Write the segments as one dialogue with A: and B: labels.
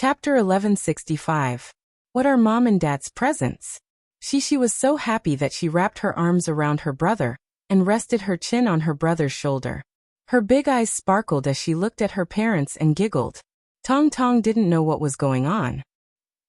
A: Chapter 1165. What are Mom and Dad's presents? She was so happy that she wrapped her arms around her brother and rested her chin on her brother's shoulder. Her big eyes sparkled as she looked at her parents and giggled. Tong Tong didn't know what was going on.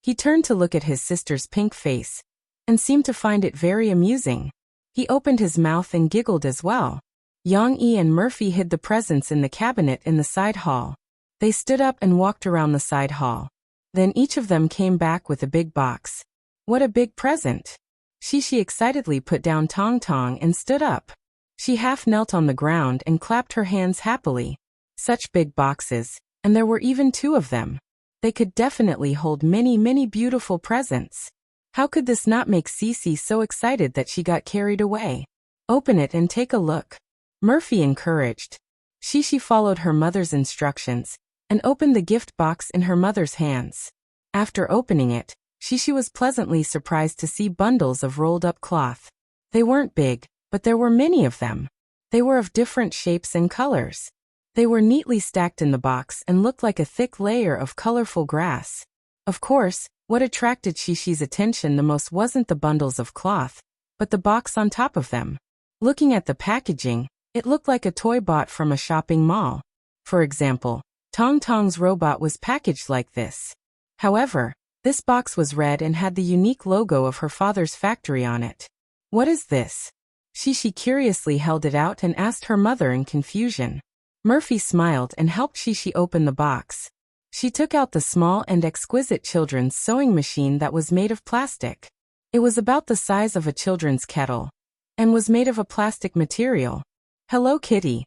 A: He turned to look at his sister's pink face and seemed to find it very amusing. He opened his mouth and giggled as well. Yang Yi and Murphy hid the presents in the cabinet in the side hall. They stood up and walked around the side hall. Then each of them came back with a big box. What a big present! She excitedly put down Tong Tong and stood up. She half knelt on the ground and clapped her hands happily. Such big boxes, and there were even two of them. They could definitely hold many beautiful presents. How could this not make Cece so excited that she got carried away? Open it and take a look, Murphy encouraged. She followed her mother's instructions and opened the gift box in her mother's hands. After opening it, she was pleasantly surprised to see bundles of rolled-up cloth. They weren't big, but there were many of them. They were of different shapes and colors. They were neatly stacked in the box and looked like a thick layer of colorful grass. Of course, what attracted Shishi's attention the most wasn't the bundles of cloth, but the box on top of them. Looking at the packaging, it looked like a toy bought from a shopping mall. For example, Tong Tong's robot was packaged like this. However, this box was red and had the unique logo of her father's factory on it. What is this? Shishi curiously held it out and asked her mother in confusion. Murphy smiled and helped Shishi open the box. She took out the small and exquisite children's sewing machine that was made of plastic. It was about the size of a children's kettle and was made of a plastic material. Hello Kitty!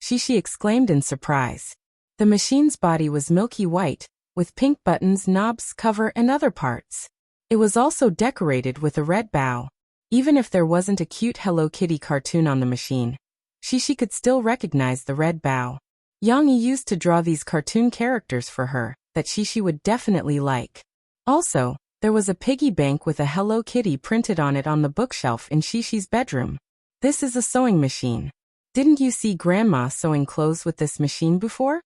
A: Shishi exclaimed in surprise. The machine's body was milky white, with pink buttons, knobs, cover, and other parts. It was also decorated with a red bow. Even if there wasn't a cute Hello Kitty cartoon on the machine, Shishi could still recognize the red bow. Yang Yi used to draw these cartoon characters for her, that Shishi would definitely like. Also, there was a piggy bank with a Hello Kitty printed on it on the bookshelf in Shishi's bedroom. This is a sewing machine. Didn't you see Grandma sewing clothes with this machine before?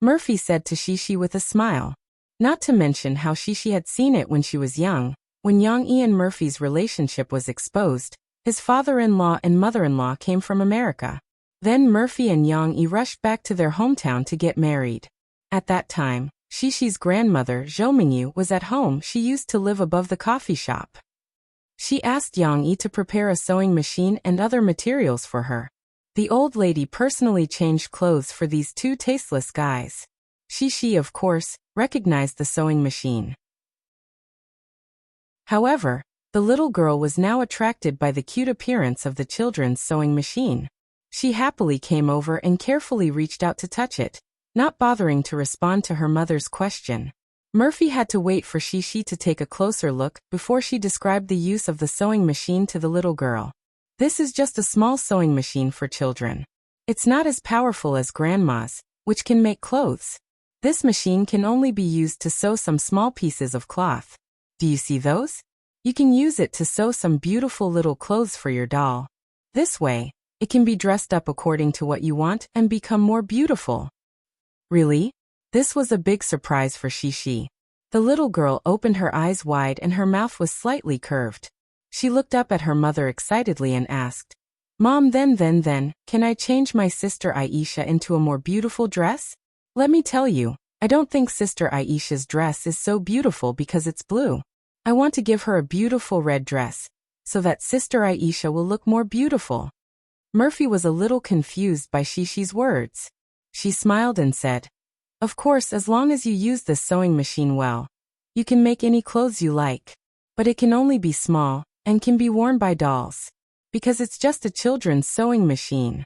A: Murphy said to Shishi with a smile. Not to mention how Shishi had seen it when she was young. When Yang Yi and Murphy's relationship was exposed, his father-in-law and mother-in-law came from America. Then Murphy and Yang Yi rushed back to their hometown to get married. At that time, Shishi's grandmother, Zhou Mingyu, was at home. She used to live above the coffee shop. She asked Yang Yi to prepare a sewing machine and other materials for her. The old lady personally changed clothes for these two tasteless guys. Shishi, of course, recognized the sewing machine. However, the little girl was now attracted by the cute appearance of the children's sewing machine. She happily came over and carefully reached out to touch it, not bothering to respond to her mother's question. Murphy had to wait for Shishi to take a closer look before she described the use of the sewing machine to the little girl. This is just a small sewing machine for children. It's not as powerful as Grandma's, which can make clothes. This machine can only be used to sew some small pieces of cloth. Do you see those? You can use it to sew some beautiful little clothes for your doll. This way, it can be dressed up according to what you want and become more beautiful. Really? This was a big surprise for Shishi. The little girl opened her eyes wide and her mouth was slightly curved. She looked up at her mother excitedly and asked, Mom, then, can I change my sister Aisha into a more beautiful dress? Let me tell you, I don't think Sister Aisha's dress is so beautiful because it's blue. I want to give her a beautiful red dress, so that Sister Aisha will look more beautiful. Murphy was a little confused by Shishi's words. She smiled and said, Of course, as long as you use this sewing machine well, you can make any clothes you like. But it can only be small, and can be worn by dolls, because it's just a children's sewing machine.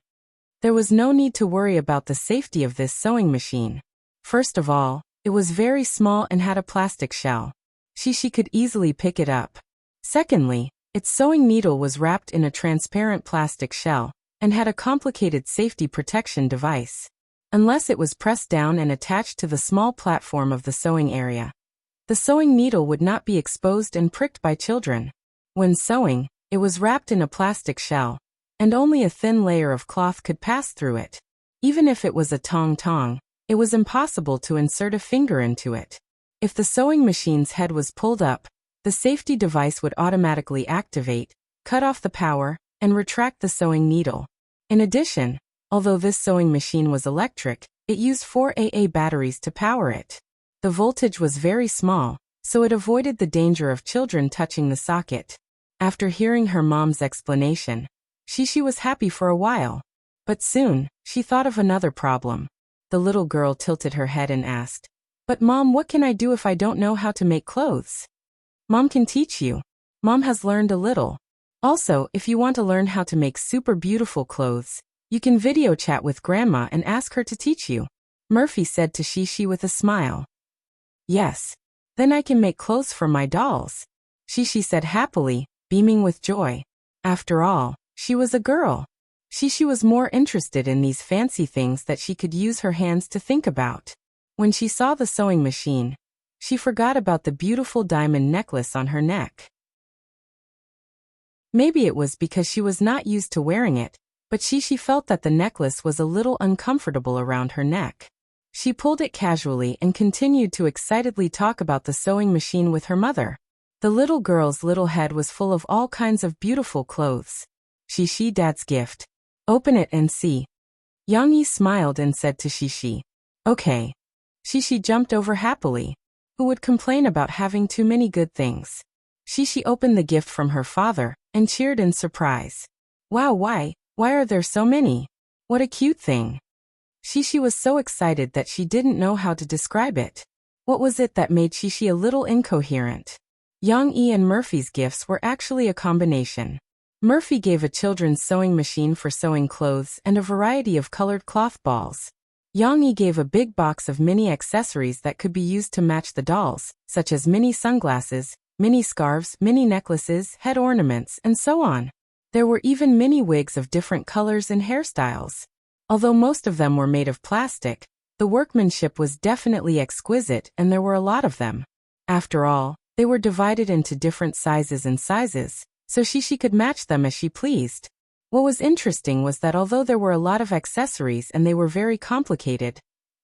A: There was no need to worry about the safety of this sewing machine. First of all, it was very small and had a plastic shell. Shishi could easily pick it up. Secondly, its sewing needle was wrapped in a transparent plastic shell, and had a complicated safety protection device. Unless it was pressed down and attached to the small platform of the sewing area, the sewing needle would not be exposed and pricked by children. When sewing, it was wrapped in a plastic shell, and only a thin layer of cloth could pass through it. Even if it was a tong-tong, it was impossible to insert a finger into it. If the sewing machine's head was pulled up, the safety device would automatically activate, cut off the power, and retract the sewing needle. In addition, although this sewing machine was electric, it used 4 AA batteries to power it. The voltage was very small, so it avoided the danger of children touching the socket. After hearing her mom's explanation, Shishi was happy for a while. But soon, she thought of another problem. The little girl tilted her head and asked, "But Mom, what can I do if I don't know how to make clothes?" "Mom can teach you. Mom has learned a little. Also, if you want to learn how to make super beautiful clothes, you can video chat with Grandma and ask her to teach you," Murphy said to Shishi with a smile. "Yes. Then I can make clothes for my dolls," Shishi said happily, beaming with joy. After all, she was a girl. Shishi was more interested in these fancy things that she could use her hands to think about. When she saw the sewing machine, she forgot about the beautiful diamond necklace on her neck. Maybe it was because she was not used to wearing it, but Shishi felt that the necklace was a little uncomfortable around her neck. She pulled it casually and continued to excitedly talk about the sewing machine with her mother. The little girl's little head was full of all kinds of beautiful clothes. "Shishi, Dad's gift. Open it and see." Yang Yi smiled and said to Shishi, "Okay." Shishi jumped over happily. Who would complain about having too many good things? Shishi opened the gift from her father and cheered in surprise. "Wow, why are there so many? What a cute thing." Shishi was so excited that she didn't know how to describe it. What was it that made Shishi a little incoherent? Yang Yi and Murphy's gifts were actually a combination. Murphy gave a children's sewing machine for sewing clothes and a variety of colored cloth balls. Yang Yi gave a big box of mini accessories that could be used to match the dolls, such as mini sunglasses, mini scarves, mini necklaces, head ornaments, and so on. There were even mini wigs of different colors and hairstyles. Although most of them were made of plastic, the workmanship was definitely exquisite and there were a lot of them. After all, they were divided into different sizes, so Shishi could match them as she pleased. What was interesting was that although there were a lot of accessories and they were very complicated,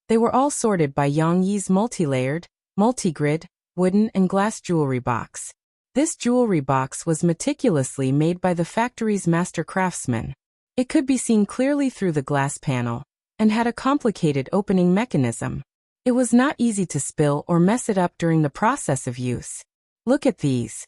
A: they were all sorted by Yang Yi's multi-layered, multi-grid, wooden and glass jewelry box. This jewelry box was meticulously made by the factory's master craftsman. It could be seen clearly through the glass panel, and had a complicated opening mechanism. It was not easy to spill or mess it up during the process of use. "Look at these."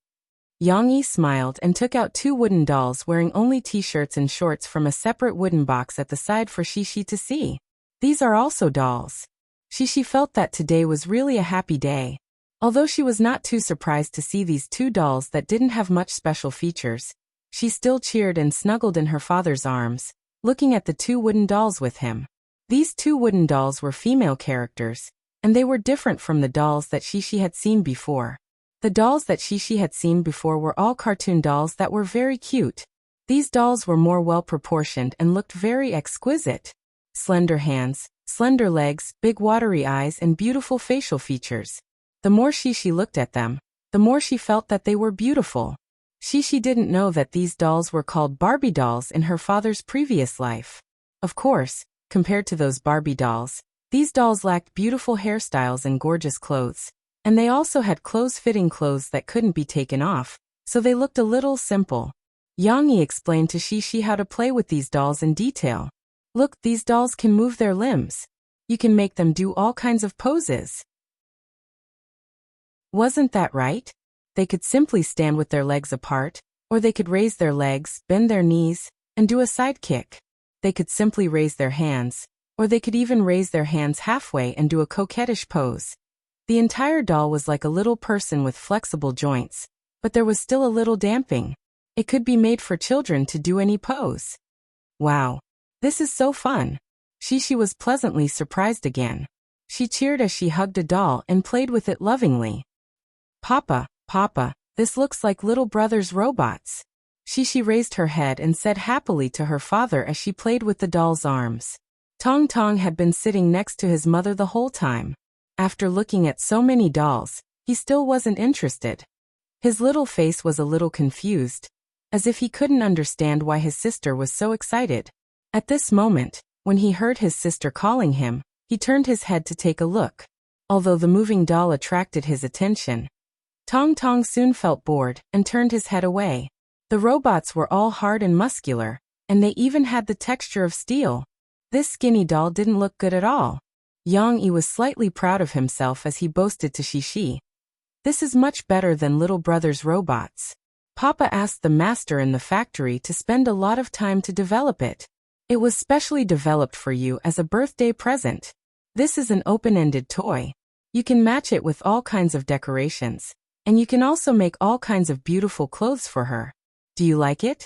A: Yang Yi smiled and took out 2 wooden dolls wearing only t-shirts and shorts from a separate wooden box at the side for Shishi to see. These are also dolls. Shishi felt that today was really a happy day. Although she was not too surprised to see these 2 dolls that didn't have much special features, she still cheered and snuggled in her father's arms, looking at the 2 wooden dolls with him. These 2 wooden dolls were female characters, and they were different from the dolls that Shishi had seen before. The dolls that Shishi had seen before were all cartoon dolls that were very cute. These dolls were more well-proportioned and looked very exquisite. Slender hands, slender legs, big watery eyes, and beautiful facial features. The more Shishi looked at them, the more she felt that they were beautiful. Shishi didn't know that these dolls were called Barbie dolls in her father's previous life. Of course, compared to those Barbie dolls, these dolls lacked beautiful hairstyles and gorgeous clothes, and they also had clothes-fitting clothes that couldn't be taken off, so they looked a little simple. Yang Yi explained to Shishi how to play with these dolls in detail. "Look, these dolls can move their limbs. You can make them do all kinds of poses. Wasn't that right? They could simply stand with their legs apart, or they could raise their legs, bend their knees, and do a side kick. They could simply raise their hands, or they could even raise their hands halfway and do a coquettish pose. The entire doll was like a little person with flexible joints, but there was still a little damping. It could be made for children to do any pose. Wow. This is so fun." Shishi was pleasantly surprised again. She cheered as she hugged a doll and played with it lovingly. Papa, this looks like little brother's robots." Shishi raised her head and said happily to her father as she played with the doll's arms. Tong Tong had been sitting next to his mother the whole time. After looking at so many dolls, he still wasn't interested. His little face was a little confused, as if he couldn't understand why his sister was so excited. At this moment, when he heard his sister calling him, he turned his head to take a look. although the moving doll attracted his attention. Tong Tong soon felt bored and turned his head away. The robots were all hard and muscular, and they even had the texture of steel. This skinny doll didn't look good at all. Yang Yi was slightly proud of himself as he boasted to Shishi. This is much better than little brother's robots. Papa asked the master in the factory to spend a lot of time to develop it. It was specially developed for you as a birthday present. This is an open-ended toy. You can match it with all kinds of decorations, and you can also make all kinds of beautiful clothes for her. Do you like it?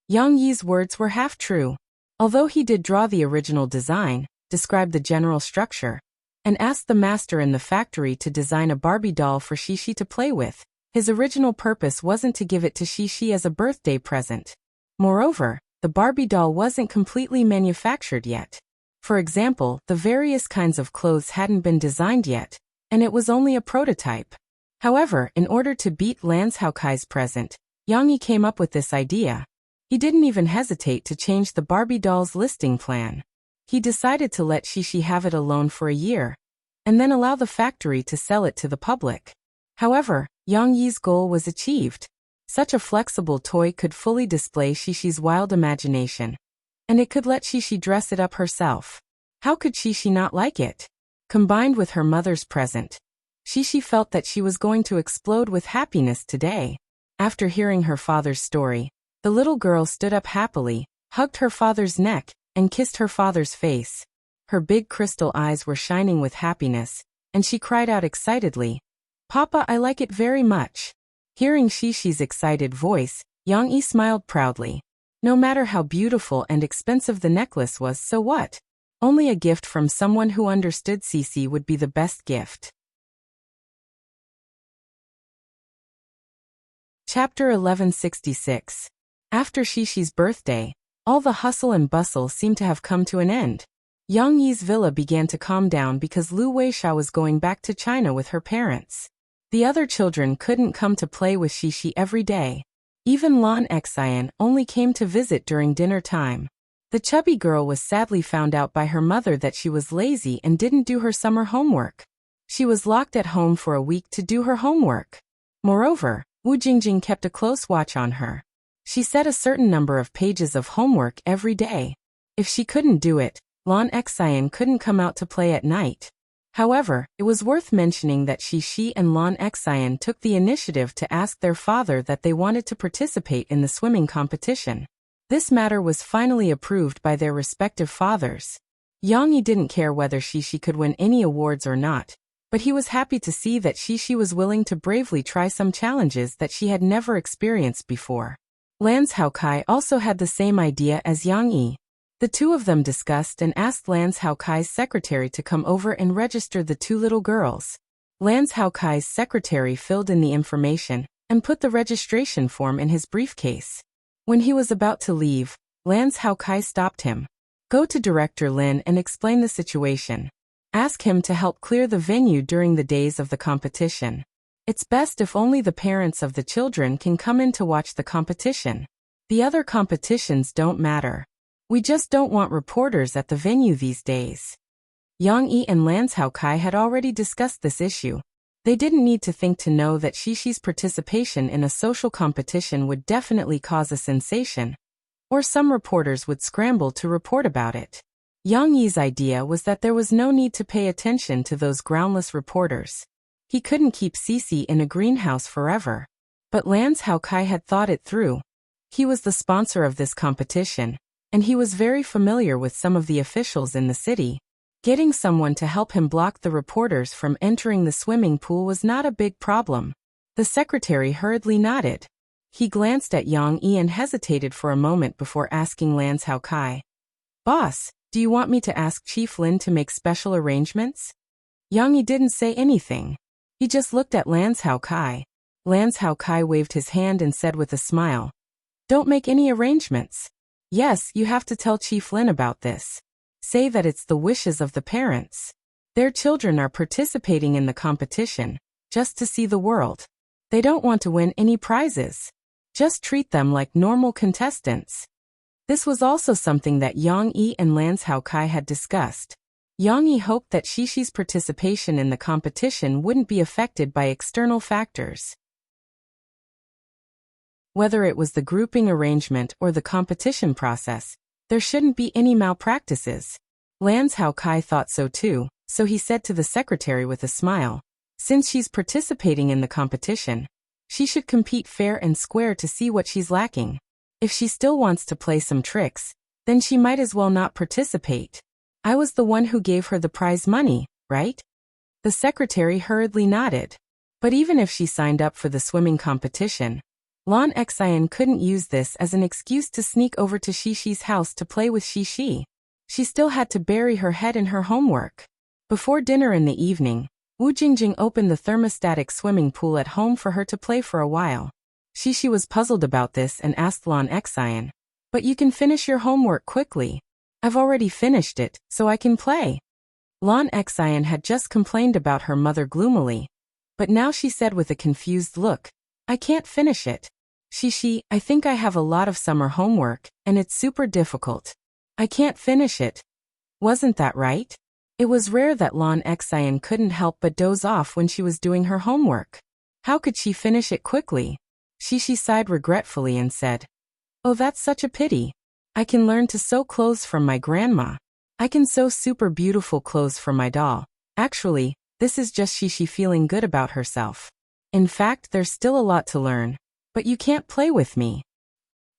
A: Yang Yi's words were half true. Although he did draw the original design, describe the general structure, and asked the master in the factory to design a Barbie doll for Shishi to play with, his original purpose wasn't to give it to Shishi as a birthday present. Moreover, the Barbie doll wasn't completely manufactured yet. For example, the various kinds of clothes hadn't been designed yet, and it was only a prototype. However, in order to beat Lan Xiaokai's present, Yang Yi came up with this idea. He didn't even hesitate to change the Barbie doll's listing plan. He decided to let Shishi have it alone for a year, and then allow the factory to sell it to the public. However, Yang Yi's goal was achieved. Such a flexible toy could fully display Shishi's wild imagination, and it could let Shishi dress it up herself. How could Shishi not like it? Combined with her mother's present, Shishi felt that she was going to explode with happiness today. After hearing her father's story, the little girl stood up happily, hugged her father's neck, and kissed her father's face. Her big crystal eyes were shining with happiness, and she cried out excitedly, "Papa, I like it very much." Hearing Shishi's excited voice, Yang Yi smiled proudly. No matter how beautiful and expensive the necklace was, so what? Only a gift from someone who understood Sisi would be the best gift. Chapter 1166. After Shishi's birthday, all the hustle and bustle seemed to have come to an end. Yang Yi's villa began to calm down because Lu Weisha was going back to China with her parents. The other children couldn't come to play with Shishi every day. Even Lan Xian only came to visit during dinner time. The chubby girl was sadly found out by her mother that she was lazy and didn't do her summer homework. She was locked at home for a week to do her homework. Moreover, Wu Jingjing kept a close watch on her. She set a certain number of pages of homework every day. If she couldn't do it, Lan Xian couldn't come out to play at night. However, it was worth mentioning that Shishi and Lan Xian took the initiative to ask their father that they wanted to participate in the swimming competition. This matter was finally approved by their respective fathers. Yang Yi didn't care whether Shishi could win any awards or not, but he was happy to see that Shishi was willing to bravely try some challenges that she had never experienced before. Lan Xiaokai also had the same idea as Yang Yi. The two of them discussed and asked Lan Xiaokai's secretary to come over and register the two little girls. Lan Xiaokai's secretary filled in the information and put the registration form in his briefcase. When he was about to leave, Lan Xiaokai stopped him. "Go to Director Lin and explain the situation. Ask him to help clear the venue during the days of the competition. It's best if only the parents of the children can come in to watch the competition. The other competitions don't matter. We just don't want reporters at the venue these days." Yang Yi and Lan Xiaokai had already discussed this issue. They didn't need to think to know that Shishi's participation in a social competition would definitely cause a sensation, or some reporters would scramble to report about it. Yang Yi's idea was that there was no need to pay attention to those groundless reporters. He couldn't keep Sisi in a greenhouse forever. But Lan Xiaokai had thought it through. He was the sponsor of this competition, and he was very familiar with some of the officials in the city. Getting someone to help him block the reporters from entering the swimming pool was not a big problem. The secretary hurriedly nodded. He glanced at Yang Yi and hesitated for a moment before asking Lan Xiaokai, "Boss, do you want me to ask Chief Lin to make special arrangements?" Yang Yi didn't say anything. He just looked at Lan Xiaokai. Lan Xiaokai waved his hand and said with a smile, "Don't make any arrangements. Yes, you have to tell Chief Lin about this. Say that it's the wishes of the parents. Their children are participating in the competition, just to see the world. They don't want to win any prizes. Just treat them like normal contestants." This was also something that Yang Yi and Lan Xiaokai had discussed. Yang Yi hoped that Xishi's participation in the competition wouldn't be affected by external factors. Whether it was the grouping arrangement or the competition process, there shouldn't be any malpractices. Lans Hao Kai thought so too, so he said to the secretary with a smile, since she's participating in the competition, she should compete fair and square to see what she's lacking. If she still wants to play some tricks, then she might as well not participate. I was the one who gave her the prize money, right? The secretary hurriedly nodded. But even if she signed up for the swimming competition, Lan Xian couldn't use this as an excuse to sneak over to Xishi's house to play with Xishi. She still had to bury her head in her homework. Before dinner in the evening, Wu Jingjing opened the thermostatic swimming pool at home for her to play for a while. Xishi was puzzled about this and asked Lan Xian, "But you can finish your homework quickly. I've already finished it, so I can play." Lan Xian had just complained about her mother gloomily, but now she said with a confused look, "I can't finish it. Xishi, I think I have a lot of summer homework, and it's super difficult. I can't finish it." Wasn't that right? It was rare that Lan Xian couldn't help but doze off when she was doing her homework. How could she finish it quickly? Xishi sighed regretfully and said, "Oh, that's such a pity. I can learn to sew clothes from my grandma. I can sew super beautiful clothes for my doll. Actually, this is just Xishi feeling good about herself. In fact, there's still a lot to learn. But you can't play with me."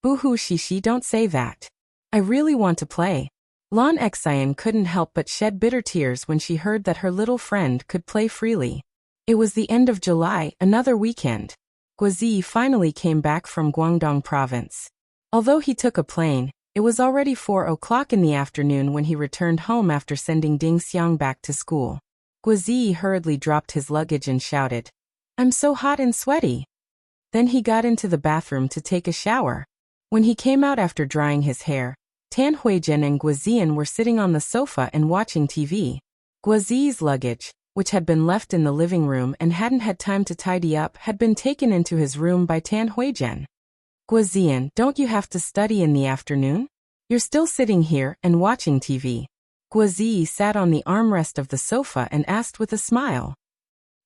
A: "Boo-hoo, Xishi, don't say that. I really want to play." Lan Xian couldn't help but shed bitter tears when she heard that her little friend could play freely. It was the end of July, another weekend. Guozi finally came back from Guangdong province. Although he took a plane, it was already 4 o'clock in the afternoon when he returned home after sending Ding Xiang back to school. Guozi hurriedly dropped his luggage and shouted, "I'm so hot and sweaty." Then he got into the bathroom to take a shower. When he came out after drying his hair, Tan Huizhen and Guozian were sitting on the sofa and watching TV. Guozi's luggage, which had been left in the living room and hadn't had time to tidy up, had been taken into his room by Tan Huizhen. "Guozian, don't you have to study in the afternoon? You're still sitting here and watching TV." Guozi sat on the armrest of the sofa and asked with a smile.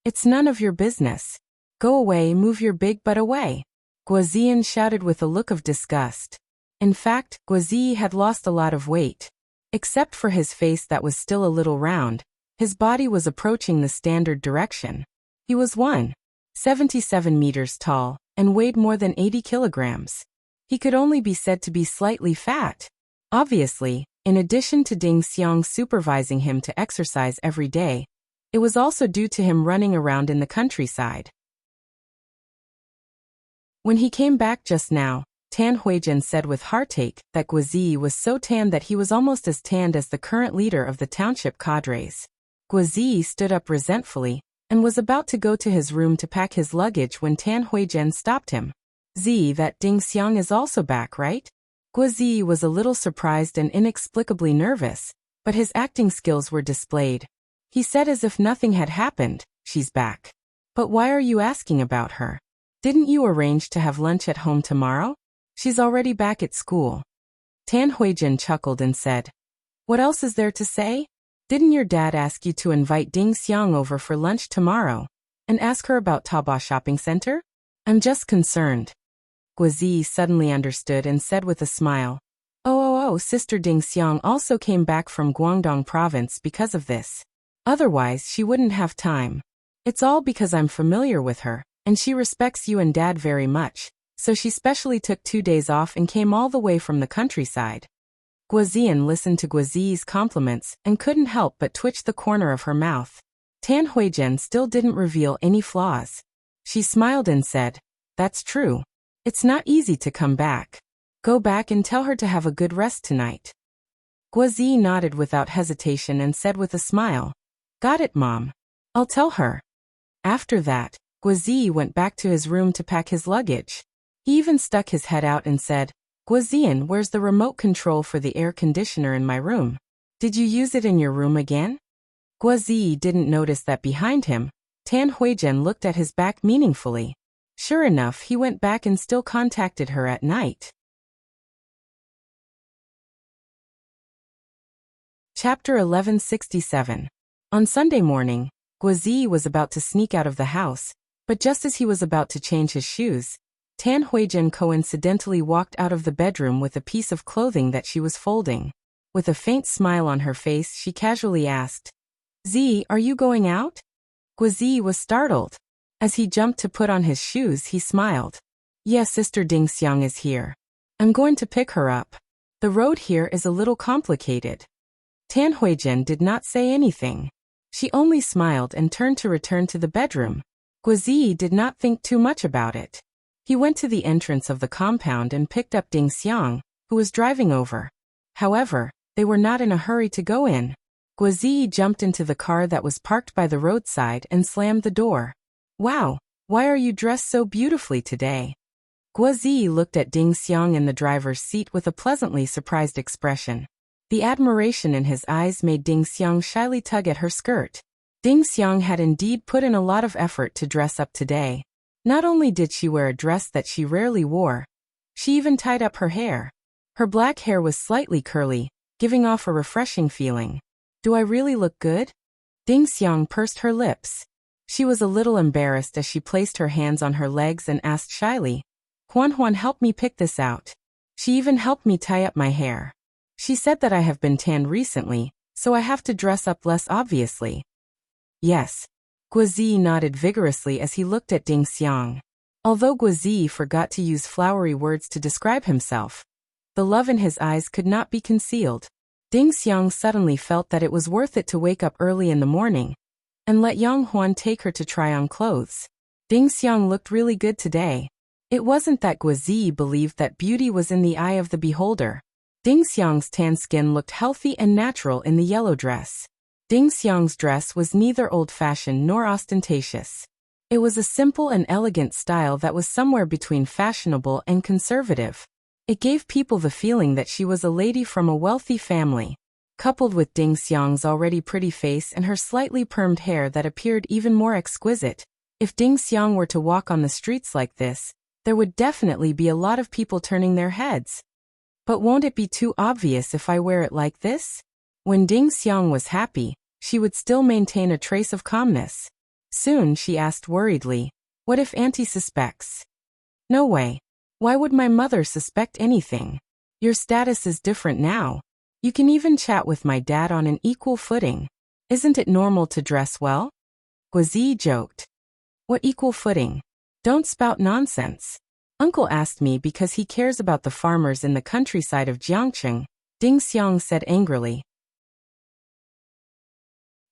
A: "It's none of your business. Go away, move your big butt away." Guozian shouted with a look of disgust. In fact, Guozi had lost a lot of weight. Except for his face that was still a little round, his body was approaching the standard direction. He was 1.77 meters tall and weighed more than 80 kilograms. He could only be said to be slightly fat. Obviously, in addition to Ding Xiang supervising him to exercise every day, it was also due to him running around in the countryside. When he came back just now, Tan Huizhen said with heartache that Guozi was so tan that he was almost as tanned as the current leader of the township cadres. Guozi stood up resentfully and was about to go to his room to pack his luggage when Tan Huizhen stopped him. "That Ding Xiang is also back, right?" Guozi was a little surprised and inexplicably nervous, but his acting skills were displayed. He said as if nothing had happened, "She's back. But why are you asking about her? Didn't you arrange to have lunch at home tomorrow? She's already back at school." Tan Huizhen chuckled and said, "What else is there to say? Didn't your dad ask you to invite Ding Xiang over for lunch tomorrow and ask her about Taobao Shopping Center? I'm just concerned." Guozi suddenly understood and said with a smile, "Oh, Sister Ding Xiang also came back from Guangdong province because of this. Otherwise, she wouldn't have time. It's all because I'm familiar with her, and she respects you and Dad very much, so she specially took 2 days off and came all the way from the countryside." Guozian listened to Guozi's compliments and couldn't help but twitch the corner of her mouth. Tan Huizhen still didn't reveal any flaws. She smiled and said, "That's true. It's not easy to come back. Go back and tell her to have a good rest tonight." Guozi nodded without hesitation and said with a smile, "Got it, Mom. I'll tell her." After that, Guozi went back to his room to pack his luggage. He even stuck his head out and said, "Guozian, where's the remote control for the air conditioner in my room? Did you use it in your room again?" Guozi didn't notice that behind him, Tan Huizhen looked at his back meaningfully. Sure enough, he went back and still contacted her at night. Chapter 1167. On Sunday morning, Guozi was about to sneak out of the house, but just as he was about to change his shoes, Tan Huijin coincidentally walked out of the bedroom with a piece of clothing that she was folding. With a faint smile on her face, she casually asked, "Z, are you going out?" Guozi was startled. As he jumped to put on his shoes, he smiled. "Yes, Sister Ding Xiang is here. I'm going to pick her up. The road here is a little complicated." Tan Huijin did not say anything. She only smiled and turned to return to the bedroom. Guozi did not think too much about it. He went to the entrance of the compound and picked up Ding Xiang, who was driving over. However, they were not in a hurry to go in. Guozi jumped into the car that was parked by the roadside and slammed the door. "Wow, why are you dressed so beautifully today?" Guozi looked at Ding Xiang in the driver's seat with a pleasantly surprised expression. The admiration in his eyes made Ding Xiang shyly tug at her skirt. Ding Xiang had indeed put in a lot of effort to dress up today. Not only did she wear a dress that she rarely wore, she even tied up her hair. Her black hair was slightly curly, giving off a refreshing feeling. "Do I really look good?" Ding Xiang pursed her lips. She was a little embarrassed as she placed her hands on her legs and asked shyly, "Huan, help me pick this out." She even helped me tie up my hair. She said that I have been tanned recently, so I have to dress up less obviously. "Yes." Guozi nodded vigorously as he looked at Ding Xiang. Although Guozi forgot to use flowery words to describe himself, the love in his eyes could not be concealed. Ding Xiang suddenly felt that it was worth it to wake up early in the morning and let Yang Huan take her to try on clothes. Ding Xiang looked really good today. It wasn't that Guozi believed that beauty was in the eye of the beholder. Ding Xiang's tan skin looked healthy and natural in the yellow dress. Ding Xiang's dress was neither old-fashioned nor ostentatious. It was a simple and elegant style that was somewhere between fashionable and conservative. It gave people the feeling that she was a lady from a wealthy family. Coupled with Ding Xiang's already pretty face and her slightly permed hair that appeared even more exquisite, if Ding Xiang were to walk on the streets like this, there would definitely be a lot of people turning their heads. "But won't it be too obvious if I wear it like this?" When Ding Xiang was happy, she would still maintain a trace of calmness. Soon she asked worriedly, "What if Auntie suspects?" "No way. Why would my mother suspect anything? Your status is different now. You can even chat with my dad on an equal footing. Isn't it normal to dress well?" Guozi joked. "What equal footing? Don't spout nonsense. Uncle asked me because he cares about the farmers in the countryside of Jiangcheng," Ding Xiang said angrily.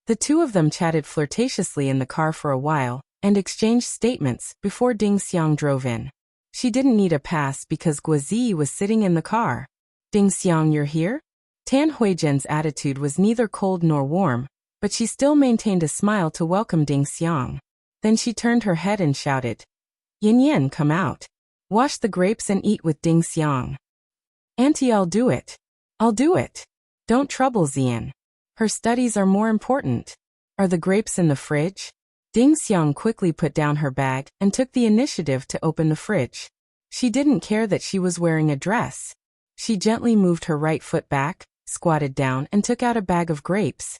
A: The two of them chatted flirtatiously in the car for a while and exchanged statements before Ding Xiang drove in. She didn't need a pass because Guozi was sitting in the car. "Ding Xiang, you're here?" Tan Huijin's attitude was neither cold nor warm, but she still maintained a smile to welcome Ding Xiang. Then she turned her head and shouted, "Yin, come out. Wash the grapes and eat with Ding Xiang." "Auntie, I'll do it. I'll do it. Don't trouble Xian. Her studies are more important. Are the grapes in the fridge?" Ding Xiang quickly put down her bag and took the initiative to open the fridge. She didn't care that she was wearing a dress. She gently moved her right foot back, squatted down and took out a bag of grapes.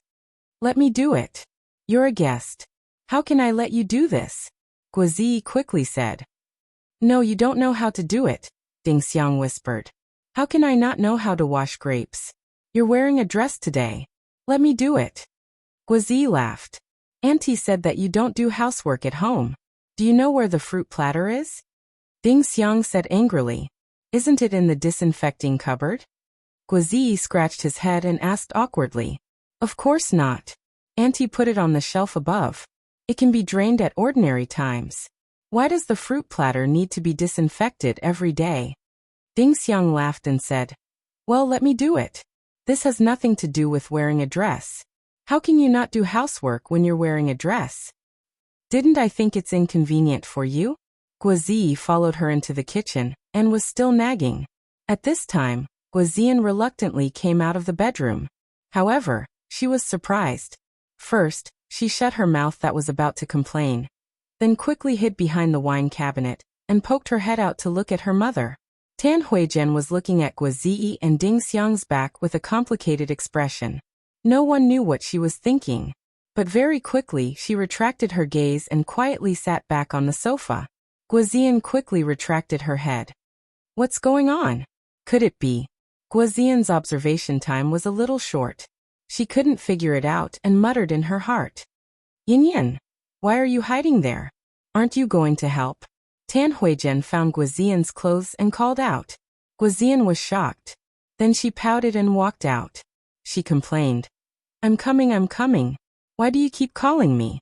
A: "Let me do it. You're a guest. How can I let you do this?" Guozi quickly said. "No, you don't know how to do it," Ding Xiang whispered. "How can I not know how to wash grapes? You're wearing a dress today. Let me do it." Guozi laughed. "Auntie said that you don't do housework at home. Do you know where the fruit platter is?" Ding Xiang said angrily. "Isn't it in the disinfecting cupboard?" Guozi scratched his head and asked awkwardly. "Of course not. Auntie put it on the shelf above. It can be drained at ordinary times. Why does the fruit platter need to be disinfected every day?" Ding Xiang laughed and said, "Well, let me do it. This has nothing to do with wearing a dress. How can you not do housework when you're wearing a dress? Didn't I think it's inconvenient for you?" Guozi followed her into the kitchen and was still nagging. At this time, Guozian reluctantly came out of the bedroom. However, she was surprised. First, she shut her mouth that was about to complain, then quickly hid behind the wine cabinet and poked her head out to look at her mother. Tan Huijin was looking at Guozi and Ding Xiang's back with a complicated expression. No one knew what she was thinking. But very quickly she retracted her gaze and quietly sat back on the sofa. Guozian quickly retracted her head. What's going on? Could it be? Guozian's observation time was a little short. She couldn't figure it out and muttered in her heart. Yin Yin, why are you hiding there? Aren't you going to help? Tan Huijian found Guozian's clothes and called out. Guozian was shocked. Then she pouted and walked out. She complained. I'm coming. Why do you keep calling me?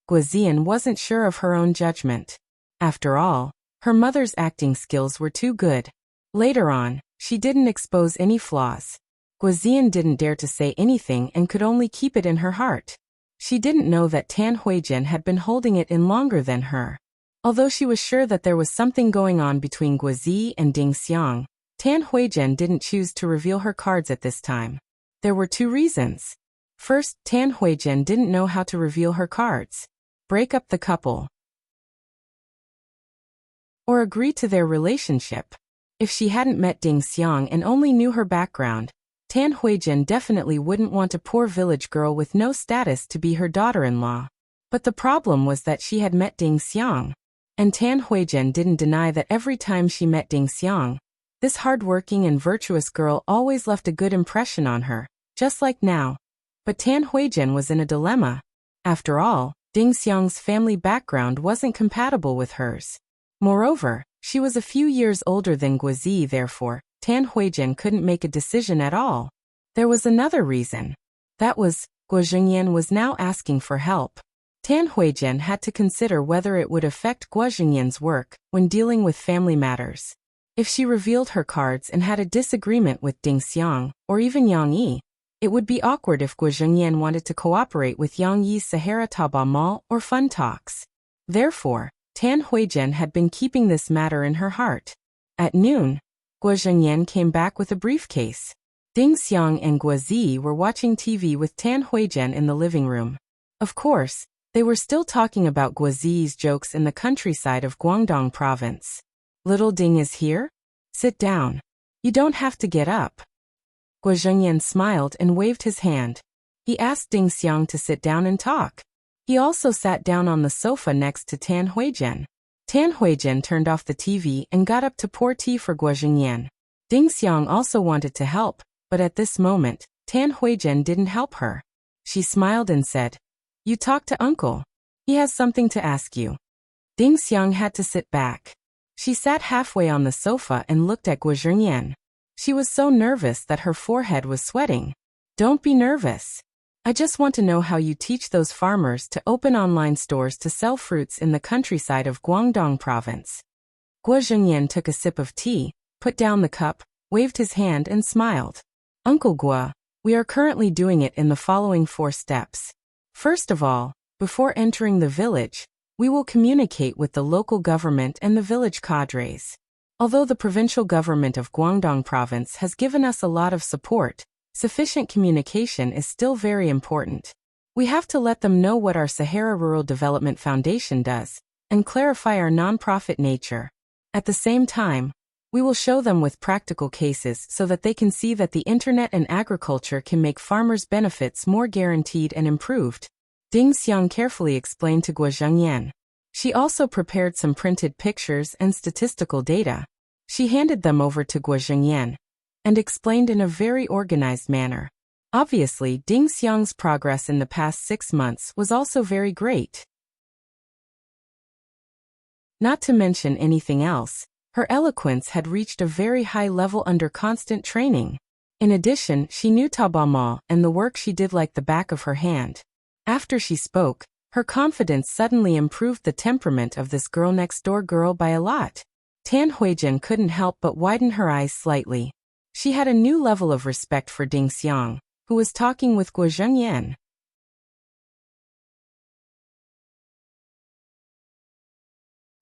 A: Guozian wasn't sure of her own judgment. After all, her mother's acting skills were too good. Later on, she didn't expose any flaws. Guozian didn't dare to say anything and could only keep it in her heart. She didn't know that Tan Huijian had been holding it in longer than her. Although she was sure that there was something going on between Guozi and Ding Xiang, Tan Huijian didn't choose to reveal her cards at this time. There were two reasons. First, Tan Huijian didn't know how to reveal her cards, break up the couple, or agree to their relationship. If she hadn't met Ding Xiang and only knew her background, Tan Huijian definitely wouldn't want a poor village girl with no status to be her daughter-in-law. But the problem was that she had met Ding Xiang. And Tan Huijian didn't deny that every time she met Ding Xiang, this hardworking and virtuous girl always left a good impression on her, just like now. But Tan Huijian was in a dilemma. After all, Ding Xiang's family background wasn't compatible with hers. Moreover, she was a few years older than Guozi, therefore, Tan Huijian couldn't make a decision at all. There was another reason. That was, Guo Zhengyan was now asking for help. Tan Huijian had to consider whether it would affect Guo Zhengyan's work when dealing with family matters. If she revealed her cards and had a disagreement with Ding Xiang, or even Yang Yi, it would be awkward if Guo Zhengyan wanted to cooperate with Yang Yi's Sahara Taba Mall or fun talks. Therefore, Tan Huijian had been keeping this matter in her heart. At noon, Guo Zhengyan came back with a briefcase. Ding Xiang and Guozi were watching TV with Tan Huijian in the living room. Of course, they were still talking about Guozi's jokes in the countryside of Guangdong province. Little Ding is here? Sit down. You don't have to get up. Guo Zhengyan smiled and waved his hand. He asked Ding Xiang to sit down and talk. He also sat down on the sofa next to Tan Huijian. Tan Huijian turned off the TV and got up to pour tea for Guo Zhengyan. Ding Xiang also wanted to help, but at this moment, Tan Huijian didn't help her. She smiled and said, You talk to uncle. He has something to ask you. Ding Xiang had to sit back. She sat halfway on the sofa and looked at Guo Zhengyan. She was so nervous that her forehead was sweating. Don't be nervous. I just want to know how you teach those farmers to open online stores to sell fruits in the countryside of Guangdong province. Guo Zhengyan took a sip of tea, put down the cup, waved his hand and smiled. Uncle Guo, we are currently doing it in the following 4 steps. First of all, before entering the village, we will communicate with the local government and the village cadres. Although the provincial government of Guangdong province has given us a lot of support, sufficient communication is still very important. We have to let them know what our Sahara Rural Development Foundation does, and clarify our non-profit nature. At the same time, we will show them with practical cases so that they can see that the internet and agriculture can make farmers' benefits more guaranteed and improved. Ding Xiang carefully explained to Guo Zhengyan. She also prepared some printed pictures and statistical data. She handed them over to Guo Zhengyan and explained in a very organized manner. Obviously, Ding Xiang's progress in the past 6 months was also very great. Not to mention anything else, her eloquence had reached a very high level under constant training. In addition, she knew Tabamal and the work she did like the back of her hand. After she spoke, her confidence suddenly improved the temperament of this girl-next-door girl by a lot. Tan Huijian couldn't help but widen her eyes slightly. She had a new level of respect for Ding Xiang, who was talking with Guo Zhengyan.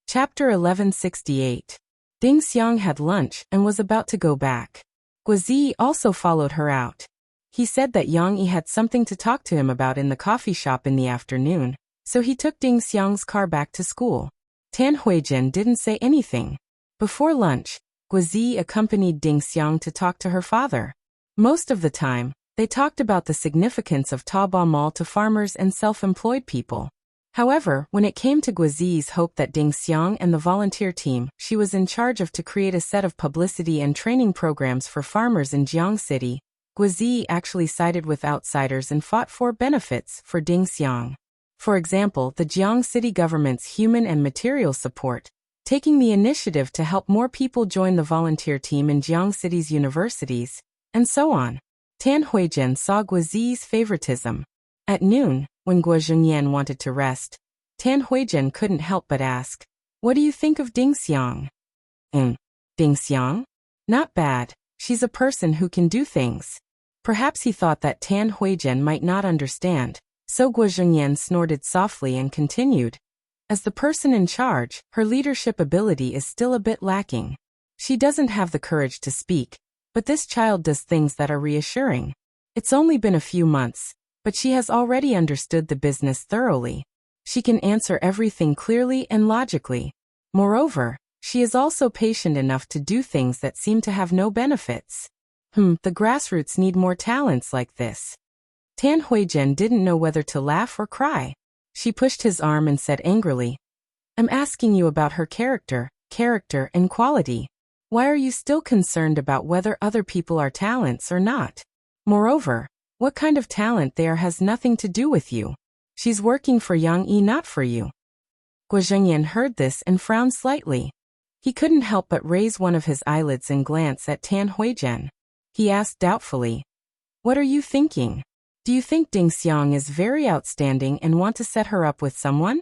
A: Chapter 1168. Ding Xiang had lunch and was about to go back. Guozi also followed her out. He said that Yang Yi had something to talk to him about in the coffee shop in the afternoon, so he took Ding Xiang's car back to school. Tan Huijian didn't say anything. Before lunch, Guozi accompanied Ding Xiang to talk to her father. Most of the time, They talked about the significance of Taobao Mall to farmers and self-employed people. However, when it came to Guozi's hope that Ding Xiang and the volunteer team she was in charge of to create a set of publicity and training programs for farmers in Jiang City, Guozi actually sided with outsiders and fought for benefits for Ding Xiang. For example, the Jiang City government's human and material support, taking the initiative to help more people join the volunteer team in Jiang City's universities, and so on. Tan Huizhen saw Guozi's favoritism. At noon, when Guo Zhengyan wanted to rest, Tan Huizhen couldn't help but ask, "What do you think of Ding Xiang?" Ding Xiang? Not bad. She's a person who can do things. Perhaps he thought that Tan Huizhen might not understand, so Guo Zhengyan snorted softly and continued. As the person in charge, her leadership ability is still a bit lacking. She doesn't have the courage to speak, but this child does things that are reassuring. It's only been a few months, but she has already understood the business thoroughly. She can answer everything clearly and logically. Moreover, she is also patient enough to do things that seem to have no benefits. The grassroots need more talents like this. Tan Huizhen didn't know whether to laugh or cry. She pushed his arm and said angrily, "I'm asking you about her character and quality. Why are you still concerned about whether other people are talents or not? Moreover, what kind of talent they are has nothing to do with you. She's working for Yang Yi, not for you." Guo Zhengyan heard this and frowned slightly. He couldn't help but raise one of his eyelids and glance at Tan Huizhen. He asked doubtfully, "What are you thinking? Do you think Ding Xiang is very outstanding and want to set her up with someone?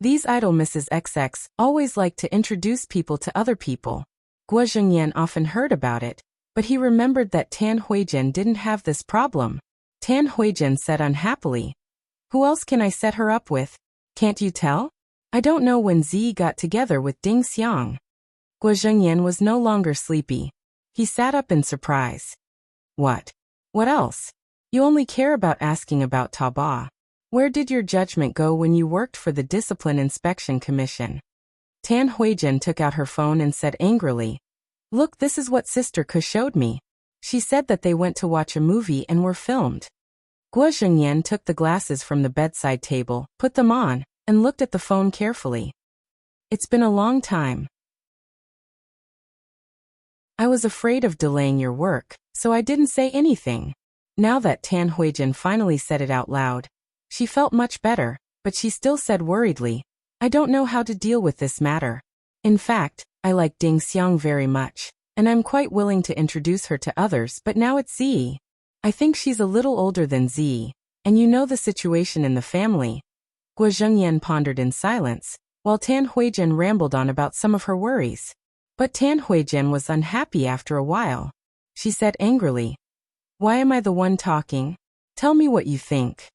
A: These idle Mrs. XX always like to introduce people to other people." Guo Zhengyan often heard about it, but he remembered that Tan Huizhen didn't have this problem. Tan Huizhen said unhappily, "Who else can I set her up with? Can't you tell? I don't know when Zi got together with Ding Xiang." Guo Zhengyan was no longer sleepy. He sat up in surprise. What? What else? You only care about asking about Taobao. Where did your judgment go when you worked for the Discipline Inspection Commission? Tan Huizhen took out her phone and said angrily, "Look, this is what Sister Ke showed me. She said that they went to watch a movie and were filmed." Guo Zhengyan took the glasses from the bedside table, put them on, and looked at the phone carefully. "It's been a long time. I was afraid of delaying your work, so I didn't say anything." Now that Tan Huizhen finally said it out loud, she felt much better, but she still said worriedly, "I don't know how to deal with this matter. In fact, I like Ding Xiang very much, and I'm quite willing to introduce her to others, but now it's Zi. I think she's a little older than Zi, and you know the situation in the family." Guo Zhengyan pondered in silence, while Tan Huizhen rambled on about some of her worries. But Tan Huizhen was unhappy after a while. She said angrily, "Why am I the one talking? Tell me what you think."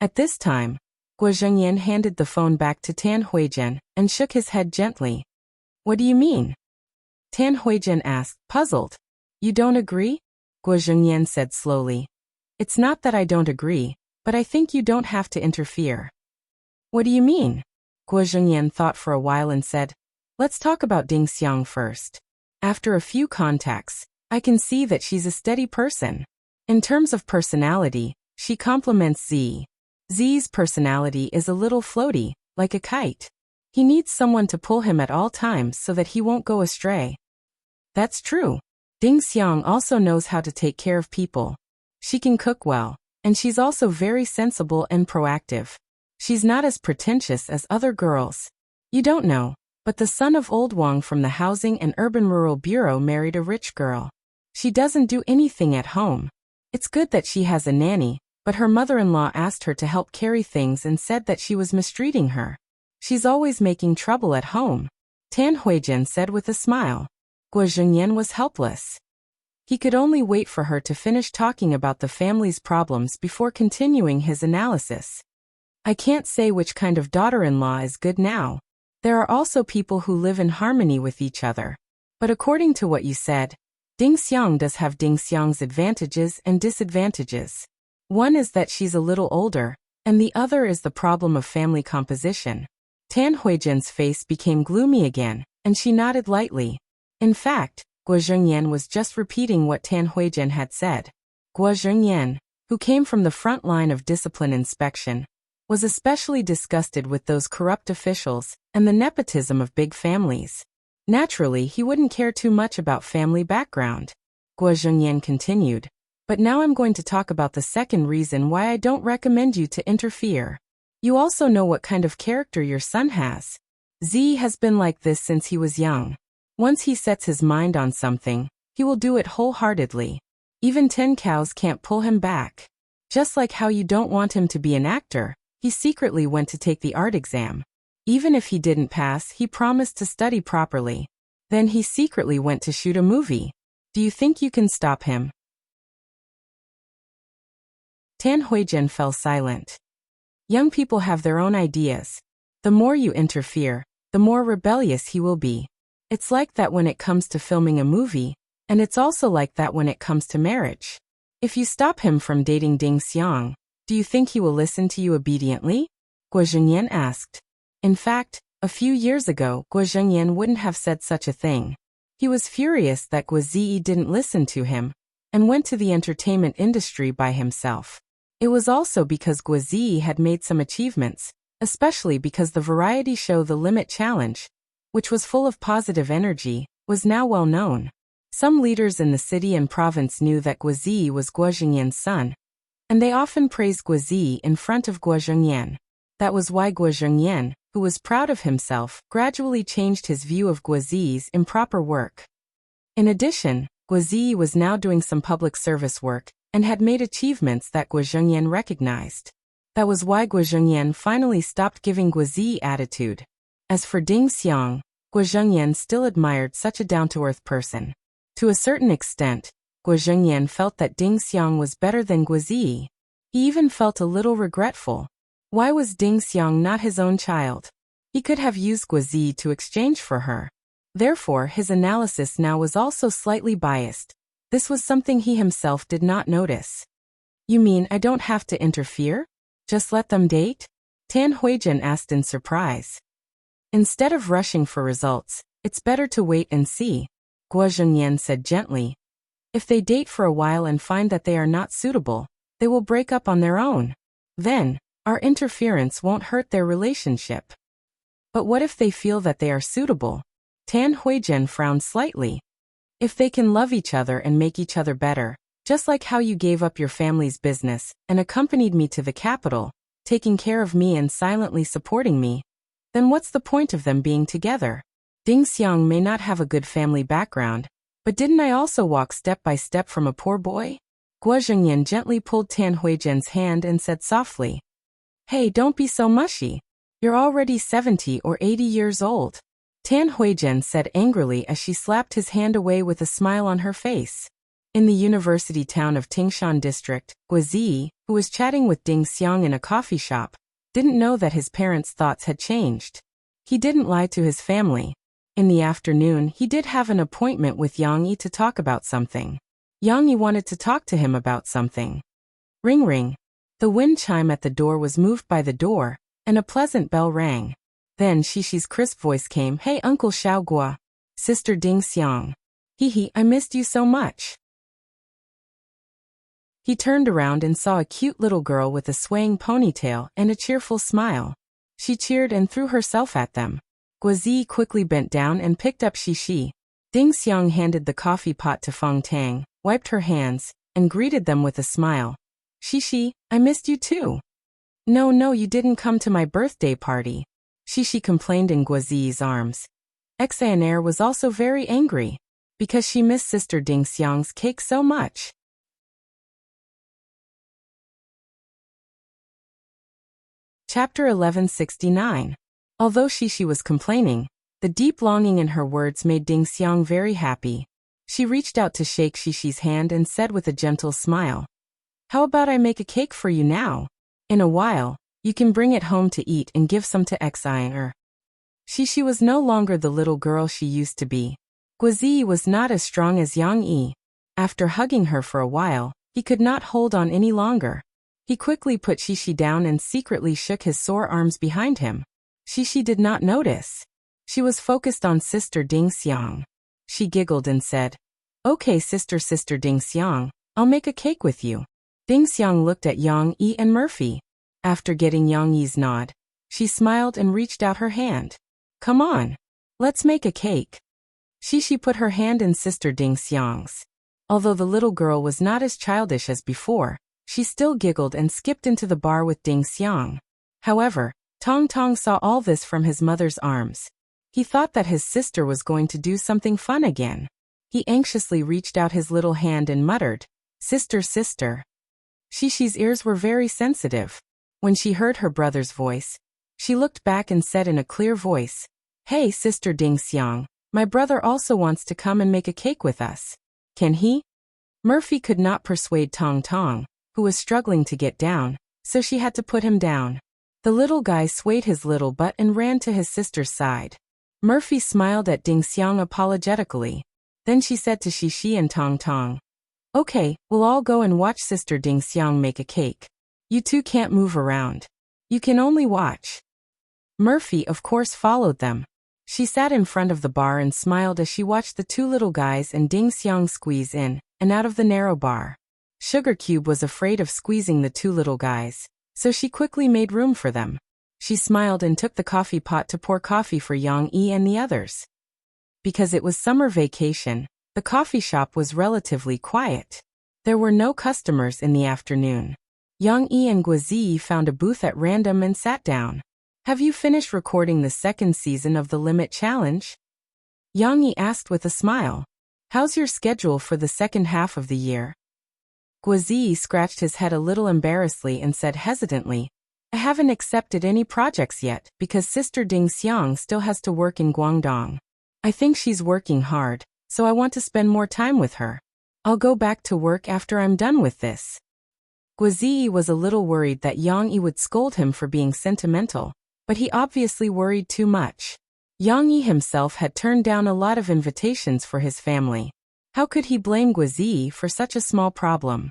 A: At this time, Guo Zhengyan handed the phone back to Tan Huizhen and shook his head gently. "What do you mean?" Tan Huizhen asked, puzzled. "You don't agree?" Guo Zhengyan said slowly. "It's not that I don't agree, but I think you don't have to interfere." "What do you mean?" Guo Zhengyan thought for a while and said, "Let's talk about Ding Xiang first. After a few contacts, I can see that she's a steady person. In terms of personality, she complements Zi. Zi's personality is a little floaty, like a kite. He needs someone to pull him at all times so that he won't go astray." "That's true. Ding Xiang also knows how to take care of people. She can cook well, and she's also very sensible and proactive. She's not as pretentious as other girls. You don't know, but the son of old Wang from the Housing and Urban Rural Bureau married a rich girl. She doesn't do anything at home. It's good that she has a nanny, but her mother-in-law asked her to help carry things and said that she was mistreating her. She's always making trouble at home," Tan Huizhen said with a smile. Guo Zhengyan was helpless. He could only wait for her to finish talking about the family's problems before continuing his analysis. "I can't say which kind of daughter-in-law is good now. There are also people who live in harmony with each other. But according to what you said, Ding Xiang does have Ding Xiang's advantages and disadvantages. One is that she's a little older, and the other is the problem of family composition." Tan Huizhen's face became gloomy again, and she nodded lightly. In fact, Guo Zhengyan was just repeating what Tan Huizhen had said. Guo Zhengyan, who came from the front line of discipline inspection, was especially disgusted with those corrupt officials and the nepotism of big families. Naturally, he wouldn't care too much about family background. Guo Zhengyan continued. But now I'm going to talk about the second reason why I don't recommend you to interfere. You also know what kind of character your son has. Z has been like this since he was young. Once he sets his mind on something, he will do it wholeheartedly. Even 10 cows can't pull him back. Just like how you don't want him to be an actor, he secretly went to take the art exam. Even if he didn't pass, he promised to study properly. Then he secretly went to shoot a movie. Do you think you can stop him? Tan Huijian fell silent. Young people have their own ideas. The more you interfere, the more rebellious he will be. It's like that when it comes to filming a movie, and it's also like that when it comes to marriage. If you stop him from dating Ding Xiang, do you think he will listen to you obediently? Guo Zhengyan asked. In fact, a few years ago, Guo Zhengyan wouldn't have said such a thing. He was furious that Guo Ziyi didn't listen to him, and went to the entertainment industry by himself. It was also because Guo Ziyi had made some achievements, especially because the variety show The Limit Challenge, which was full of positive energy, was now well known. Some leaders in the city and province knew that Guo Ziyi was Guo Zhengyan's son, and they often praised Guo Ziyi in front of Guo Zhengyan. That was why Guo Zhengyan, who was proud of himself, gradually changed his view of Guo Ziyi's improper work. In addition, Guo Ziyi was now doing some public service work, and had made achievements that Guo Zhengyan recognized. That was why Guo Zhengyan finally stopped giving Guo Ziyi attitude. As for Ding Xiang, Guo Zhengyan still admired such a down-to-earth person. To a certain extent, Guo Zhengyan felt that Ding Xiang was better than Guo Ziyi. He even felt a little regretful. Why was Ding Xiang not his own child? He could have used Guo Ziyi to exchange for her. Therefore, his analysis now was also slightly biased. This was something he himself did not notice. You mean I don't have to interfere? Just let them date? Tan Huijian asked in surprise. Instead of rushing for results, it's better to wait and see, Guo Zhengyan said gently. If they date for a while and find that they are not suitable, they will break up on their own. Then, our interference won't hurt their relationship. But what if they feel that they are suitable? Tan Huijian frowned slightly. If they can love each other and make each other better, just like how you gave up your family's business and accompanied me to the capital, taking care of me and silently supporting me, then what's the point of them being together? Ding Xiang may not have a good family background, but didn't I also walk step by step from a poor boy? Guo Zhengyan gently pulled Tan Huijian's hand and said softly, Hey, don't be so mushy. You're already 70 or 80 years old. Tan Huijian said angrily as she slapped his hand away with a smile on her face. In the university town of Tingshan district, Guo Ziyi, who was chatting with Ding Xiang in a coffee shop, didn't know that his parents' thoughts had changed. He didn't lie to his family. In the afternoon, he did have an appointment with Yang Yi to talk about something. Yang Yi wanted to talk to him about something. Ring ring. The wind chime at the door was moved by the door, and a pleasant bell rang. Then Shishi's crisp voice came, Hey Uncle Xiaoguo. Sister Ding Xiang. Hee, I missed you so much. He turned around and saw a cute little girl with a swaying ponytail and a cheerful smile. She cheered and threw herself at them. Guo Ziyi quickly bent down and picked up Shishi. Ding Xiang handed the coffee pot to Feng Tang, wiped her hands, and greeted them with a smile. Shishi, I missed you too. No, you didn't come to my birthday party. Shishi complained in Guo Ziyi's arms. Xanair was also very angry, because she missed Sister Ding Xiang's cake so much. Chapter 1169. Although Shishi was complaining, the deep longing in her words made Ding Xiang very happy. She reached out to shake Shishi's hand and said with a gentle smile, How about I make a cake for you now? In a while, you can bring it home to eat and give some to Xanair. Shishi was no longer the little girl she used to be. Guo Ziyi was not as strong as Yang Yi. After hugging her for a while, he could not hold on any longer. He quickly put Shishi down and secretly shook his sore arms behind him. Shishi did not notice. She was focused on Sister Ding Xiang. She giggled and said, Okay, Sister Ding Xiang, I'll make a cake with you. Ding Xiang looked at Yang Yi and Murphy. After getting Yang Yi's nod, she smiled and reached out her hand. Come on. Let's make a cake. She put her hand in Sister Ding Xiang's. Although the little girl was not as childish as before, she still giggled and skipped into the bar with Ding Xiang. However, Tong Tong saw all this from his mother's arms. He thought that his sister was going to do something fun again. He anxiously reached out his little hand and muttered, Sister, sister. Shishi's ears were very sensitive. When she heard her brother's voice, she looked back and said in a clear voice, Hey, Sister Ding Xiang, my brother also wants to come and make a cake with us. Can he? Murphy could not persuade Tong Tong, who was struggling to get down, so she had to put him down. The little guy swayed his little butt and ran to his sister's side. Murphy smiled at Ding Xiang apologetically. Then she said to Shishi and Tong Tong, Okay, we'll all go and watch Sister Ding Xiang make a cake. You two can't move around. You can only watch. Murphy, of course, followed them. She sat in front of the bar and smiled as she watched the two little guys and Ding Xiang squeeze in and out of the narrow bar. Sugar Cube was afraid of squeezing the two little guys, so she quickly made room for them. She smiled and took the coffee pot to pour coffee for Yang Yi and the others. Because it was summer vacation, the coffee shop was relatively quiet. There were no customers in the afternoon. Yang Yi and Guazi found a booth at random and sat down. Have you finished recording the second season of the Limit Challenge? Yang Yi asked with a smile. How's your schedule for the second half of the year? Guazi scratched his head a little embarrassedly and said hesitantly, I haven't accepted any projects yet because Sister Ding Xiang still has to work in Guangdong. I think she's working hard, so I want to spend more time with her. I'll go back to work after I'm done with this. Guazi was a little worried that Yang Yi would scold him for being sentimental, but he obviously worried too much. Yang Yi himself had turned down a lot of invitations for his family. How could he blame Guazi for such a small problem?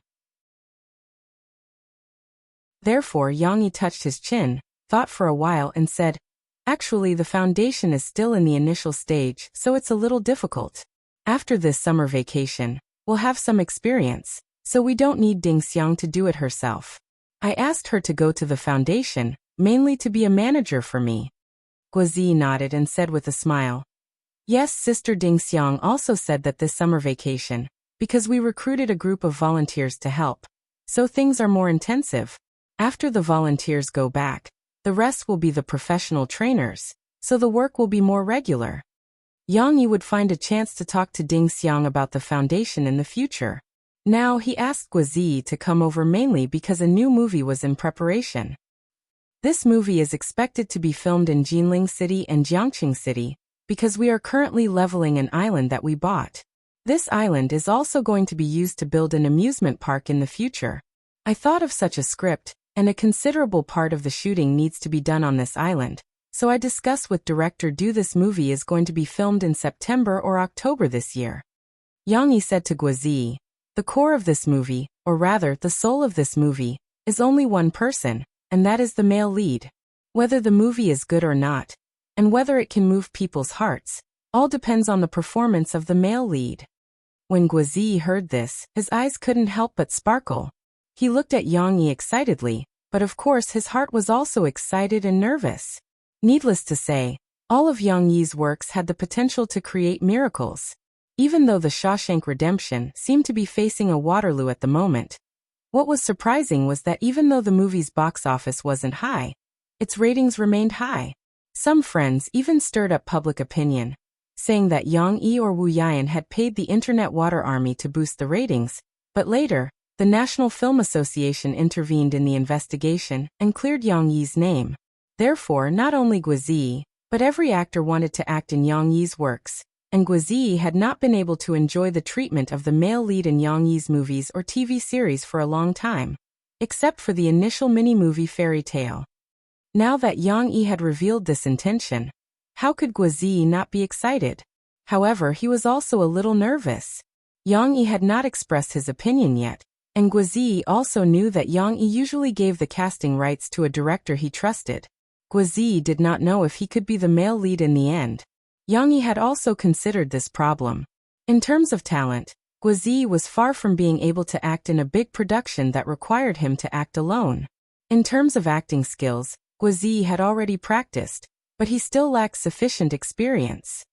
A: Therefore Yang Yi touched his chin, thought for a while and said, Actually the foundation is still in the initial stage, so it's a little difficult. After this summer vacation, we'll have some experience, so we don't need Ding Xiang to do it herself. I asked her to go to the foundation, mainly to be a manager for me. Guazi nodded and said with a smile, Yes, Sister Ding Xiang also said that this summer vacation, because we recruited a group of volunteers to help, so things are more intensive. After the volunteers go back, the rest will be the professional trainers, so the work will be more regular. Yang Yi would find a chance to talk to Ding Xiang about the foundation in the future. Now he asked Guazi to come over mainly because a new movie was in preparation. This movie is expected to be filmed in Jinling City and Jiangqing City, because we are currently leveling an island that we bought. This island is also going to be used to build an amusement park in the future. I thought of such a script, and a considerable part of the shooting needs to be done on this island, so I discussed with director Du this movie is going to be filmed in September or October this year. Yang Yi said to Guazi, The core of this movie, or rather the soul of this movie, is only one person, and that is the male lead. Whether the movie is good or not, and whether it can move people's hearts, all depends on the performance of the male lead. When Guazi heard this, his eyes couldn't help but sparkle. He looked at Yang Yi excitedly, but of course his heart was also excited and nervous. Needless to say, all of Yang Yi's works had the potential to create miracles. Even though The Shawshank Redemption seemed to be facing a Waterloo at the moment, what was surprising was that even though the movie's box office wasn't high, its ratings remained high. Some friends even stirred up public opinion, saying that Yang Yi or Wu Yan had paid the Internet Water Army to boost the ratings, but later, the National Film Association intervened in the investigation and cleared Yang Yi's name. Therefore, not only Guazi, but every actor wanted to act in Yang Yi's works, and Guazi had not been able to enjoy the treatment of the male lead in Yang Yi's movies or TV series for a long time, except for the initial mini-movie Fairy Tale. Now that Yang Yi had revealed this intention, how could Guazi not be excited? However, he was also a little nervous. Yang Yi had not expressed his opinion yet, and Guazi also knew that Yang Yi usually gave the casting rights to a director he trusted. Guazi did not know if he could be the male lead in the end. Yang Yi had also considered this problem. In terms of talent, Guozi was far from being able to act in a big production that required him to act alone. In terms of acting skills, Guozi had already practiced, but he still lacked sufficient experience.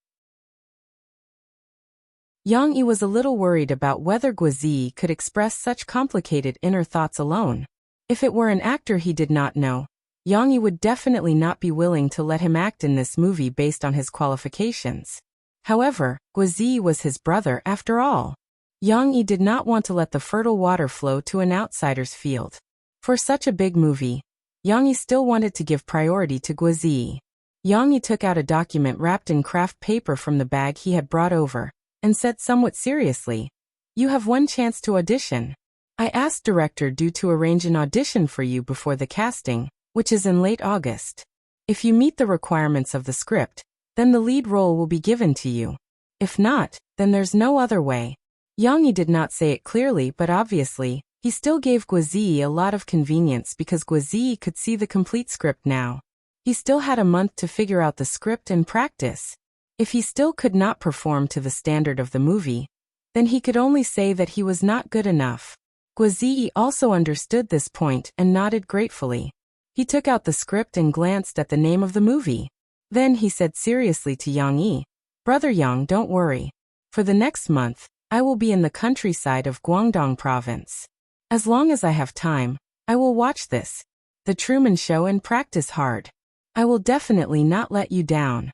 A: Yang Yi was a little worried about whether Guozi could express such complicated inner thoughts alone. If it were an actor he did not know, Yang Yi would definitely not be willing to let him act in this movie based on his qualifications. However, Guozi was his brother after all. Yang Yi did not want to let the fertile water flow to an outsider's field. For such a big movie, Yang Yi still wanted to give priority to Guozi. Yang Yi took out a document wrapped in craft paper from the bag he had brought over, and said somewhat seriously, "You have one chance to audition. I asked director Du to arrange an audition for you before the casting, which is in late August. If you meet the requirements of the script, then the lead role will be given to you. If not, then there's no other way." Yang Yi did not say it clearly, but obviously, he still gave Guozi a lot of convenience because Guozi could see the complete script now. He still had a month to figure out the script and practice. If he still could not perform to the standard of the movie, then he could only say that he was not good enough. Guozi also understood this point and nodded gratefully. He took out the script and glanced at the name of the movie. Then he said seriously to Yang Yi, "Brother Yang, don't worry. For the next month, I will be in the countryside of Guangdong province. As long as I have time, I will watch this, The Truman Show, and practice hard. I will definitely not let you down."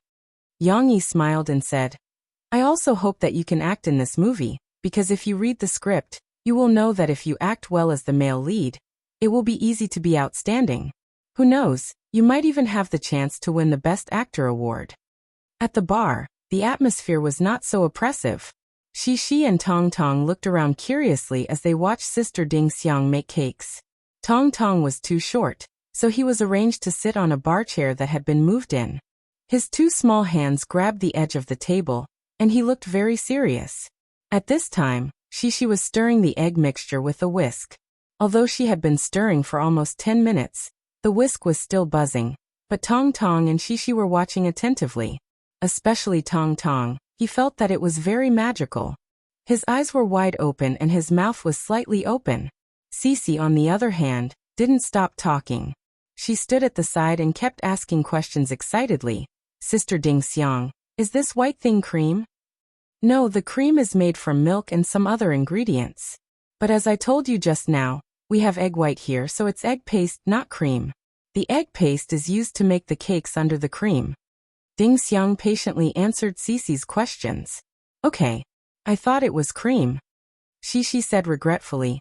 A: Yang Yi smiled and said, "I also hope that you can act in this movie, because if you read the script, you will know that if you act well as the male lead, it will be easy to be outstanding. Who knows, you might even have the chance to win the Best Actor award." At the bar, the atmosphere was not so oppressive. Xi and Tong Tong looked around curiously as they watched Sister Ding Xiang make cakes. Tong Tong was too short, so he was arranged to sit on a bar chair that had been moved in. His two small hands grabbed the edge of the table, and he looked very serious. At this time, Xi was stirring the egg mixture with a whisk. Although she had been stirring for almost 10 minutes, the whisk was still buzzing, but Tong Tong and Xi were watching attentively. Especially Tong Tong, he felt that it was very magical. His eyes were wide open and his mouth was slightly open. Cici, on the other hand, didn't stop talking. She stood at the side and kept asking questions excitedly. "Sister Ding Xiang, is this white thing cream?" "No, the cream is made from milk and some other ingredients. But as I told you just now, we have egg white here, so it's egg paste, not cream. The egg paste is used to make the cakes under the cream." Ding Xiang patiently answered Cici's questions. "Okay. I thought it was cream." Xi said regretfully,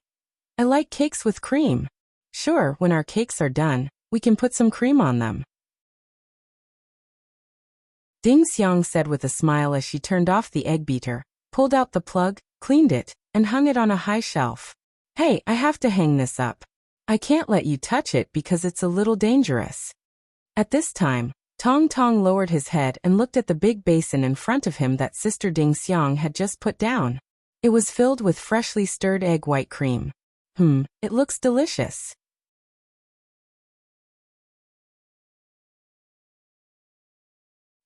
A: "I like cakes with cream. Sure, when our cakes are done, we can put some cream on them." Ding Xiang said with a smile as she turned off the egg beater, pulled out the plug, cleaned it, and hung it on a high shelf. "Hey, I have to hang this up. I can't let you touch it because it's a little dangerous." At this time, Tong Tong lowered his head and looked at the big basin in front of him that Sister Ding Xiang had just put down. It was filled with freshly stirred egg white cream. It looks delicious.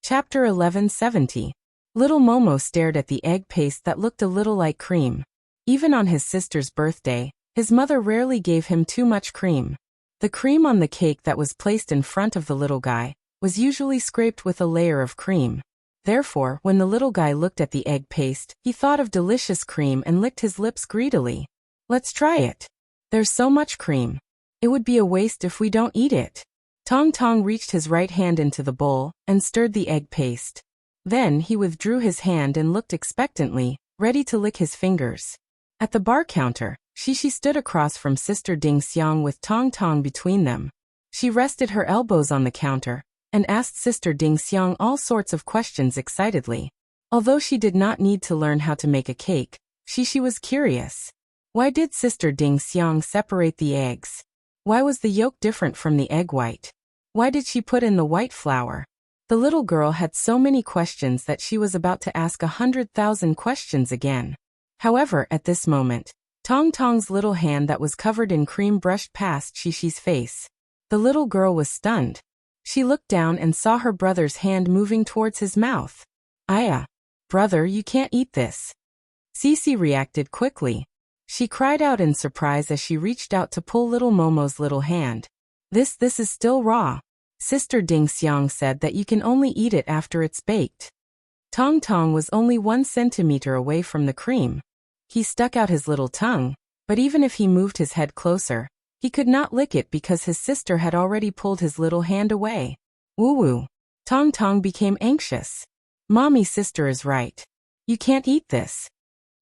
A: Chapter 1170. Little Momo stared at the egg paste that looked a little like cream. Even on his sister's birthday, his mother rarely gave him too much cream. The cream on the cake that was placed in front of the little guy was usually scraped with a layer of cream. Therefore, when the little guy looked at the egg paste, he thought of delicious cream and licked his lips greedily. "Let's try it. There's so much cream. It would be a waste if we don't eat it." Tong Tong reached his right hand into the bowl and stirred the egg paste. Then he withdrew his hand and looked expectantly, ready to lick his fingers. At the bar counter, Xi stood across from Sister Ding Xiang with Tong Tong between them. She rested her elbows on the counter and asked Sister Ding Xiang all sorts of questions excitedly. Although she did not need to learn how to make a cake, Xi was curious. Why did Sister Ding Xiang separate the eggs? Why was the yolk different from the egg white? Why did she put in the white flour? The little girl had so many questions that she was about to ask 100,000 questions again. However, at this moment, Tong Tong's little hand that was covered in cream brushed past Xi face. The little girl was stunned. She looked down and saw her brother's hand moving towards his mouth. "Aya, brother, you can't eat this." Cece reacted quickly. She cried out in surprise as she reached out to pull little Momo's little hand. This is still raw. Sister Ding Xiang said that you can only eat it after it's baked. Tong Tong was only 1 centimeter away from the cream. He stuck out his little tongue, but even if he moved his head closer, he could not lick it because his sister had already pulled his little hand away. Woo-woo. Tong Tong became anxious. Mommy's sister is right. You can't eat this.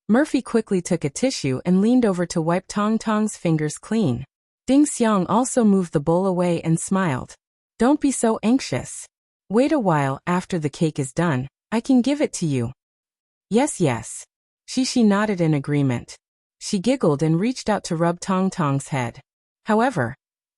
A: Murphy quickly took a tissue and leaned over to wipe Tong Tong's fingers clean. Ding Xiang also moved the bowl away and smiled. Don't be so anxious. Wait a while after the cake is done. I can give it to you. Yes. She nodded in agreement. She giggled and reached out to rub Tong Tong's head. However,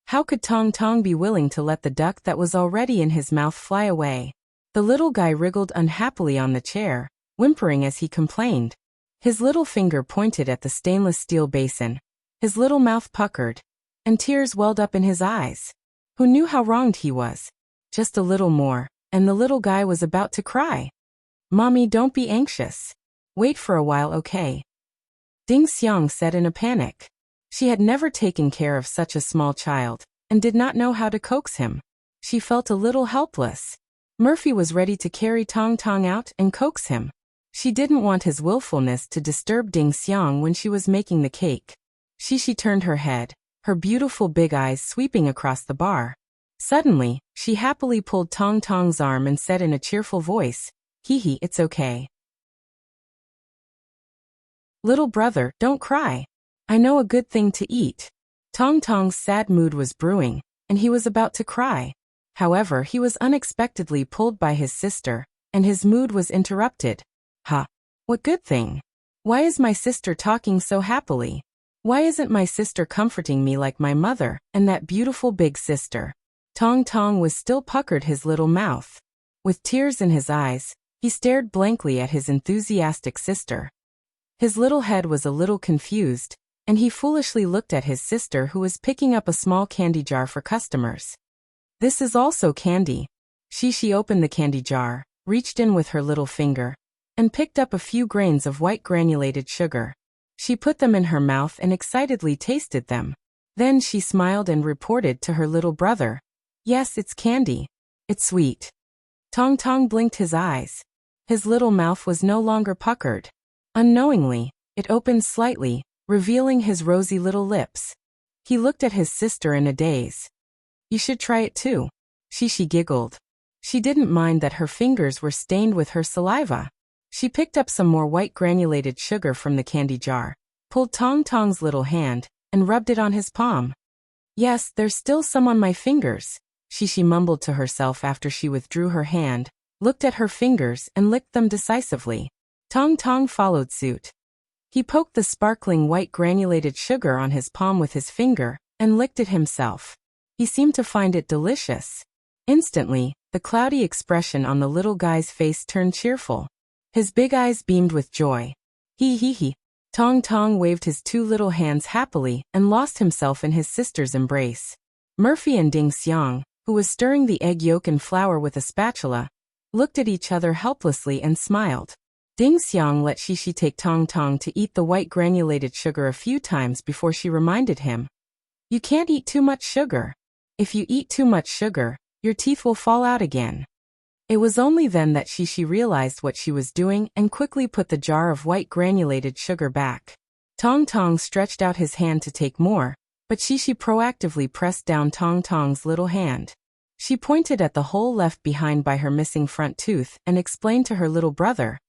A: how could Tong Tong be willing to let the duck that was already in his mouth fly away? The little guy wriggled unhappily on the chair, whimpering as he complained. His little finger pointed at the stainless steel basin. His little mouth puckered, and tears welled up in his eyes. Who knew how wronged he was? Just a little more, and the little guy was about to cry. Mommy, don't be anxious. Wait for a while, okay? Ding Xiang said in a panic. She had never taken care of such a small child, and did not know how to coax him. She felt a little helpless. Murphy was ready to carry Tong Tong out and coax him. She didn't want his willfulness to disturb Ding Xiang when she was making the cake. She turned her head, her beautiful big eyes sweeping across the bar. Suddenly, she happily pulled Tong Tong's arm and said in a cheerful voice, "Hee, it's okay. Little brother, don't cry. I know a good thing to eat." Tong Tong's sad mood was brewing, and he was about to cry. However, he was unexpectedly pulled by his sister, and his mood was interrupted. What good thing? Why is my sister talking so happily? Why isn't my sister comforting me like my mother and that beautiful big sister? Tong Tong was still puckered his little mouth. With tears in his eyes, he stared blankly at his enthusiastic sister. His little head was a little confused, and he foolishly looked at his sister who was picking up a small candy jar for customers. This is also candy. She opened the candy jar, reached in with her little finger, and picked up a few grains of white granulated sugar. She put them in her mouth and excitedly tasted them. Then she smiled and reported to her little brother, "Yes, it's candy. It's sweet." Tong Tong blinked his eyes. His little mouth was no longer puckered. Unknowingly, it opened slightly, revealing his rosy little lips. He looked at his sister in a daze. "You should try it too." She giggled. She didn't mind that her fingers were stained with her saliva. She picked up some more white granulated sugar from the candy jar, pulled Tong Tong's little hand, and rubbed it on his palm. "Yes, there's still some on my fingers," she mumbled to herself after she withdrew her hand, looked at her fingers and licked them decisively. Tong Tong followed suit. He poked the sparkling white granulated sugar on his palm with his finger, and licked it himself. He seemed to find it delicious. Instantly, the cloudy expression on the little guy's face turned cheerful. His big eyes beamed with joy. He. Tong Tong waved his 2 little hands happily and lost himself in his sister's embrace. Murphy and Ding Xiang, who was stirring the egg yolk and flour with a spatula, looked at each other helplessly and smiled. Ding Xiang let Shishi take Tong Tong to eat the white granulated sugar a few times before she reminded him. "You can't eat too much sugar. If you eat too much sugar, your teeth will fall out again." It was only then that Shishi realized what she was doing and quickly put the jar of white granulated sugar back. Tong Tong stretched out his hand to take more, but Shishi proactively pressed down Tong Tong's little hand. She pointed at the hole left behind by her missing front tooth and explained to her little brother,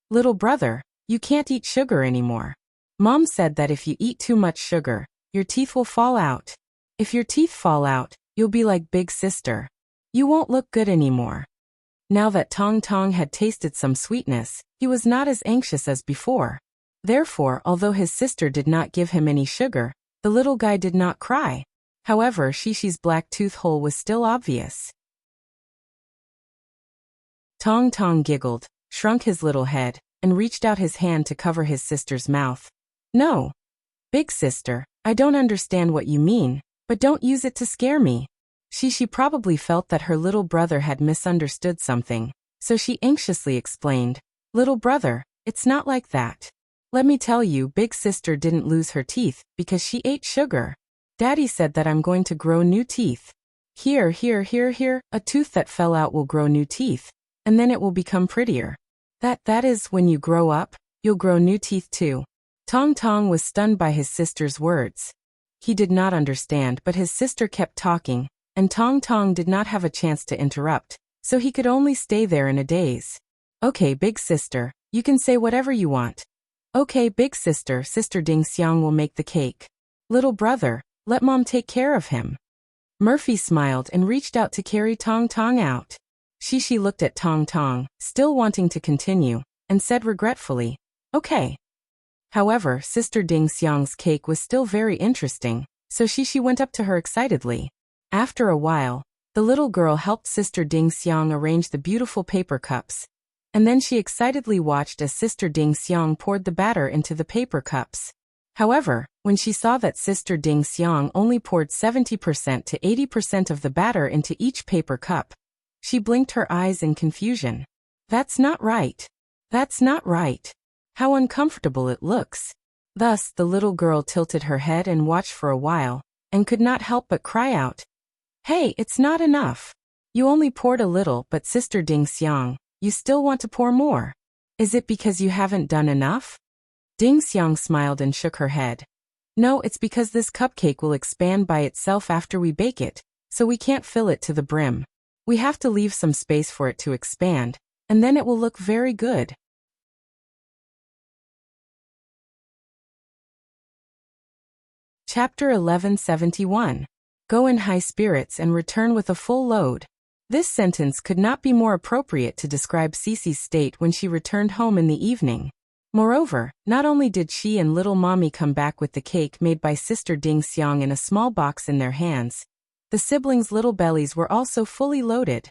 A: "Little brother, you can't eat sugar anymore. Mom said that if you eat too much sugar, your teeth will fall out. If your teeth fall out, you'll be like big sister. You won't look good anymore." Now that Tong Tong had tasted some sweetness, he was not as anxious as before. Therefore, although his sister did not give him any sugar, the little guy did not cry. However, Shishi's black tooth hole was still obvious. Tong Tong giggled, shrunk his little head, and reached out his hand to cover his sister's mouth. "No. Big sister, I don't understand what you mean, but don't use it to scare me." She probably felt that her little brother had misunderstood something, so she anxiously explained, "Little brother, it's not like that. Let me tell you, big sister didn't lose her teeth because she ate sugar. Daddy said that I'm going to grow new teeth. Here, here, here, here, a tooth that fell out will grow new teeth, and then it will become prettier. That is, when you grow up, you'll grow new teeth too. Tong Tong was stunned by his sister's words. He did not understand, but his sister kept talking, and Tong Tong did not have a chance to interrupt, so he could only stay there in a daze. Okay, big sister, you can say whatever you want. Okay, big sister, Sister Ding Xiang will make the cake. Little brother, let mom take care of him. Murphy smiled and reached out to carry Tong Tong out. Shishi looked at Tong Tong, still wanting to continue, and said regretfully, okay. However, Sister Ding Xiang's cake was still very interesting, so Shishi went up to her excitedly. After a while, the little girl helped Sister Ding Xiang arrange the beautiful paper cups, and then she excitedly watched as Sister Ding Xiang poured the batter into the paper cups. However, when she saw that Sister Ding Xiang only poured 70% to 80% of the batter into each paper cup, she blinked her eyes in confusion. That's not right. That's not right. How uncomfortable it looks. Thus, the little girl tilted her head and watched for a while, and could not help but cry out, "Hey, it's not enough. You only poured a little, but Sister Ding Xiang, you still want to pour more. Is it because you haven't done enough?" Ding Xiang smiled and shook her head. No, it's because this cupcake will expand by itself after we bake it, so we can't fill it to the brim. We have to leave some space for it to expand, and then it will look very good. Chapter 1171. Go in high spirits and return with a full load. This sentence could not be more appropriate to describe Cece's state when she returned home in the evening. Moreover, not only did she and little mommy come back with the cake made by Sister Ding Xiang in a small box in their hands, the siblings' little bellies were also fully loaded.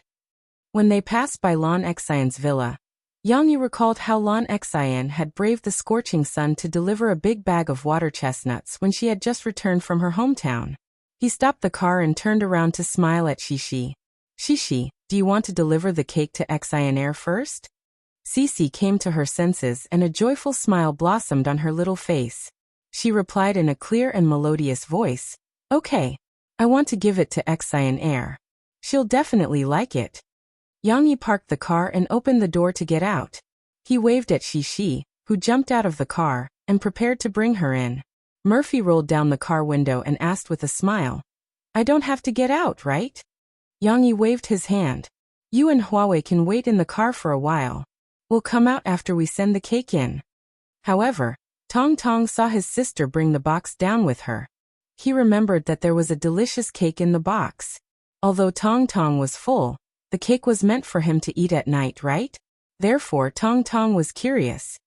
A: When they passed by Lan Xian's villa, Yang Yi recalled how Lan Xian had braved the scorching sun to deliver a big bag of water chestnuts when she had just returned from her hometown. He stopped the car and turned around to smile at Shishi. Shishi, do you want to deliver the cake to Xian first? Cece came to her senses and a joyful smile blossomed on her little face. She replied in a clear and melodious voice, okay, I want to give it to Xian. She'll definitely like it. Yang Yi parked the car and opened the door to get out. He waved at Shishi, who jumped out of the car, and prepared to bring her in. Murphy rolled down the car window and asked with a smile, I don't have to get out, right? Yang Yi waved his hand. You and Huawei can wait in the car for a while. We'll come out after we send the cake in. However, Tong Tong saw his sister bring the box down with her. He remembered that there was a delicious cake in the box. Although Tong Tong was full, the cake was meant for him to eat at night, right? Therefore, Tong Tong was curious.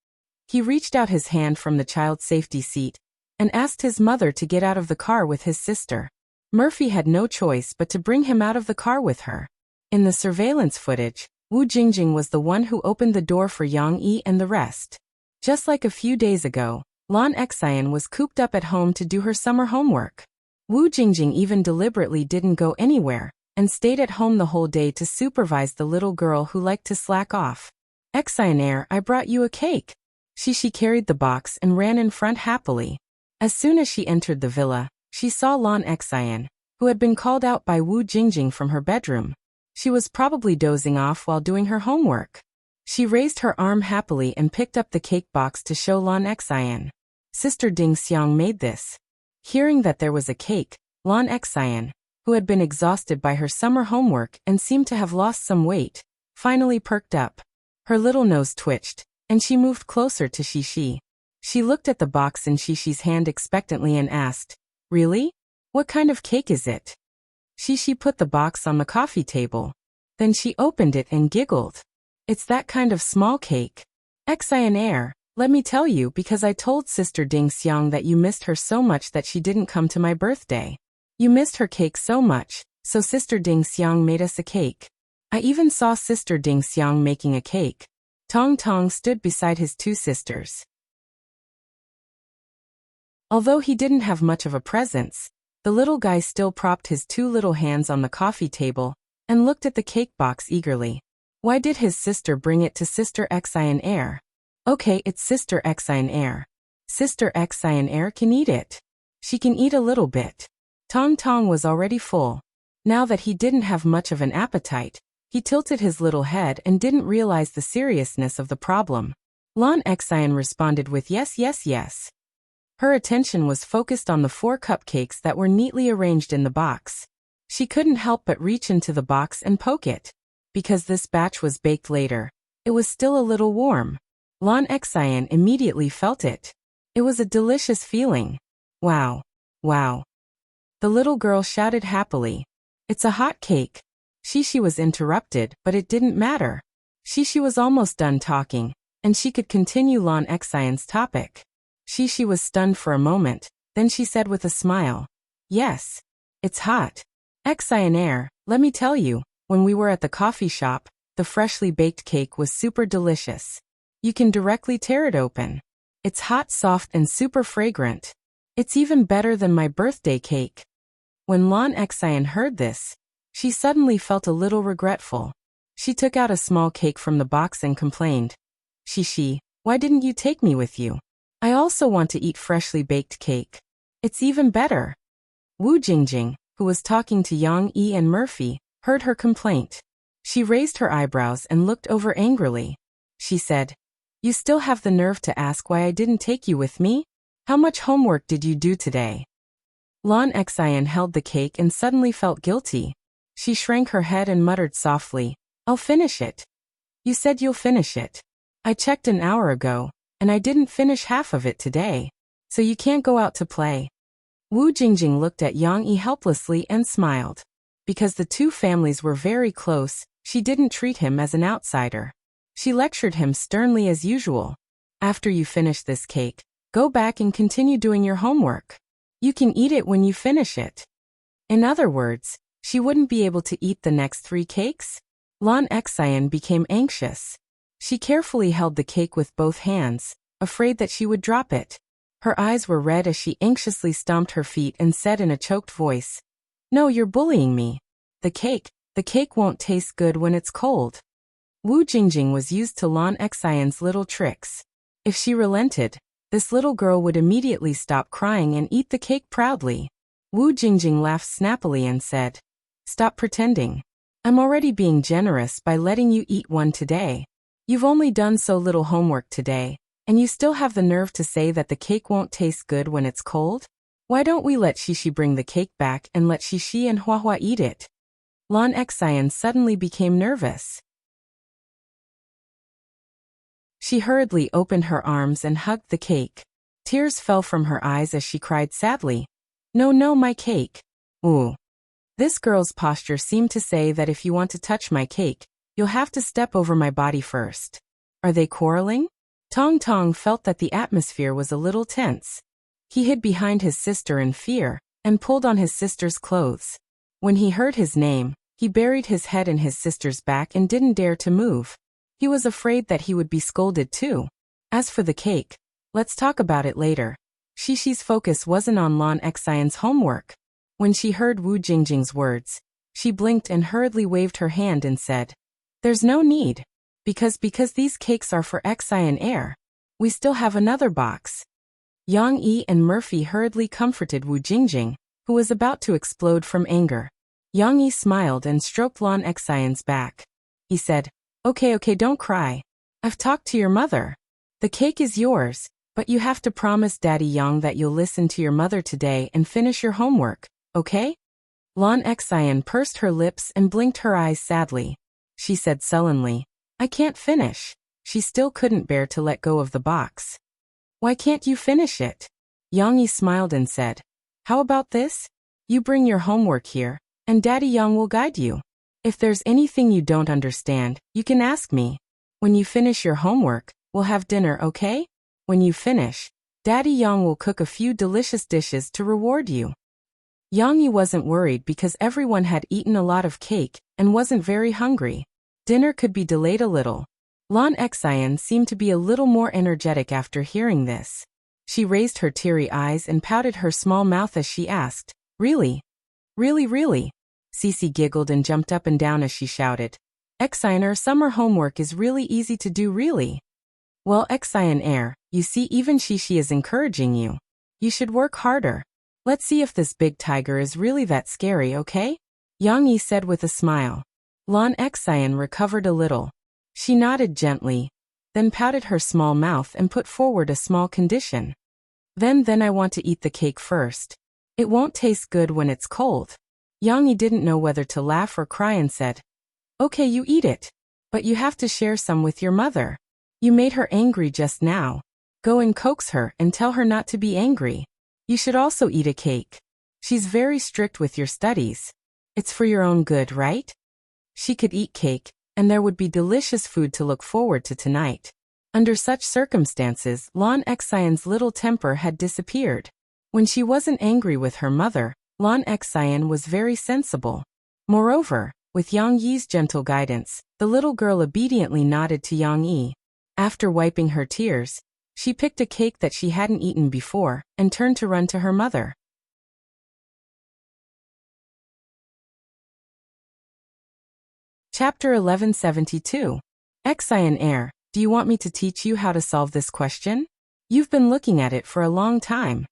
A: He reached out his hand from the child's safety seat and asked his mother to get out of the car with his sister. Murphy had no choice but to bring him out of the car with her. In the surveillance footage, Wu Jingjing was the one who opened the door for Yang Yi and the rest. Just like a few days ago, Lan Xian was cooped up at home to do her summer homework. Wu Jingjing even deliberately didn't go anywhere and stayed at home the whole day to supervise the little girl who liked to slack off. Xian, I brought you a cake. She carried the box and ran in front happily. As soon as she entered the villa, she saw Lan Xian, who had been called out by Wu Jingjing from her bedroom. She was probably dozing off while doing her homework. She raised her arm happily and picked up the cake box to show Lan Xian. Sister Ding Xiang made this. Hearing that there was a cake, Lan Xian, who had been exhausted by her summer homework and seemed to have lost some weight, finally perked up. Her little nose twitched, and she moved closer to Shishi. She looked at the box in Shishi's hand expectantly and asked, Really? What kind of cake is it? Shishi put the box on the coffee table. Then she opened it and giggled. It's that kind of small cake. Xian, let me tell you, because I told Sister Ding Xiang that you missed her so much that she didn't come to my birthday. You missed her cake so much, so Sister Ding Xiang made us a cake. I even saw Sister Ding Xiang making a cake. Tong Tong stood beside his two sisters. Although he didn't have much of a presence, the little guy still propped his two little hands on the coffee table and looked at the cake box eagerly. Why did his sister bring it to Sister Xian? Okay, it's Sister Xine. Sister Xine can eat it. She can eat a little bit. Tong Tong was already full. Now that he didn't have much of an appetite, he tilted his little head and didn't realize the seriousness of the problem. Lan Xine responded with yes, yes, yes. Her attention was focused on the 4 cupcakes that were neatly arranged in the box. She couldn't help but reach into the box and poke it. Because this batch was baked later, it was still a little warm. Lan Xine immediately felt it. It was a delicious feeling. Wow. Wow. The little girl shouted happily. It's a hot cake. Shishi was interrupted, but it didn't matter. Shishi was almost done talking, and she could continue Lan Xine's topic. Shishi was stunned for a moment, then she said with a smile. Yes. It's hot. Xine, let me tell you, when we were at the coffee shop, the freshly baked cake was super delicious. You can directly tear it open. It's hot, soft, and super fragrant. It's even better than my birthday cake. When Lan Xine heard this, she suddenly felt a little regretful. She took out a small cake from the box and complained. Shishi, why didn't you take me with you? I also want to eat freshly baked cake. It's even better. Wu Jingjing, who was talking to Yang Yi and Murphy, heard her complaint. She raised her eyebrows and looked over angrily. She said, You still have the nerve to ask why I didn't take you with me? How much homework did you do today? Lan Xine held the cake and suddenly felt guilty. She shrank her head and muttered softly, I'll finish it. You said you'll finish it. I checked an hour ago, and I didn't finish half of it today. So you can't go out to play. Wu Jingjing looked at Yang Yi helplessly and smiled. Because the two families were very close, she didn't treat him as an outsider. She lectured him sternly as usual. After you finish this cake, go back and continue doing your homework. You can eat it when you finish it. In other words, she wouldn't be able to eat the next 3 cakes? Lan Xine became anxious. She carefully held the cake with both hands, afraid that she would drop it. Her eyes were red as she anxiously stomped her feet and said in a choked voice, No, you're bullying me. The cake won't taste good when it's cold. Wu Jingjing was used to Lan Xine's little tricks. If she relented, this little girl would immediately stop crying and eat the cake proudly. Wu Jingjing laughed snappily and said, Stop pretending. I'm already being generous by letting you eat one today. You've only done so little homework today, and you still have the nerve to say that the cake won't taste good when it's cold? Why don't we let Shishi bring the cake back and let Shishi and Huahua eat it? Lan Xine suddenly became nervous. She hurriedly opened her arms and hugged the cake. Tears fell from her eyes as she cried sadly, No, no, my cake. Ooh. This girl's posture seemed to say that if you want to touch my cake, you'll have to step over my body first. Are they quarreling? Tong Tong felt that the atmosphere was a little tense. He hid behind his sister in fear and pulled on his sister's clothes. When he heard his name, he buried his head in his sister's back and didn't dare to move. He was afraid that he would be scolded too. As for the cake, let's talk about it later. Shishi's focus wasn't on Lan Xine's homework. When she heard Wu Jingjing's words, she blinked and hurriedly waved her hand and said, There's no need. Because these cakes are for Xine. We still have another box. Yang Yi and Murphy hurriedly comforted Wu Jingjing, who was about to explode from anger. Yang Yi smiled and stroked Lan Xine's back. He said, Okay, don't cry. I've talked to your mother. The cake is yours, but you have to promise Daddy Yang that you'll listen to your mother today and finish your homework, okay? Lan Xine pursed her lips and blinked her eyes sadly. She said sullenly, I can't finish. She still couldn't bear to let go of the box. Why can't you finish it? Yang Yi smiled and said, How about this? You bring your homework here, and Daddy Yang will guide you. If there's anything you don't understand, you can ask me. When you finish your homework, we'll have dinner, okay? When you finish, Daddy Yang will cook a few delicious dishes to reward you. Yang Yi wasn't worried because everyone had eaten a lot of cake and wasn't very hungry. Dinner could be delayed a little. Lan Xine seemed to be a little more energetic after hearing this. She raised her teary eyes and pouted her small mouth as she asked, Really? Really? Cece giggled and jumped up and down as she shouted, Xine, summer homework is really easy to do, really. Well, Xian Air, you see even Shishi is encouraging you. You should work harder. Let's see if this big tiger is really that scary, okay? Yang Yi said with a smile. Lan Xian recovered a little. She nodded gently, then pouted her small mouth and put forward a small condition. Then I want to eat the cake first. It won't taste good when it's cold. Yang Yi didn't know whether to laugh or cry and said, Okay, you eat it. But you have to share some with your mother. You made her angry just now. Go and coax her and tell her not to be angry. You should also eat a cake. She's very strict with your studies. It's for your own good, right? She could eat cake, and there would be delicious food to look forward to tonight. Under such circumstances, Lan Xian's little temper had disappeared. When she wasn't angry with her mother, Lan Xian was very sensible. Moreover, with Yang Yi's gentle guidance, the little girl obediently nodded to Yang Yi. After wiping her tears, she picked a cake that she hadn't eaten before and turned to run to her mother. Chapter 1172. Xian Air, do you want me to teach you how to solve this question? You've been looking at it for a long time.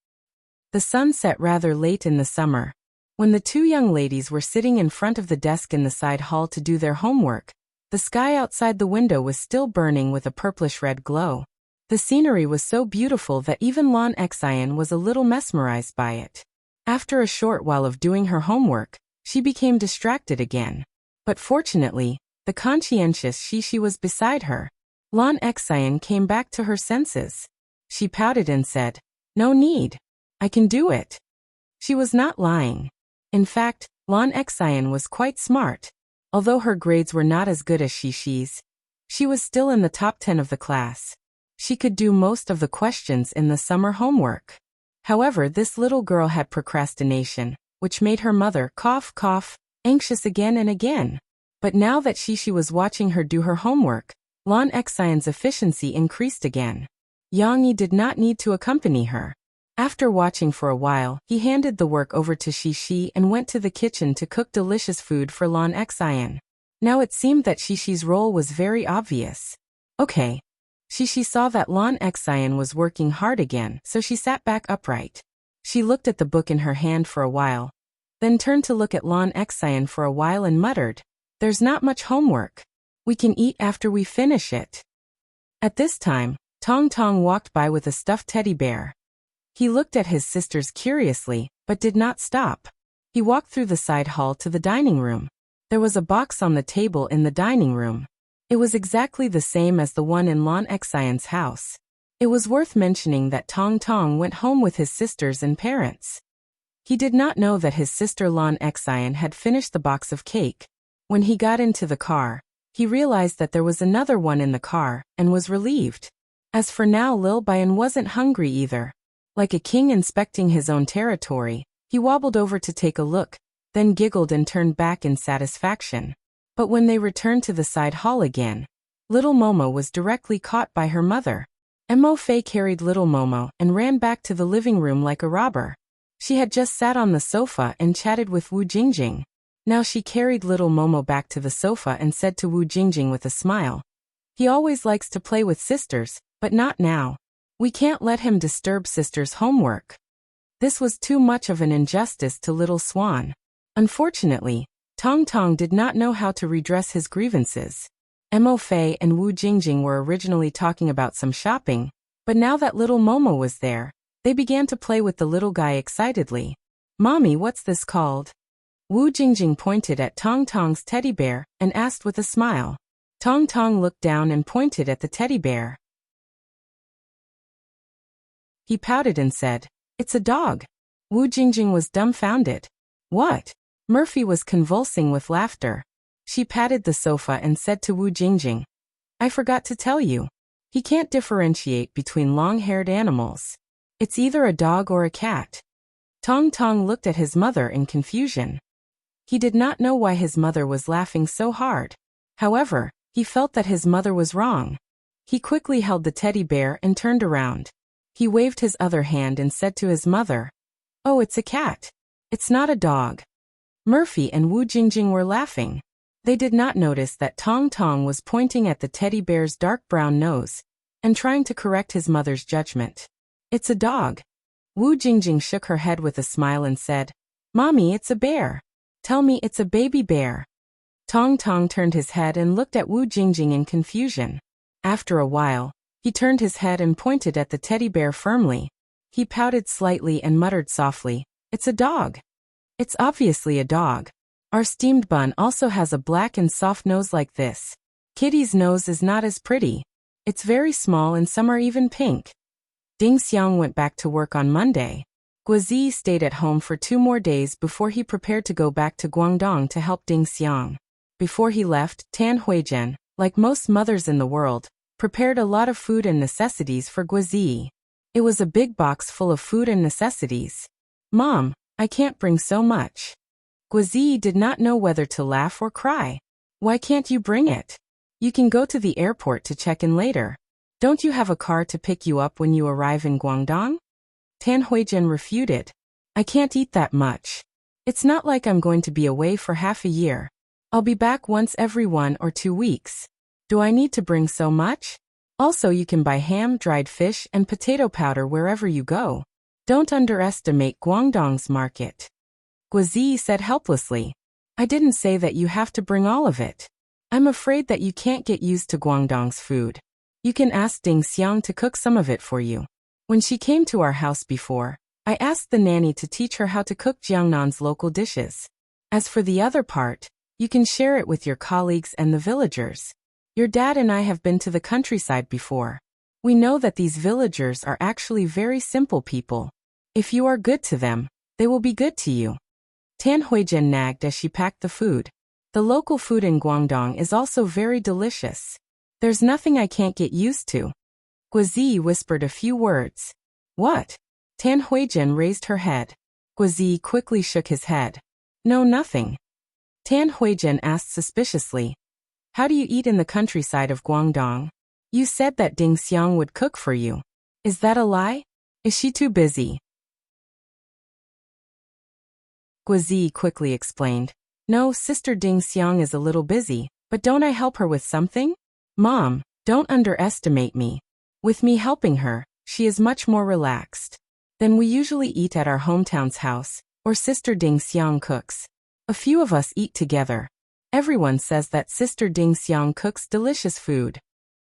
A: The sun set rather late in the summer. When the two young ladies were sitting in front of the desk in the side hall to do their homework, the sky outside the window was still burning with a purplish-red glow. The scenery was so beautiful that even Lan Xian was a little mesmerized by it. After a short while of doing her homework, she became distracted again. But fortunately, the conscientious Shishi was beside her. Lan Xian came back to her senses. She pouted and said, No need. I can do it. She was not lying. In fact, Lan Xian was quite smart. Although her grades were not as good as Shishi's, she was still in the top 10 of the class. She could do most of the questions in the summer homework. However, this little girl had procrastination, which made her mother cough, anxious again and again. But now that Shishi was watching her do her homework, Lan Xian's efficiency increased again. Yang Yi did not need to accompany her. After watching for a while, he handed the work over to Shishi and went to the kitchen to cook delicious food for Lan Xian. Now it seemed that Shishi's role was very obvious. Okay. Shishi saw that Lan Xian was working hard again, so she sat back upright. She looked at the book in her hand for a while, then turned to look at Lan Xian for a while and muttered, There's not much homework. We can eat after we finish it. At this time, Tong Tong walked by with a stuffed teddy bear. He looked at his sisters curiously, but did not stop. He walked through the side hall to the dining room. There was a box on the table in the dining room. It was exactly the same as the one in Lan Xian's house. It was worth mentioning that Tong Tong went home with his sisters and parents. He did not know that his sister Lan Xian had finished the box of cake. When he got into the car, he realized that there was another one in the car, and was relieved. As for now, Lil Bian wasn't hungry either. Like a king inspecting his own territory, he wobbled over to take a look, then giggled and turned back in satisfaction. But when they returned to the side hall again, little Momo was directly caught by her mother. Mo Fei carried little Momo and ran back to the living room like a robber. She had just sat on the sofa and chatted with Wu Jingjing. Now she carried little Momo back to the sofa and said to Wu Jingjing with a smile, He always likes to play with sisters, but not now. We can't let him disturb sister's homework. This was too much of an injustice to little Swan. Unfortunately, Tong Tong did not know how to redress his grievances. Mo Fei and Wu Jingjing were originally talking about some shopping, but now that little Momo was there, they began to play with the little guy excitedly. Mommy, what's this called? Wu Jingjing pointed at Tong Tong's teddy bear and asked with a smile. Tong Tong looked down and pointed at the teddy bear. He pouted and said, It's a dog. Wu Jingjing was dumbfounded. What? Murphy was convulsing with laughter. She patted the sofa and said to Wu Jingjing, I forgot to tell you. He can't differentiate between long-haired animals. It's either a dog or a cat. Tong Tong looked at his mother in confusion. He did not know why his mother was laughing so hard. However, he felt that his mother was wrong. He quickly held the teddy bear and turned around. He waved his other hand and said to his mother, Oh, it's a cat. It's not a dog. Murphy and Wu Jingjing were laughing. They did not notice that Tong Tong was pointing at the teddy bear's dark brown nose. and trying to correct his mother's judgment. It's a dog. Wu Jingjing shook her head with a smile and said, Mommy, it's a bear. Tell me it's a baby bear. Tong Tong turned his head and looked at Wu Jingjing in confusion. After a while, he turned his head and pointed at the teddy bear firmly. He pouted slightly and muttered softly, It's a dog. It's obviously a dog. Our steamed bun also has a black and soft nose like this. Kitty's nose is not as pretty. It's very small and some are even pink. Ding Xiang went back to work on Monday. Guozi stayed at home for 2 more days before he prepared to go back to Guangdong to help Ding Xiang. Before he left, Tan Huizhen, like most mothers in the world, prepared a lot of food and necessities for Guozi. It was a big box full of food and necessities. Mom, I can't bring so much. Guozi did not know whether to laugh or cry. Why can't you bring it? You can go to the airport to check in later. Don't you have a car to pick you up when you arrive in Guangdong? Tan Huizhen refuted. I can't eat that much. It's not like I'm going to be away for half a year. I'll be back once every 1 or 2 weeks. Do I need to bring so much? Also, you can buy ham, dried fish, and potato powder wherever you go. Don't underestimate Guangdong's market. Guozi said helplessly. I didn't say that you have to bring all of it. I'm afraid that you can't get used to Guangdong's food. You can ask Ding Xiang to cook some of it for you. When she came to our house before, I asked the nanny to teach her how to cook Jiangnan's local dishes. As for the other part, you can share it with your colleagues and the villagers. Your dad and I have been to the countryside before. We know that these villagers are actually very simple people. If you are good to them, they will be good to you. Tan Huizhen nagged as she packed the food. The local food in Guangdong is also very delicious. There's nothing I can't get used to. Guozi whispered a few words. What? Tan Huizhen raised her head. Guozi quickly shook his head. No, nothing. Tan Huizhen asked suspiciously. How do you eat in the countryside of Guangdong? You said that Ding Xiang would cook for you. Is that a lie? Is she too busy? Guozi quickly explained. No, Sister Ding Xiang is a little busy, but don't I help her with something? Mom, don't underestimate me. With me helping her, she is much more relaxed. Then we usually eat at our hometown's house, or Sister Ding Xiang cooks. A few of us eat together. Everyone says that Sister Ding Xiang cooks delicious food.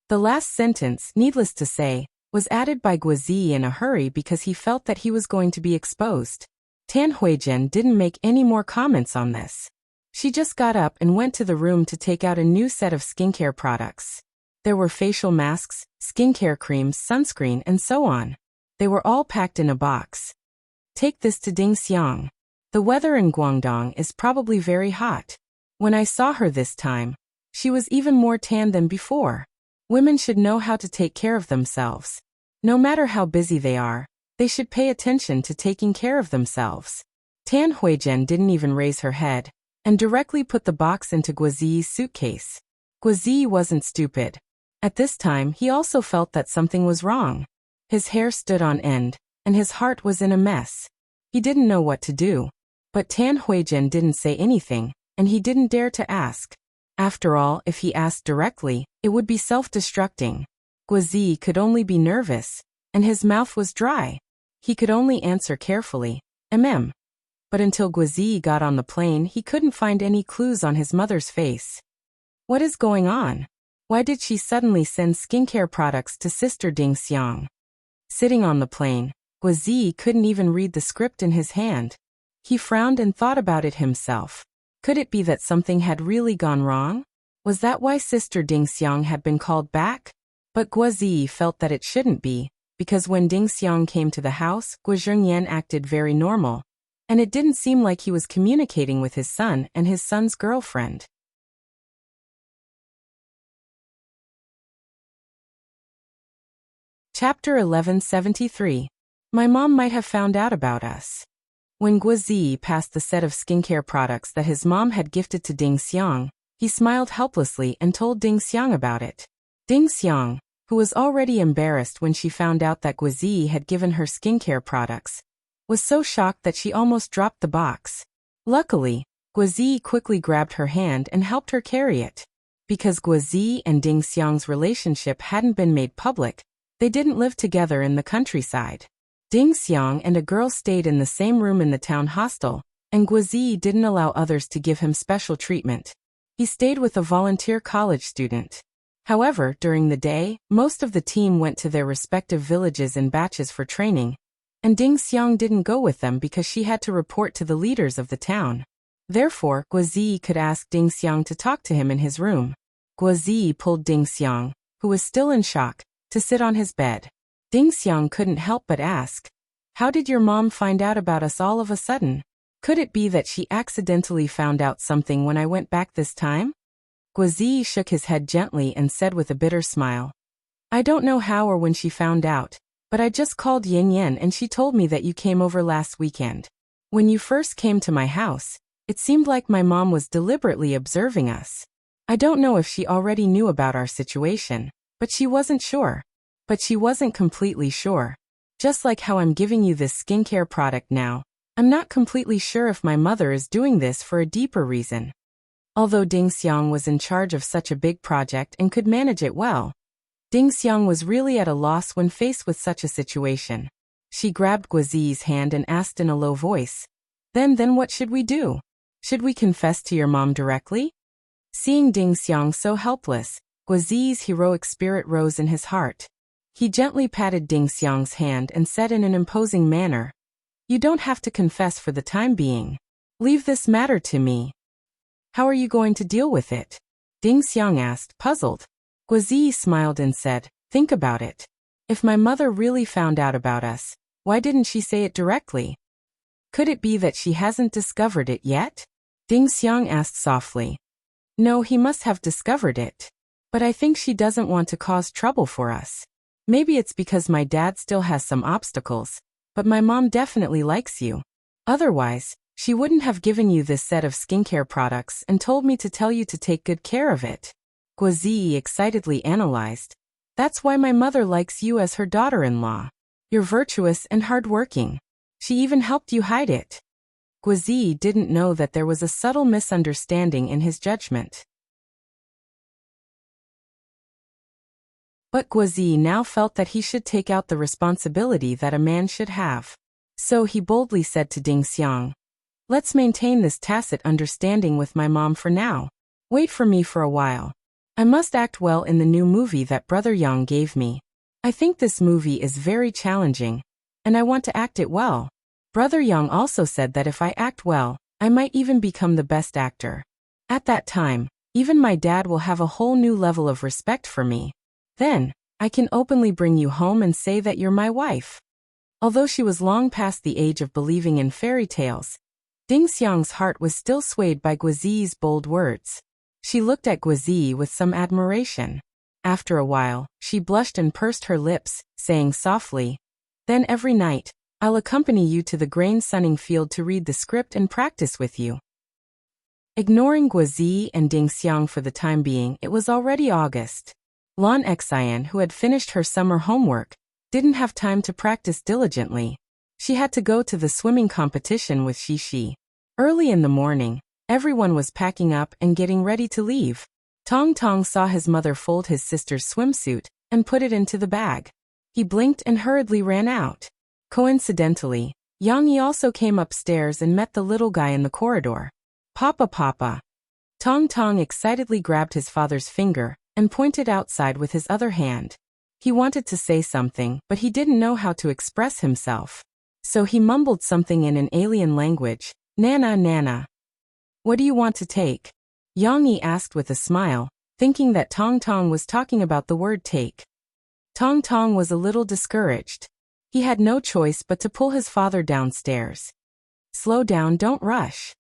A: The last sentence, needless to say, was added by Guozi in a hurry because he felt that he was going to be exposed. Tan Huizhen didn't make any more comments on this. She just got up and went to the room to take out a new set of skincare products. There were facial masks, skincare creams, sunscreen, and so on. They were all packed in a box. Take this to Ding Xiang. The weather in Guangdong is probably very hot. When I saw her this time, she was even more tan than before. Women should know how to take care of themselves. No matter how busy they are, they should pay attention to taking care of themselves. Tan Huizhen didn't even raise her head, and directly put the box into Guozi's suitcase. Guozi wasn't stupid. At this time, he also felt that something was wrong. His hair stood on end, and his heart was in a mess. He didn't know what to do. But Tan Huizhen didn't say anything, and he didn't dare to ask. After all, if he asked directly, it would be self-destructing. Guozi could only be nervous, and his mouth was dry. He could only answer carefully, mm. But until Guozi got on the plane, he couldn't find any clues on his mother's face. What is going on? Why did she suddenly send skincare products to Sister Ding Xiang? Sitting on the plane, Guozi couldn't even read the script in his hand. He frowned and thought about it himself. Could it be that something had really gone wrong? Was that why Sister Ding Xiang had been called back? But Guozi felt that it shouldn't be, because when Ding Xiang came to the house, Guo Zhengyan acted very normal, and it didn't seem like he was communicating with his son and his son's girlfriend. Chapter 1173. My mom might have found out about us. When Guozi passed the set of skincare products that his mom had gifted to Ding Xiang, he smiled helplessly and told Ding Xiang about it. Ding Xiang, who was already embarrassed when she found out that Guozi had given her skincare products, was so shocked that she almost dropped the box. Luckily, Guozi quickly grabbed her hand and helped her carry it. Because Guozi and Ding Xiang's relationship hadn't been made public, they didn't live together in the countryside. Ding Xiang and a girl stayed in the same room in the town hostel, and Guozi didn't allow others to give him special treatment. He stayed with a volunteer college student. However, during the day, most of the team went to their respective villages in batches for training, and Ding Xiang didn't go with them because she had to report to the leaders of the town. Therefore, Guozi could ask Ding Xiang to talk to him in his room. Guozi pulled Ding Xiang, who was still in shock, to sit on his bed. Ding Xiang couldn't help but ask, "How did your mom find out about us all of a sudden? Could it be that she accidentally found out something when I went back this time?" Guozi shook his head gently and said with a bitter smile, "I don't know how or when she found out, but I just called Yin Yan and she told me that you came over last weekend. When you first came to my house, it seemed like my mom was deliberately observing us. I don't know if she already knew about our situation, but she wasn't sure. But she wasn't completely sure. Just like how I'm giving you this skincare product now, I'm not completely sure if my mother is doing this for a deeper reason." Although Ding Xiang was in charge of such a big project and could manage it well, Ding Xiang was really at a loss when faced with such a situation. She grabbed Guozi's hand and asked in a low voice, Then what should we do? Should we confess to your mom directly?" Seeing Ding Xiang so helpless, Guozi's heroic spirit rose in his heart. He gently patted Ding Xiang's hand and said in an imposing manner, "You don't have to confess for the time being. Leave this matter to me." "How are you going to deal with it?" Ding Xiang asked, puzzled. Guozi smiled and said, "Think about it. If my mother really found out about us, why didn't she say it directly? Could it be that she hasn't discovered it yet?" Ding Xiang asked softly. "No, he must have discovered it. But I think she doesn't want to cause trouble for us. Maybe it's because my dad still has some obstacles, but my mom definitely likes you. Otherwise, she wouldn't have given you this set of skincare products and told me to tell you to take good care of it." Guozi excitedly analyzed. "That's why my mother likes you as her daughter-in-law. You're virtuous and hardworking. She even helped you hide it." Guozi didn't know that there was a subtle misunderstanding in his judgment. But Guozi now felt that he should take out the responsibility that a man should have. So he boldly said to Ding Xiang, "Let's maintain this tacit understanding with my mom for now. Wait for me for a while. I must act well in the new movie that Brother Yang gave me. I think this movie is very challenging, and I want to act it well. Brother Yang also said that if I act well, I might even become the best actor. At that time, even my dad will have a whole new level of respect for me. Then, I can openly bring you home and say that you're my wife." Although she was long past the age of believing in fairy tales, Ding Xiang's heart was still swayed by Guozi's bold words. She looked at Guozi with some admiration. After a while, she blushed and pursed her lips, saying softly, "Then every night, I'll accompany you to the grain sunning field to read the script and practice with you." Ignoring Guozi and Ding Xiang for the time being, it was already August. Lan Xian, who had finished her summer homework, didn't have time to practice diligently. She had to go to the swimming competition with Xi. Early in the morning, everyone was packing up and getting ready to leave. Tong Tong saw his mother fold his sister's swimsuit and put it into the bag. He blinked and hurriedly ran out. Coincidentally, Yang Yi also came upstairs and met the little guy in the corridor. "Papa, Papa." Tong Tong excitedly grabbed his father's finger and pointed outside with his other hand. He wanted to say something, but he didn't know how to express himself. So he mumbled something in an alien language, "Nana, Nana." "What do you want to take?" Yang Yi asked with a smile, thinking that Tong Tong was talking about the word take. Tong Tong was a little discouraged. He had no choice but to pull his father downstairs. "Slow down, don't rush."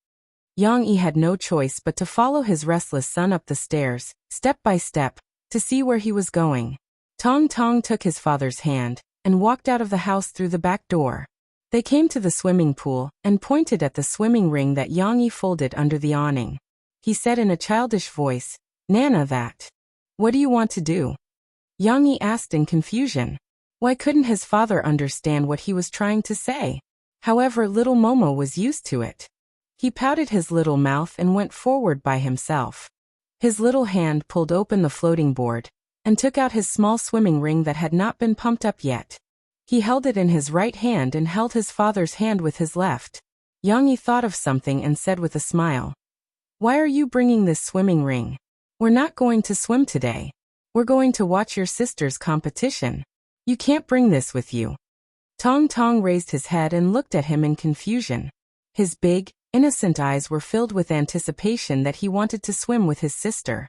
A: Yang Yi had no choice but to follow his restless son up the stairs, step by step, to see where he was going. Tong Tong took his father's hand and walked out of the house through the back door. They came to the swimming pool and pointed at the swimming ring that Yang Yi folded under the awning. He said in a childish voice, "Nana, that. What do you want to do?" Yang Yi asked in confusion. Why couldn't his father understand what he was trying to say? However, little Momo was used to it. He pouted his little mouth and went forward by himself. His little hand pulled open the floating board and took out his small swimming ring that had not been pumped up yet. He held it in his right hand and held his father's hand with his left. Yang Yi thought of something and said with a smile, "Why are you bringing this swimming ring? We're not going to swim today. We're going to watch your sister's competition. You can't bring this with you." Tong Tong raised his head and looked at him in confusion. His big, innocent eyes were filled with anticipation that he wanted to swim with his sister.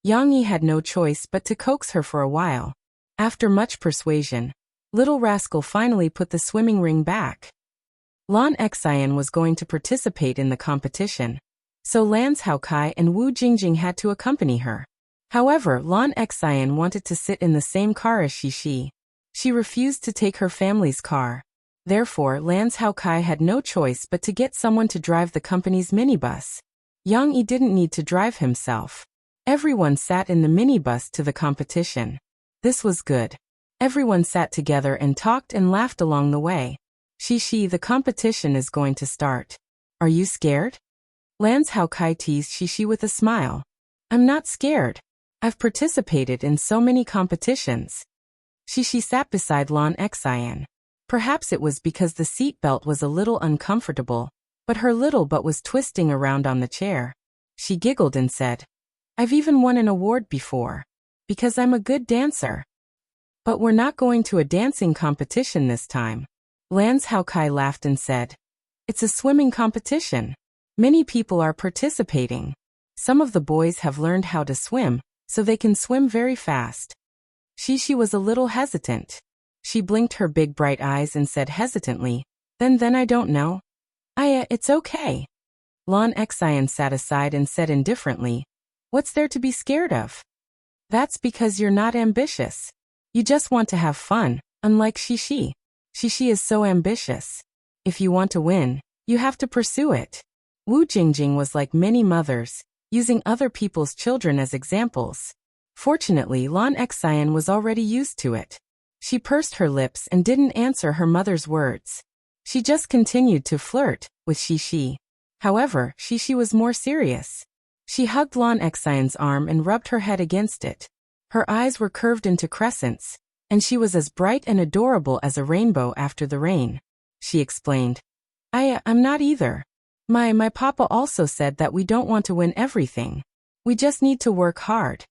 A: Yang Yi had no choice but to coax her for a while. After much persuasion, little rascal finally put the swimming ring back. Lan Xian was going to participate in the competition, so Lan Haokai and Wu Jingjing had to accompany her. However, Lan Xian wanted to sit in the same car as Xi. She refused to take her family's car. Therefore, Lan Haokai had no choice but to get someone to drive the company's minibus. Yang Yi didn't need to drive himself. Everyone sat in the minibus to the competition. This was good. Everyone sat together and talked and laughed along the way. Xi, the competition is going to start. Are you scared? Lan Haokai teased Xi with a smile. I'm not scared. I've participated in so many competitions. Xi sat beside Lan Xian. Perhaps it was because the seat belt was a little uncomfortable, but her little butt was twisting around on the chair. She giggled and said, I've even won an award before. Because I'm a good dancer. But we're not going to a dancing competition this time. Lan Haokai laughed and said, It's a swimming competition. Many people are participating. Some of the boys have learned how to swim, so they can swim very fast. Xi was a little hesitant. She blinked her big bright eyes and said hesitantly, Then I don't know. It's okay. Lan Xian sat aside and said indifferently, What's there to be scared of? That's because you're not ambitious. You just want to have fun, unlike Xi. Xi is so ambitious. If you want to win, you have to pursue it. Wu Jingjing was like many mothers, using other people's children as examples. Fortunately, Lan Xian was already used to it. She pursed her lips and didn't answer her mother's words. She just continued to flirt with Xi. However, Xi was more serious. She hugged Lan Xian's arm and rubbed her head against it. Her eyes were curved into crescents, and she was as bright and adorable as a rainbow after the rain. She explained, I'm not either. My papa also said that we don't want to win everything. We just need to work hard.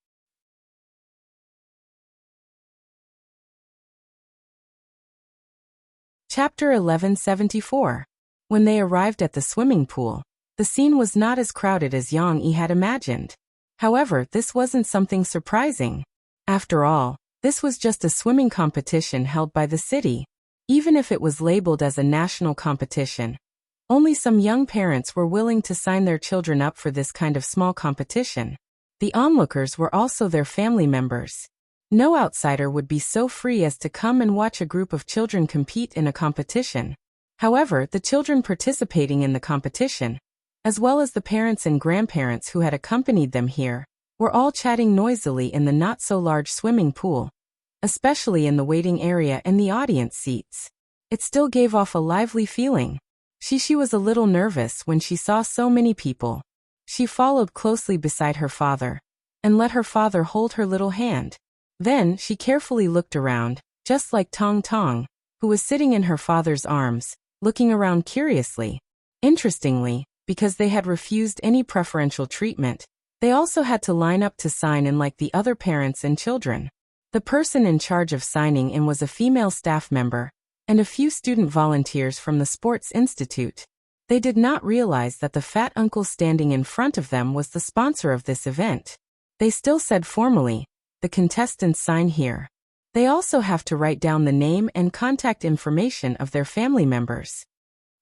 A: Chapter 1174. When they arrived at the swimming pool, the scene was not as crowded as Yang Yi had imagined. However, this wasn't something surprising. After all, this was just a swimming competition held by the city. Even if it was labeled as a national competition, only some young parents were willing to sign their children up for this kind of small competition. The onlookers were also their family members. No outsider would be so free as to come and watch a group of children compete in a competition. However, the children participating in the competition, as well as the parents and grandparents who had accompanied them here, were all chatting noisily in the not-so-large swimming pool, especially in the waiting area and the audience seats. It still gave off a lively feeling. Xi was a little nervous when she saw so many people. She followed closely beside her father, and let her father hold her little hand. Then, she carefully looked around, just like Tong Tong, who was sitting in her father's arms, looking around curiously. Interestingly, because they had refused any preferential treatment, they also had to line up to sign in like the other parents and children. The person in charge of signing in was a female staff member, and a few student volunteers from the Sports Institute. They did not realize that the fat uncle standing in front of them was the sponsor of this event. They still said formally, the contestants sign here. They also have to write down the name and contact information of their family members.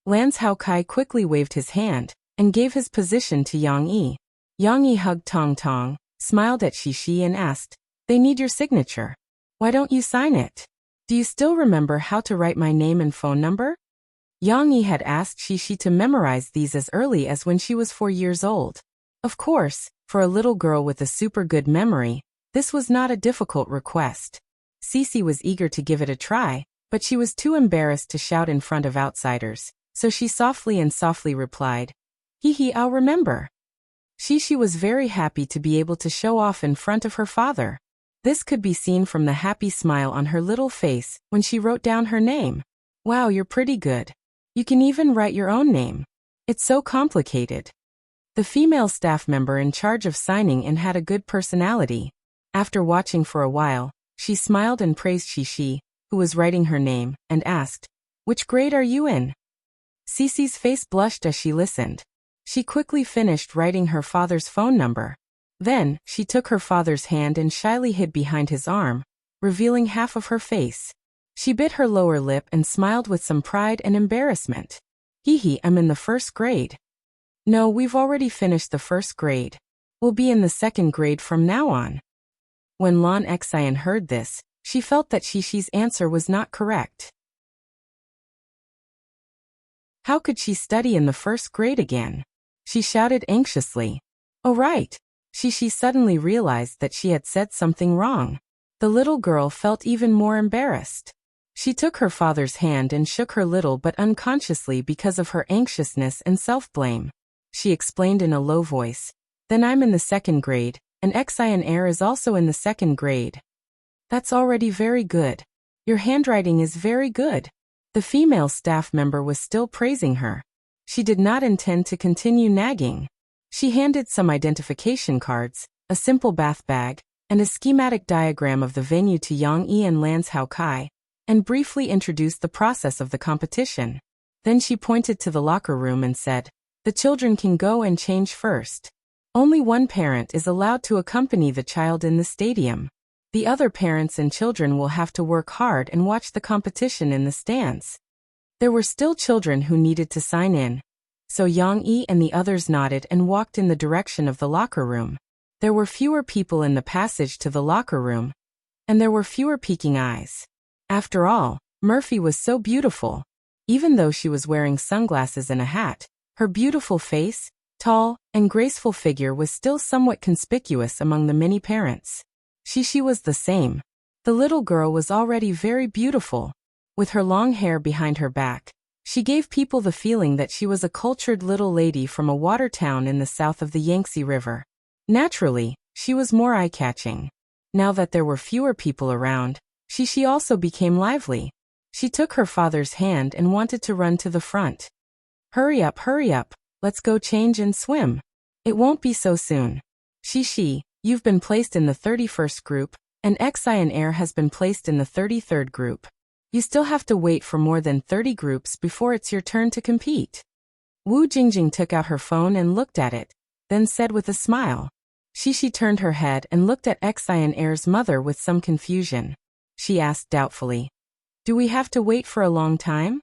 A: Lan Haokai quickly waved his hand, and gave his position to Yang Yi. Yang Yi hugged Tong Tong, smiled at Xi and asked, They need your signature. Why don't you sign it? Do you still remember how to write my name and phone number? Yang Yi had asked Xi to memorize these as early as when she was 4 years old. Of course, for a little girl with a super good memory, this was not a difficult request. Cici was eager to give it a try, but she was too embarrassed to shout in front of outsiders, so she softly replied, Hee hee, I'll remember. She was very happy to be able to show off in front of her father. This could be seen from the happy smile on her little face when she wrote down her name. Wow, you're pretty good. You can even write your own name. It's so complicated. The female staff member in charge of signing in had a good personality. After watching for a while, she smiled and praised Shishi, who was writing her name, and asked, "Which grade are you in?" Cece's face blushed as she listened. She quickly finished writing her father's phone number. Then, she took her father's hand and shyly hid behind his arm, revealing half of her face. She bit her lower lip and smiled with some pride and embarrassment. Hee hee, I'm in the first grade. No, we've already finished the first grade. We'll be in the second grade from now on. When Lon Xian heard this, she felt that Shishi's answer was not correct. How could she study in the first grade again? She shouted anxiously. Oh right. Shishi suddenly realized that she had said something wrong. The little girl felt even more embarrassed. She took her father's hand and shook her little but unconsciously because of her anxiousness and self-blame. She explained in a low voice, "Then I'm in the second grade, and Xian Air is also in the second grade." That's already very good. Your handwriting is very good. The female staff member was still praising her. She did not intend to continue nagging. She handed some identification cards, a simple bath bag, and a schematic diagram of the venue to Yang Yi and Lance Hao Kai, and briefly introduced the process of the competition. Then she pointed to the locker room and said, "The children can go and change first. Only one parent is allowed to accompany the child in the stadium. The other parents and children will have to work hard and watch the competition in the stands." There were still children who needed to sign in, so Yang Yi and the others nodded and walked in the direction of the locker room. There were fewer people in the passage to the locker room, and there were fewer peeking eyes. After all, Murphy was so beautiful. Even though she was wearing sunglasses and a hat, her beautiful face, tall, and graceful figure was still somewhat conspicuous among the many parents. Shishi was the same. The little girl was already very beautiful. With her long hair behind her back, she gave people the feeling that she was a cultured little lady from a water town in the south of the Yangtze River. Naturally, she was more eye-catching. Now that there were fewer people around, Shishi also became lively. She took her father's hand and wanted to run to the front. Hurry up, let's go change and swim. It won't be so soon. Shishi, you've been placed in the 31st group, and Xian Air has been placed in the 33rd group. You still have to wait for more than 30 groups before it's your turn to compete. Wu Jingjing took out her phone and looked at it, then said with a smile. Shishi turned her head and looked at Xian Air's mother with some confusion. She asked doubtfully, "Do we have to wait for a long time?"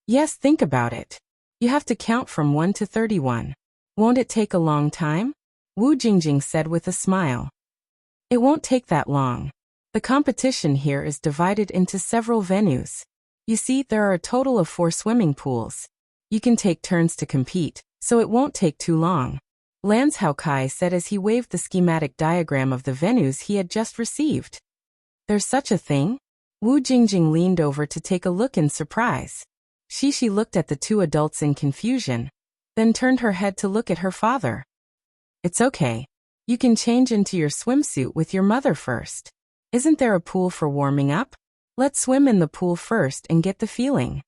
A: "Yes, think about it. You have to count from 1 to 31. Won't it take a long time?" Wu Jingjing said with a smile. "It won't take that long. The competition here is divided into several venues. You see, there are a total of 4 swimming pools. You can take turns to compete, so it won't take too long," Lance Hao Kai said as he waved the schematic diagram of the venues he had just received. "There's such a thing?" Wu Jingjing leaned over to take a look in surprise. Shishi looked at the two adults in confusion, then turned her head to look at her father. "It's okay. You can change into your swimsuit with your mother first. Isn't there a pool for warming up? Let's swim in the pool first and get the feeling."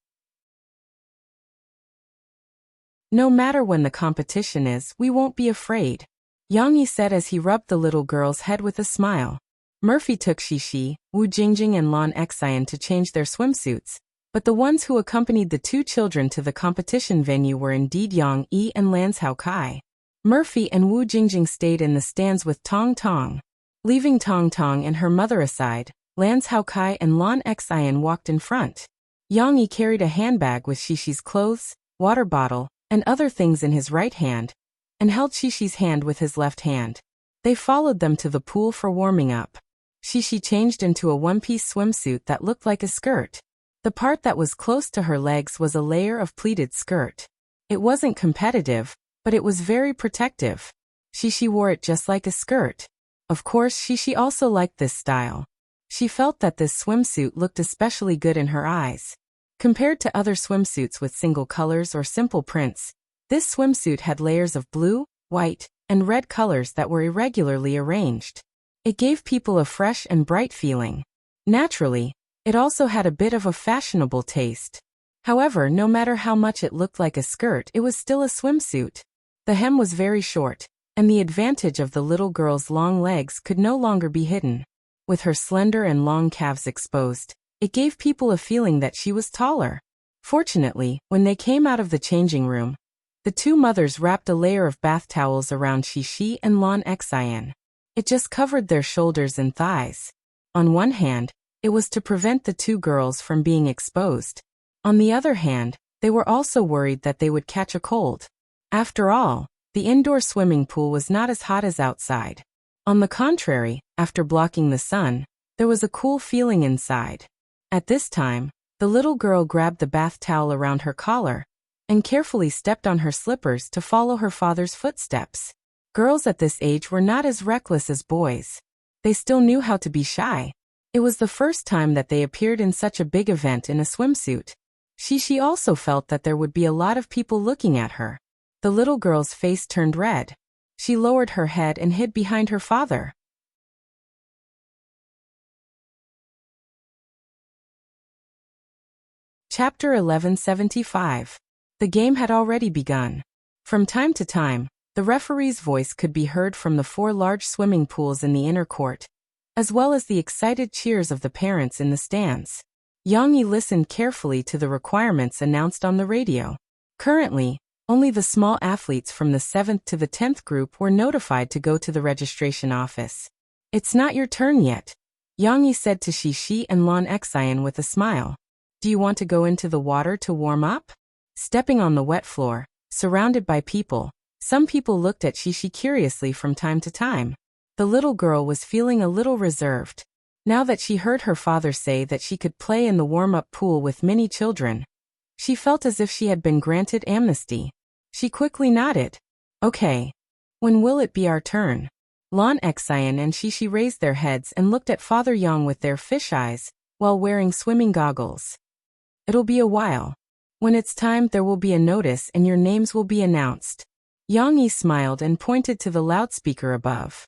A: "No matter when the competition is, we won't be afraid," Yang Yi said as he rubbed the little girl's head with a smile. Murphy took Shishi, Wu Jingjing and Lon Xian to change their swimsuits, but the ones who accompanied the two children to the competition venue were indeed Yang Yi and Lance Hao Kai. Murphy and Wu Jingjing stayed in the stands with Tong Tong. Leaving Tong Tong and her mother aside, Lance Hao Kai and Lon Xian walked in front. Yang Yi carried a handbag with Shishi's clothes, water bottle, and other things in his right hand, and held Shishi's hand with his left hand. They followed them to the pool for warming up. Shishi changed into a one-piece swimsuit that looked like a skirt. The part that was close to her legs was a layer of pleated skirt. It wasn't competitive, but it was very protective. Shishi wore it just like a skirt. Of course, Shishi also liked this style. She felt that this swimsuit looked especially good in her eyes. Compared to other swimsuits with single colors or simple prints, This swimsuit had layers of blue, white, and red colors that were irregularly arranged. It gave people a fresh and bright feeling. Naturally, it also had a bit of a fashionable taste. However, no matter how much it looked like a skirt, it was still a swimsuit. The hem was very short, and the advantage of the little girl's long legs could no longer be hidden. With her slender and long calves exposed, it gave people a feeling that she was taller. Fortunately, when they came out of the changing room, the two mothers wrapped a layer of bath towels around Shishi and Lan Xian. It just covered their shoulders and thighs. On one hand, it was to prevent the two girls from being exposed. On the other hand, they were also worried that they would catch a cold. After all, the indoor swimming pool was not as hot as outside. On the contrary, after blocking the sun, there was a cool feeling inside. At this time, the little girl grabbed the bath towel around her collar and carefully stepped on her slippers to follow her father's footsteps. Girls at this age were not as reckless as boys. They still knew how to be shy. It was the first time that they appeared in such a big event in a swimsuit. Shishi also felt that there would be a lot of people looking at her. The little girl's face turned red. She lowered her head and hid behind her father. Chapter 1175. The game had already begun. From time to time, the referee's voice could be heard from the 4 large swimming pools in the inner court, as well as the excited cheers of the parents in the stands. Yang Yi listened carefully to the requirements announced on the radio. Currently, only the small athletes from the 7th to the 10th group were notified to go to the registration office. "It's not your turn yet," Yang Yi said to Shishi and Lan Xian with a smile. "Do you want to go into the water to warm up?" Stepping on the wet floor, surrounded by people, some people looked at Shishi curiously from time to time. The little girl was feeling a little reserved. Now that she heard her father say that she could play in the warm-up pool with many children, she felt as if she had been granted amnesty. She quickly nodded. "Okay. When will it be our turn?" Lan Xian and Shishi raised their heads and looked at Father Yang with their fish eyes, while wearing swimming goggles. "It'll be a while. When it's time, there will be a notice and your names will be announced." Yang Yi smiled and pointed to the loudspeaker above.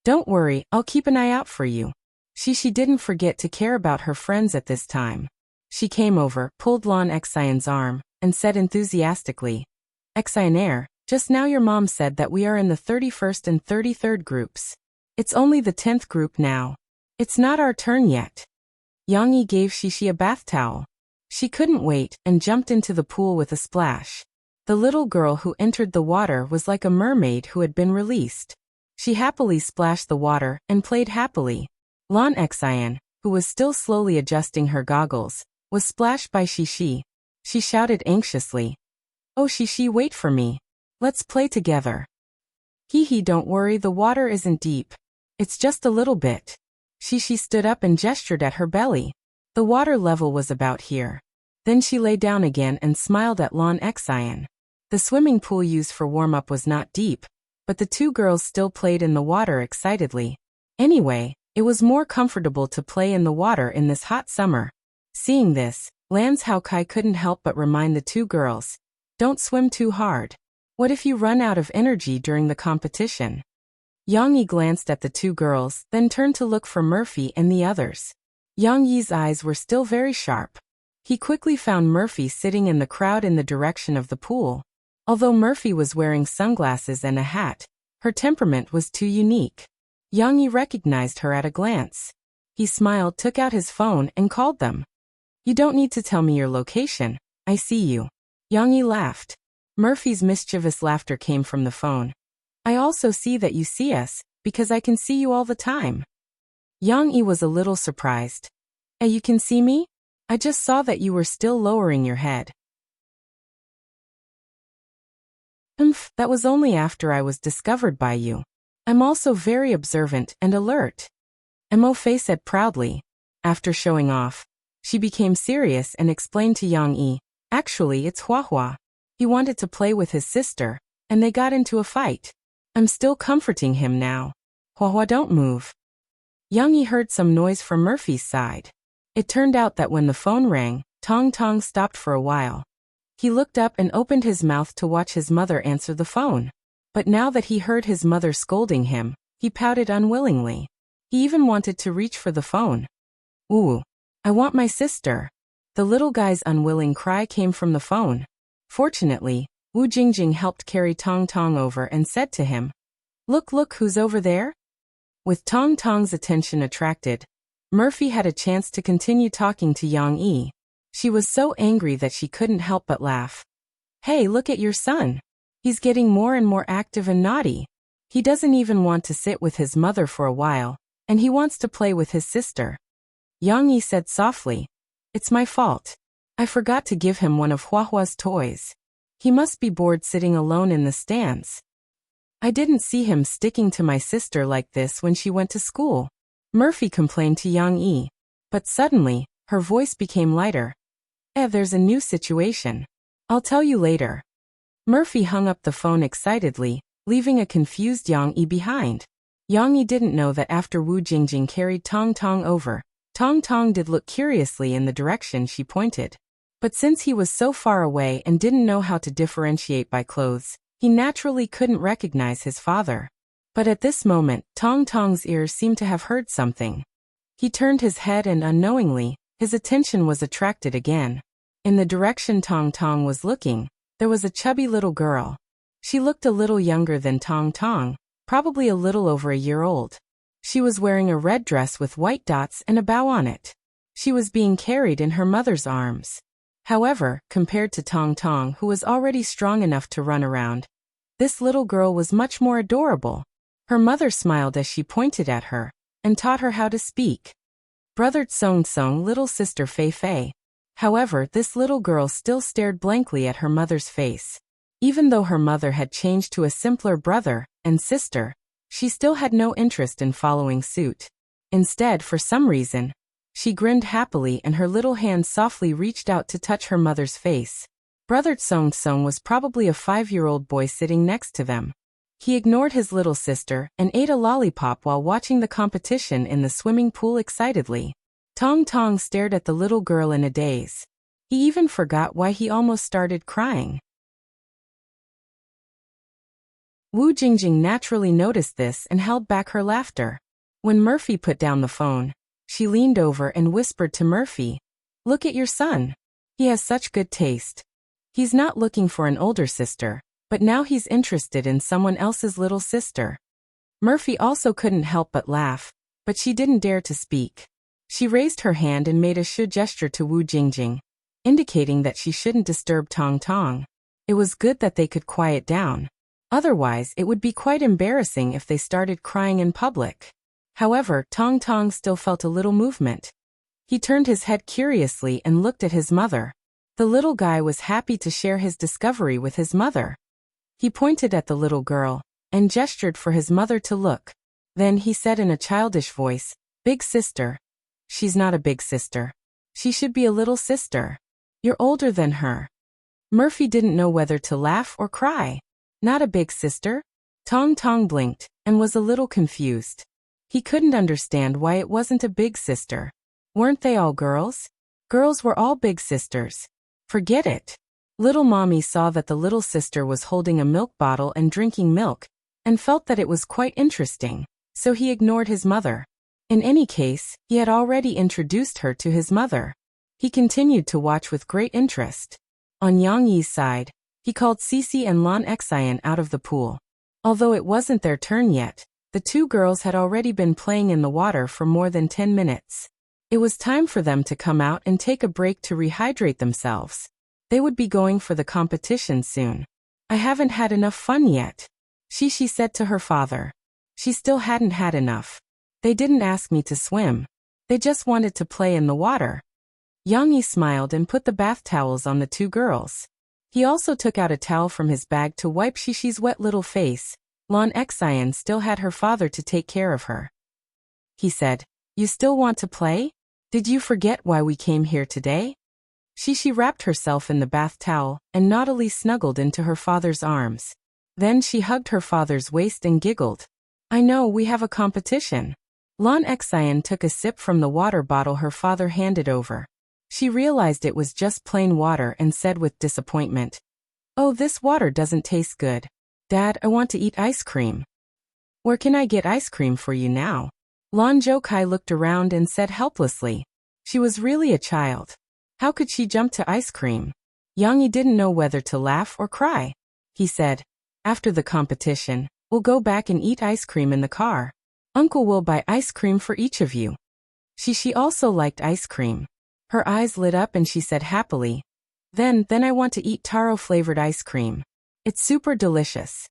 A: "Don't worry, I'll keep an eye out for you." Shishi didn't forget to care about her friends at this time. She came over, pulled Lan Xian's arm, and said enthusiastically, "Xianair, just now your mom said that we are in the 31st and 33rd groups. It's only the 10th group now. It's not our turn yet." Yang Yi gave Shishi a bath towel. She couldn't wait and jumped into the pool with a splash. The little girl who entered the water was like a mermaid who had been released. She happily splashed the water and played happily. Lan Xian, who was still slowly adjusting her goggles, was splashed by Shishi. She shouted anxiously, "Oh Shishi, wait for me. Let's play together." "Hee, don't worry, the water isn't deep. It's just a little bit." Shishi stood up and gestured at her belly. The water level was about here. Then she lay down again and smiled at Lan Xian. The swimming pool used for warm-up was not deep, but the two girls still played in the water excitedly. Anyway, it was more comfortable to play in the water in this hot summer. Seeing this, Lan's Haokai couldn't help but remind the two girls, "Don't swim too hard. What if you run out of energy during the competition?" Yang Yi glanced at the two girls, then turned to look for Murphy and the others. Yang Yi's eyes were still very sharp. He quickly found Murphy sitting in the crowd in the direction of the pool. Although Murphy was wearing sunglasses and a hat, her temperament was too unique. Yang Yi recognized her at a glance. He smiled, took out his phone, and called them. "You don't need to tell me your location. I see you." Yang Yi laughed. Murphy's mischievous laughter came from the phone. "I also see that you see us, because I can see you all the time." Yang Yi was a little surprised. You can see me? I just saw that you were still lowering your head." That was only after I was discovered by you. I'm also very observant and alert." Mo Fei said proudly. After showing off, she became serious and explained to Yang Yi, "Actually, it's Hua. He wanted to play with his sister, and they got into a fight. I'm still comforting him now. Hua, don't move." Yang Yi heard some noise from Murphy's side. It turned out that when the phone rang, Tong Tong stopped for a while. He looked up and opened his mouth to watch his mother answer the phone. But now that he heard his mother scolding him, he pouted unwillingly. He even wanted to reach for the phone. "Ooh, I want my sister." The little guy's unwilling cry came from the phone. Fortunately, Wu Jingjing helped carry Tong Tong over and said to him, "Look, look who's over there?" With Tong Tong's attention attracted, Murphy had a chance to continue talking to Yang Yi. She was so angry that she couldn't help but laugh. "Hey, look at your son. He's getting more and more active and naughty. He doesn't even want to sit with his mother for a while, and he wants to play with his sister." Yang Yi said softly, "It's my fault. I forgot to give him one of Huahua's toys. He must be bored sitting alone in the stands. I didn't see him sticking to my sister like this when she went to school." Murphy complained to Yang Yi. But suddenly, her voice became lighter. There's a new situation. I'll tell you later." Murphy hung up the phone excitedly, leaving a confused Yang Yi behind. Yang Yi didn't know that after Wu Jingjing carried Tong Tong over, Tong Tong did look curiously in the direction she pointed. But since he was so far away and didn't know how to differentiate by clothes, he naturally couldn't recognize his father. But at this moment, Tong Tong's ears seemed to have heard something. He turned his head and unknowingly, his attention was attracted again. In the direction Tong Tong was looking, there was a chubby little girl. She looked a little younger than Tong Tong, probably a little over a year old. She was wearing a red dress with white dots and a bow on it. She was being carried in her mother's arms. However, compared to Tong Tong, who was already strong enough to run around, this little girl was much more adorable. Her mother smiled as she pointed at her, and taught her how to speak. "Brother Tsong Tsong, little sister Fei Fei." However, this little girl still stared blankly at her mother's face. Even though her mother had changed to a simpler brother and sister, she still had no interest in following suit. Instead, for some reason, she grinned happily and her little hand softly reached out to touch her mother's face. Brother Tsong Tsong was probably a 5-year-old boy sitting next to them. He ignored his little sister and ate a lollipop while watching the competition in the swimming pool excitedly. Tong Tong stared at the little girl in a daze. He even forgot why he almost started crying. Wu Jingjing naturally noticed this and held back her laughter. When Murphy put down the phone, she leaned over and whispered to Murphy, "Look at your son. He has such good taste. He's not looking for an older sister, but now he's interested in someone else's little sister." Murphy also couldn't help but laugh, but she didn't dare to speak. She raised her hand and made a shu gesture to Wu Jingjing, indicating that she shouldn't disturb Tong Tong. It was good that they could quiet down. Otherwise, it would be quite embarrassing if they started crying in public. However, Tong Tong still felt a little movement. He turned his head curiously and looked at his mother. The little guy was happy to share his discovery with his mother. He pointed at the little girl and gestured for his mother to look. Then he said in a childish voice, "Big sister." "She's not a big sister. She should be a little sister. You're older than her." Murphy didn't know whether to laugh or cry. Not a big sister? Tong Tong blinked and was a little confused. He couldn't understand why it wasn't a big sister. Weren't they all girls? Girls were all big sisters. Forget it. Little mommy saw that the little sister was holding a milk bottle and drinking milk, and felt that it was quite interesting, so he ignored his mother. In any case, he had already introduced her to his mother. He continued to watch with great interest. On Yang Yi's side, he called Cece and Lan Xian out of the pool. Although it wasn't their turn yet, the two girls had already been playing in the water for more than 10 minutes. It was time for them to come out and take a break to rehydrate themselves. They would be going for the competition soon. "I haven't had enough fun yet," she said to her father. She still hadn't had enough. "They didn't ask me to swim. They just wanted to play in the water." Yang Yi smiled and put the bath towels on the two girls. He also took out a towel from his bag to wipe Shishi's wet little face. Lan Xian still had her father to take care of her. He said, "You still want to play? Did you forget why we came here today?" Shishi wrapped herself in the bath towel and naughtily snuggled into her father's arms. Then she hugged her father's waist and giggled. "I know, we have a competition." Lan Xian took a sip from the water bottle her father handed over. She realized it was just plain water and said with disappointment, "Oh, this water doesn't taste good. Dad, I want to eat ice cream." "Where can I get ice cream for you now?" Lon Jokai looked around and said helplessly. She was really a child. How could she jump to ice cream? Yang didn't know whether to laugh or cry. He said, "After the competition, we'll go back and eat ice cream in the car. Uncle will buy ice cream for each of you." She also liked ice cream. Her eyes lit up and she said happily, Then I want to eat taro-flavored ice cream. It's super delicious."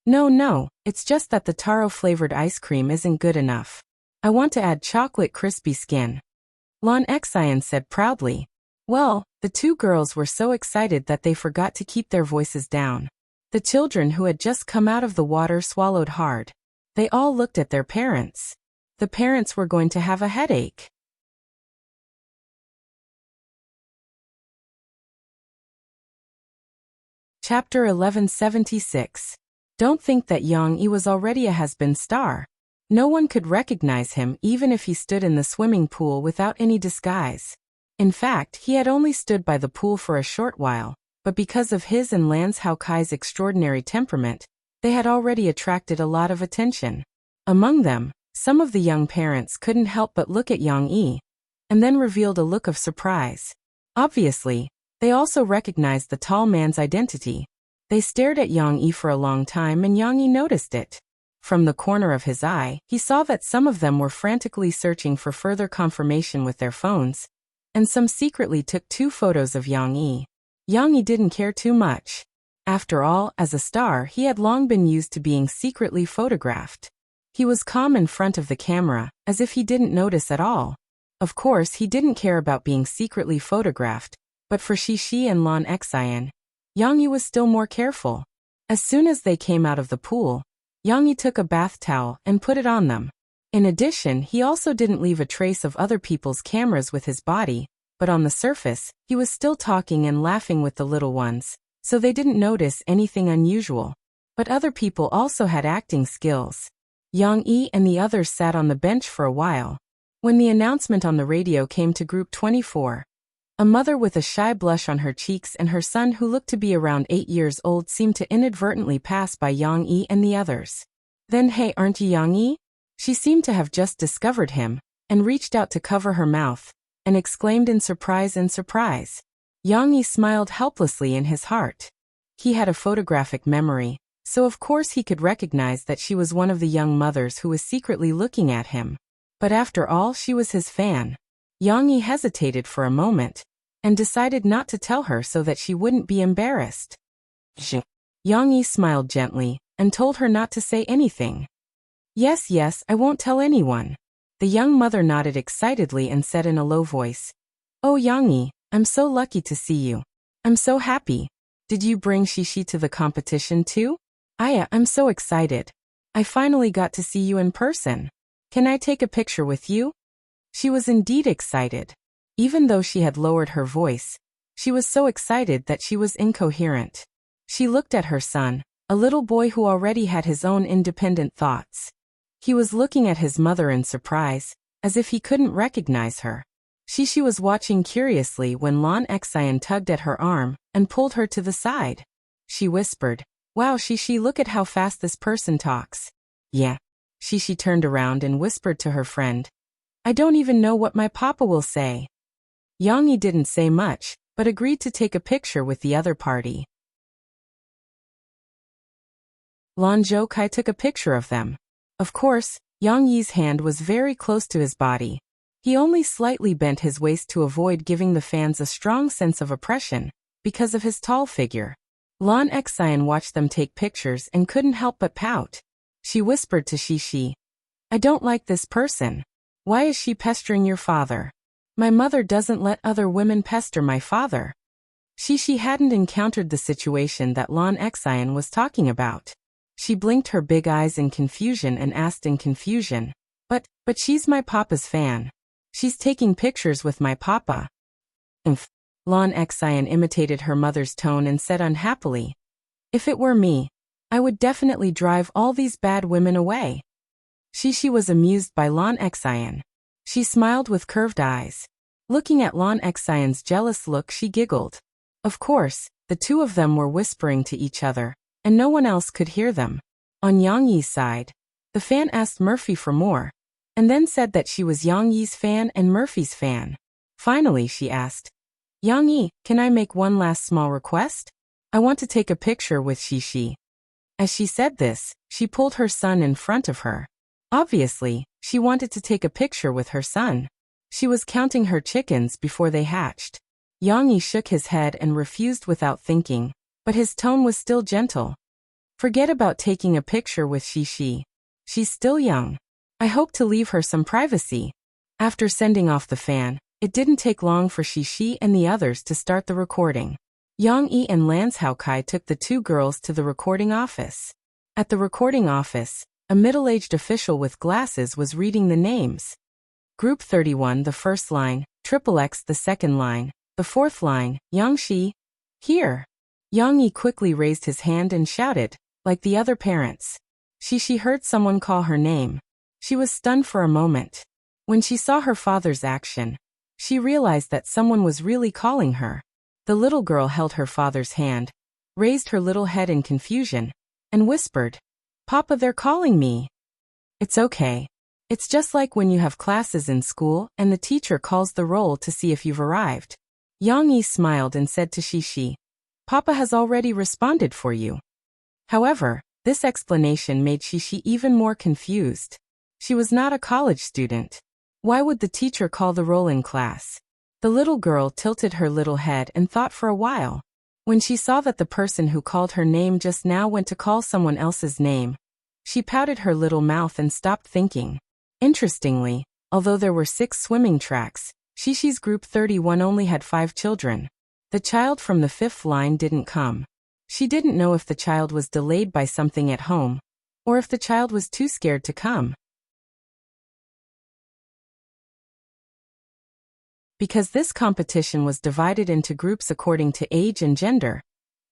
A: No, it's just that the taro-flavored ice cream isn't good enough. I want to add chocolate crispy skin." Lon Xian said proudly. Well, the two girls were so excited that they forgot to keep their voices down. The children who had just come out of the water swallowed hard. They all looked at their parents. The parents were going to have a headache. Chapter 1176. Don't think that Yang Yi was already a has-been star. No one could recognize him even if he stood in the swimming pool without any disguise. In fact, he had only stood by the pool for a short while, but because of his and Lance Haokai's extraordinary temperament, they had already attracted a lot of attention. Among them, some of the young parents couldn't help but look at Yang Yi, and then revealed a look of surprise. Obviously, they also recognized the tall man's identity. They stared at Yang Yi for a long time and Yang Yi noticed it. From the corner of his eye, he saw that some of them were frantically searching for further confirmation with their phones, and some secretly took 2 photos of Yang Yi. Yang Yi didn't care too much. After all, as a star, he had long been used to being secretly photographed. He was calm in front of the camera, as if he didn't notice at all. Of course, he didn't care about being secretly photographed, but for Shishi and Lon Xian, Yang Yi was still more careful. As soon as they came out of the pool, Yang Yi took a bath towel and put it on them. In addition, he also didn't leave a trace of other people's cameras with his body, but on the surface, he was still talking and laughing with the little ones, so they didn't notice anything unusual. But other people also had acting skills. Yang Yi and the others sat on the bench for a while. When the announcement on the radio came to Group 24, a mother with a shy blush on her cheeks and her son who looked to be around 8 years old seemed to inadvertently pass by Yang Yi and the others. Then, "Hey, aren't you Yang Yi?" She seemed to have just discovered him, and reached out to cover her mouth, and exclaimed in surprise. Yang Yi smiled helplessly in his heart. He had a photographic memory, so of course he could recognize that she was one of the young mothers who was secretly looking at him. But after all, she was his fan. Yang Yi hesitated for a moment, and decided not to tell her so that she wouldn't be embarrassed. Yang Yi smiled gently, and told her not to say anything. Yes, I won't tell anyone." The young mother nodded excitedly and said in a low voice, "Oh Yang Yi, I'm so lucky to see you. I'm so happy. Did you bring Shishi to the competition too? I'm so excited. I finally got to see you in person. Can I take a picture with you?" She was indeed excited. Even though she had lowered her voice, she was so excited that she was incoherent. She looked at her son, a little boy who already had his own independent thoughts. He was looking at his mother in surprise, as if he couldn't recognize her. Shishi was watching curiously when Lon Xian tugged at her arm and pulled her to the side. She whispered, "Wow, Shishi, look at how fast this person talks." "Yeah." Shishi turned around and whispered to her friend, "I don't even know what my papa will say." Yang Yi didn't say much, but agreed to take a picture with the other party. Lon Jokai took a picture of them. Of course, Yang Yi's hand was very close to his body. He only slightly bent his waist to avoid giving the fans a strong sense of oppression, because of his tall figure. Lon Xian watched them take pictures and couldn't help but pout. She whispered to Shishi, "I don't like this person. Why is she pestering your father? My mother doesn't let other women pester my father." Shishi hadn't encountered the situation that Lon Xian was talking about. She blinked her big eyes in confusion and asked in confusion, But she's my papa's fan. She's taking pictures with my papa." Lon Xian imitated her mother's tone and said unhappily, "If it were me, I would definitely drive all these bad women away." Shishi was amused by Lon Xian. She smiled with curved eyes. Looking at Lan Xian's jealous look, she giggled. Of course, the two of them were whispering to each other, and no one else could hear them. On Yang Yi's side, the fan asked Murphy for more, and then said that she was Yang Yi's fan and Murphy's fan. Finally, she asked, Yang Yi, can I make one last small request? I want to take a picture with Xixi. As she said this, she pulled her son in front of her. Obviously, she wanted to take a picture with her son. She was counting her chickens before they hatched. Yang Yi shook his head and refused without thinking, but his tone was still gentle. Forget about taking a picture with Xixi. She's still young. I hope to leave her some privacy. After sending off the fan, it didn't take long for Xixi and the others to start the recording. Yang Yi and Lan Haokai took the two girls to the recording office. At the recording office, a middle-aged official with glasses was reading the names. Group 31 the first line, XXX the second line, the fourth line, Yang Shi. Here. Yang Yi quickly raised his hand and shouted, like the other parents. She heard someone call her name. She was stunned for a moment. When she saw her father's action, she realized that someone was really calling her. The little girl held her father's hand, raised her little head in confusion, and whispered, Papa, they're calling me. It's okay. It's just like when you have classes in school and the teacher calls the roll to see if you've arrived. Yang Yi smiled and said to Xixi, Papa has already responded for you. However, this explanation made Xixi even more confused. She was not a college student. Why would the teacher call the roll in class? The little girl tilted her little head and thought for a while. When she saw that the person who called her name just now went to call someone else's name, she pouted her little mouth and stopped thinking. Interestingly, although there were 6 swimming tracks, Xixi's group 31 only had 5 children. The child from the 5th line didn't come. She didn't know if the child was delayed by something at home, or if the child was too scared to come. Because this competition was divided into groups according to age and gender,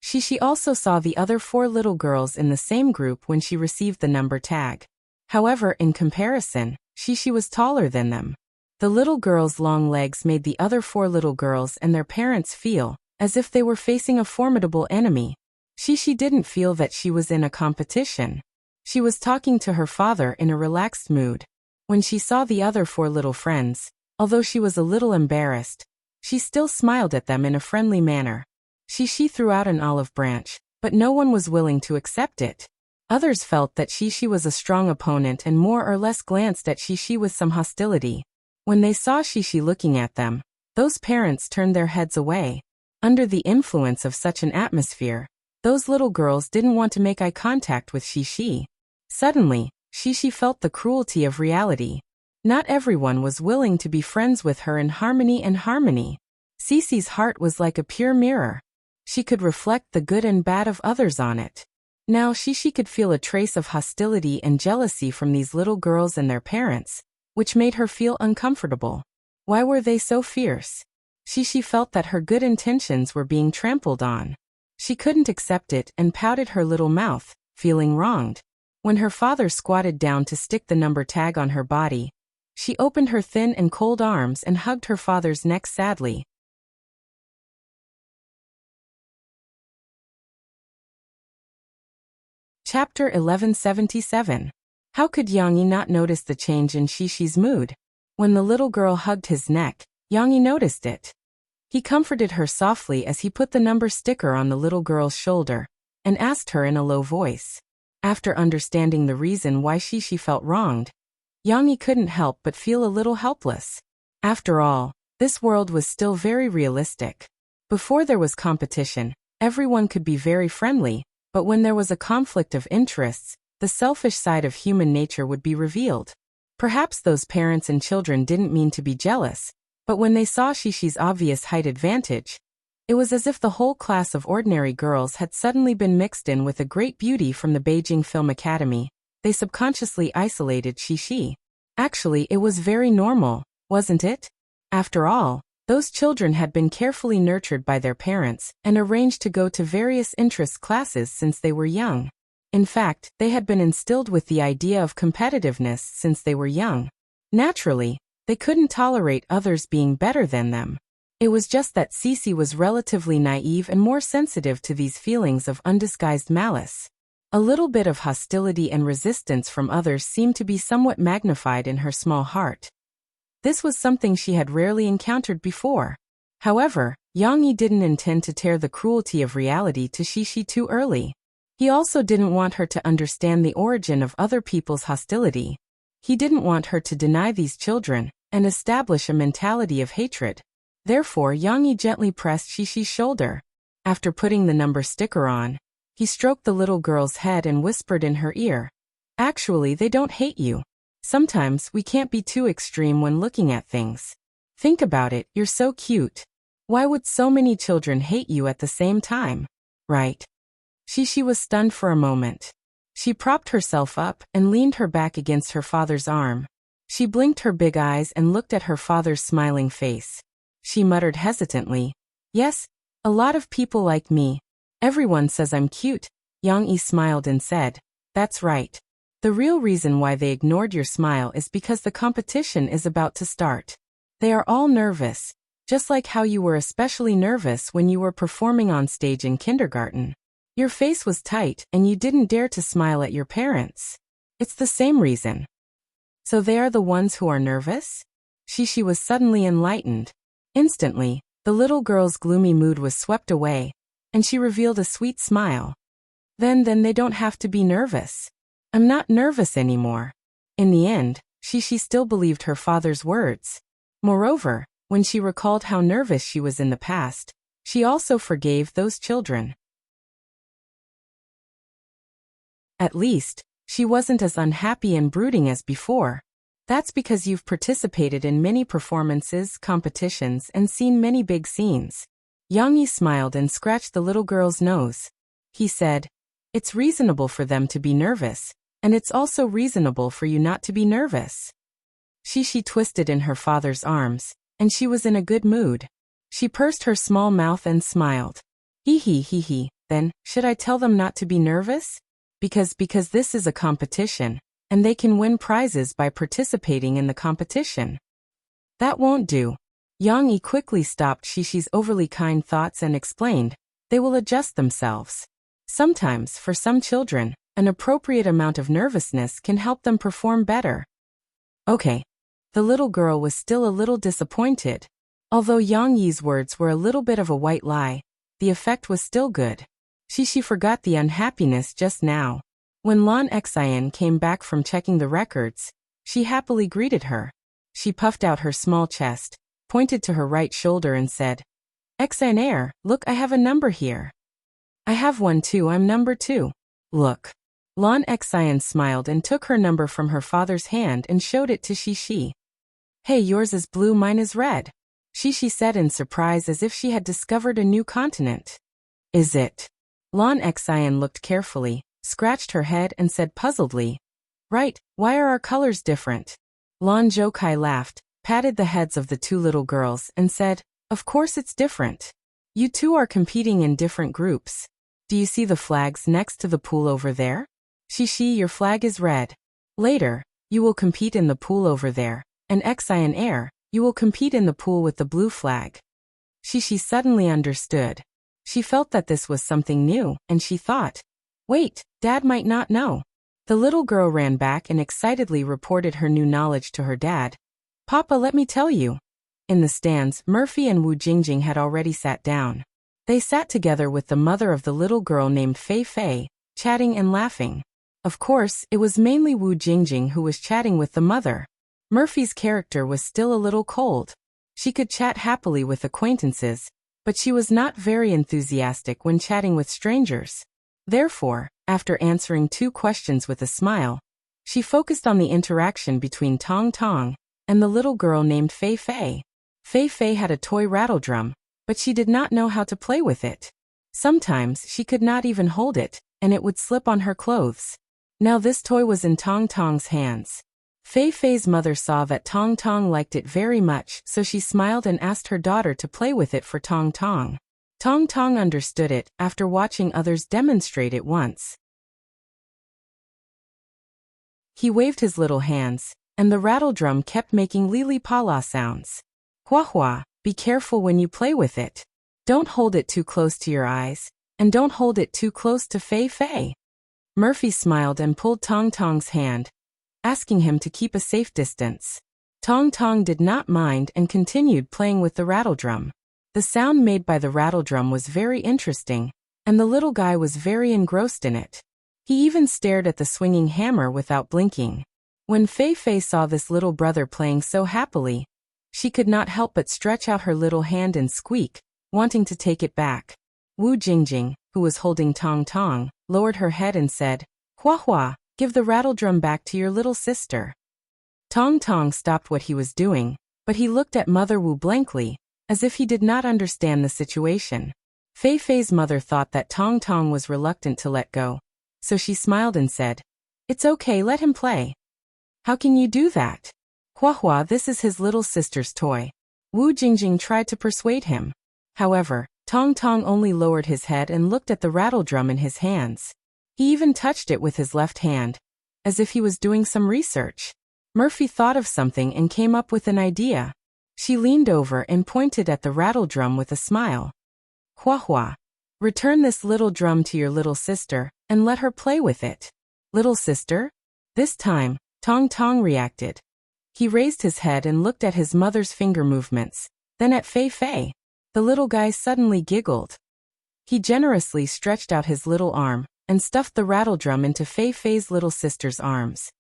A: Xixi also saw the other 4 little girls in the same group when she received the number tag. However, in comparison, Xixi was taller than them. The little girls' long legs made the other 4 little girls and their parents feel as if they were facing a formidable enemy. Xixi didn't feel that she was in a competition. She was talking to her father in a relaxed mood. When she saw the other 4 little friends, although she was a little embarrassed, she still smiled at them in a friendly manner. Xixi threw out an olive branch, but no one was willing to accept it. Others felt that Xixi was a strong opponent and more or less glanced at Xixi with some hostility. When they saw Xixi looking at them, those parents turned their heads away. Under the influence of such an atmosphere, those little girls didn't want to make eye contact with Xixi. Suddenly, Xixi felt the cruelty of reality. Not everyone was willing to be friends with her in harmony and harmony. Xixi's heart was like a pure mirror. She could reflect the good and bad of others on it. Now Xixi could feel a trace of hostility and jealousy from these little girls and their parents, which made her feel uncomfortable. Why were they so fierce? Xixi felt that her good intentions were being trampled on. She couldn't accept it and pouted her little mouth, feeling wronged. When her father squatted down to stick the number tag on her body, she opened her thin and cold arms and hugged her father's neck sadly. Chapter 1177. How could Yang Yi not notice the change in Xixi's mood? When the little girl hugged his neck, Yang Yi noticed it. He comforted her softly as he put the number sticker on the little girl's shoulder, and asked her in a low voice. After understanding the reason why Xixi felt wronged, Yang Yi couldn't help but feel a little helpless. After all, this world was still very realistic. Before there was competition, everyone could be very friendly, but when there was a conflict of interests, the selfish side of human nature would be revealed. Perhaps those parents and children didn't mean to be jealous, but when they saw Xixi's obvious height advantage, it was as if the whole class of ordinary girls had suddenly been mixed in with a great beauty from the Beijing Film Academy. They subconsciously isolated Xixi. Actually, it was very normal, wasn't it? After all, those children had been carefully nurtured by their parents and arranged to go to various interest classes since they were young. In fact, they had been instilled with the idea of competitiveness since they were young. Naturally, They couldn't tolerate others being better than them. It was just that Cece was relatively naive and more sensitive to these feelings of undisguised malice. A little bit of hostility and resistance from others seemed to be somewhat magnified in her small heart. This was something she had rarely encountered before. However, Yang Yi didn't intend to tear the cruelty of reality to Shishi too early. He also didn't want her to understand the origin of other people's hostility. He didn't want her to deny these children and establish a mentality of hatred. Therefore, Yang Yi gently pressed Shishi's shoulder. After putting the number sticker on, he stroked the little girl's head and whispered in her ear, "Actually, they don't hate you. Sometimes we can't be too extreme when looking at things. Think about it, you're so cute. Why would so many children hate you at the same time? Right?" Shishi was stunned for a moment. She propped herself up and leaned her back against her father's arm. She blinked her big eyes and looked at her father's smiling face. She muttered hesitantly, "Yes, a lot of people like me. Everyone says I'm cute." Yang Yi smiled and said, "That's right. The real reason why they ignored your smile is because the competition is about to start. They are all nervous, just like how you were especially nervous when you were performing on stage in kindergarten. Your face was tight and you didn't dare to smile at your parents. It's the same reason." "So they are the ones who are nervous?" Shishi was suddenly enlightened. Instantly, the little girl's gloomy mood was swept away, and she revealed a sweet smile. Then they don't have to be nervous. I'm not nervous anymore." In the end, Shishi still believed her father's words. Moreover, when she recalled how nervous she was in the past, she also forgave those children. At least, she wasn't as unhappy and brooding as before. That's because you've participated in many performances, competitions, and seen many big scenes. Yang Yi smiled and scratched the little girl's nose. He said, "It's reasonable for them to be nervous, and it's also reasonable for you not to be nervous." Shishi twisted in her father's arms, and she was in a good mood. She pursed her small mouth and smiled. Hee hee, then, should I tell them not to be nervous? Because this is a competition, and they can win prizes by participating in the competition. That won't do. Yang Yi quickly stopped Shishi's overly kind thoughts and explained, they will adjust themselves. Sometimes, for some children, an appropriate amount of nervousness can help them perform better. Okay. The little girl was still a little disappointed. Although Yang Yi's words were a little bit of a white lie, the effect was still good. Shishi forgot the unhappiness just now. When Lan Xian came back from checking the records, she happily greeted her. She puffed out her small chest, pointed to her right shoulder and said, "Xian, look, I have a number here." "I have one too, I'm number 2. Look." Lan Xian smiled and took her number from her father's hand and showed it to Shishi. "Hey, yours is blue, mine is red," Shishi said in surprise as if she had discovered a new continent. "Is it?" Lan Xian looked carefully, scratched her head and said puzzledly, "Right, why are our colors different?" Lan Zhoukai laughed, patted the heads of the two little girls and said, "Of course it's different. You two are competing in different groups. Do you see the flags next to the pool over there? Shishi, your flag is red. Later, you will compete in the pool over there, and Xian, you will compete in the pool with the blue flag." Shishi suddenly understood. She felt that this was something new, and she thought, "Wait, Dad might not know." The little girl ran back and excitedly reported her new knowledge to her dad. "Papa, let me tell you." In the stands, Murphy and Wu Jingjing had already sat down. They sat together with the mother of the little girl named Fei Fei, chatting and laughing. Of course, it was mainly Wu Jingjing who was chatting with the mother. Murphy's character was still a little cold. She could chat happily with acquaintances, but she was not very enthusiastic when chatting with strangers. Therefore, after answering 2 questions with a smile, she focused on the interaction between Tong Tong and the little girl named Fei Fei. Fei Fei had a toy rattledrum, but she did not know how to play with it. Sometimes she could not even hold it, and it would slip on her clothes. Now this toy was in Tong Tong's hands. Fei Fei's mother saw that Tong Tong liked it very much, so she smiled and asked her daughter to play with it for Tong Tong. Tong Tong understood it after watching others demonstrate it once. He waved his little hands, and the rattle drum kept making lili pala sounds. Hua hua, be careful when you play with it. Don't hold it too close to your eyes, and don't hold it too close to Fei Fei. Murphy smiled and pulled Tong Tong's hand, asking him to keep a safe distance. Tong Tong did not mind and continued playing with the rattle drum. The sound made by the rattle drum was very interesting, and the little guy was very engrossed in it. He even stared at the swinging hammer without blinking. When Fei Fei saw this little brother playing so happily, she could not help but stretch out her little hand and squeak, wanting to take it back. Wu Jingjing, who was holding Tong Tong, lowered her head and said, "Hua hua, give the rattle drum back to your little sister." Tong Tong stopped what he was doing, but he looked at Mother Wu blankly, as if he did not understand the situation. Fei Fei's mother thought that Tong Tong was reluctant to let go, so she smiled and said, "It's okay, let him play." "How can you do that? Hua hua, this is his little sister's toy." Wu Jingjing tried to persuade him. However, Tong Tong only lowered his head and looked at the rattle drum in his hands. He even touched it with his left hand, as if he was doing some research. Murphy thought of something and came up with an idea. She leaned over and pointed at the rattle drum with a smile. "Hua hua, return this little drum to your little sister, and let her play with it." "Little sister?" This time, Tong Tong reacted. He raised his head and looked at his mother's finger movements, then at Fei Fei. The little guy suddenly giggled. He generously stretched out his little arm and stuffed the rattle drum into Fei Fei's little sister's arms.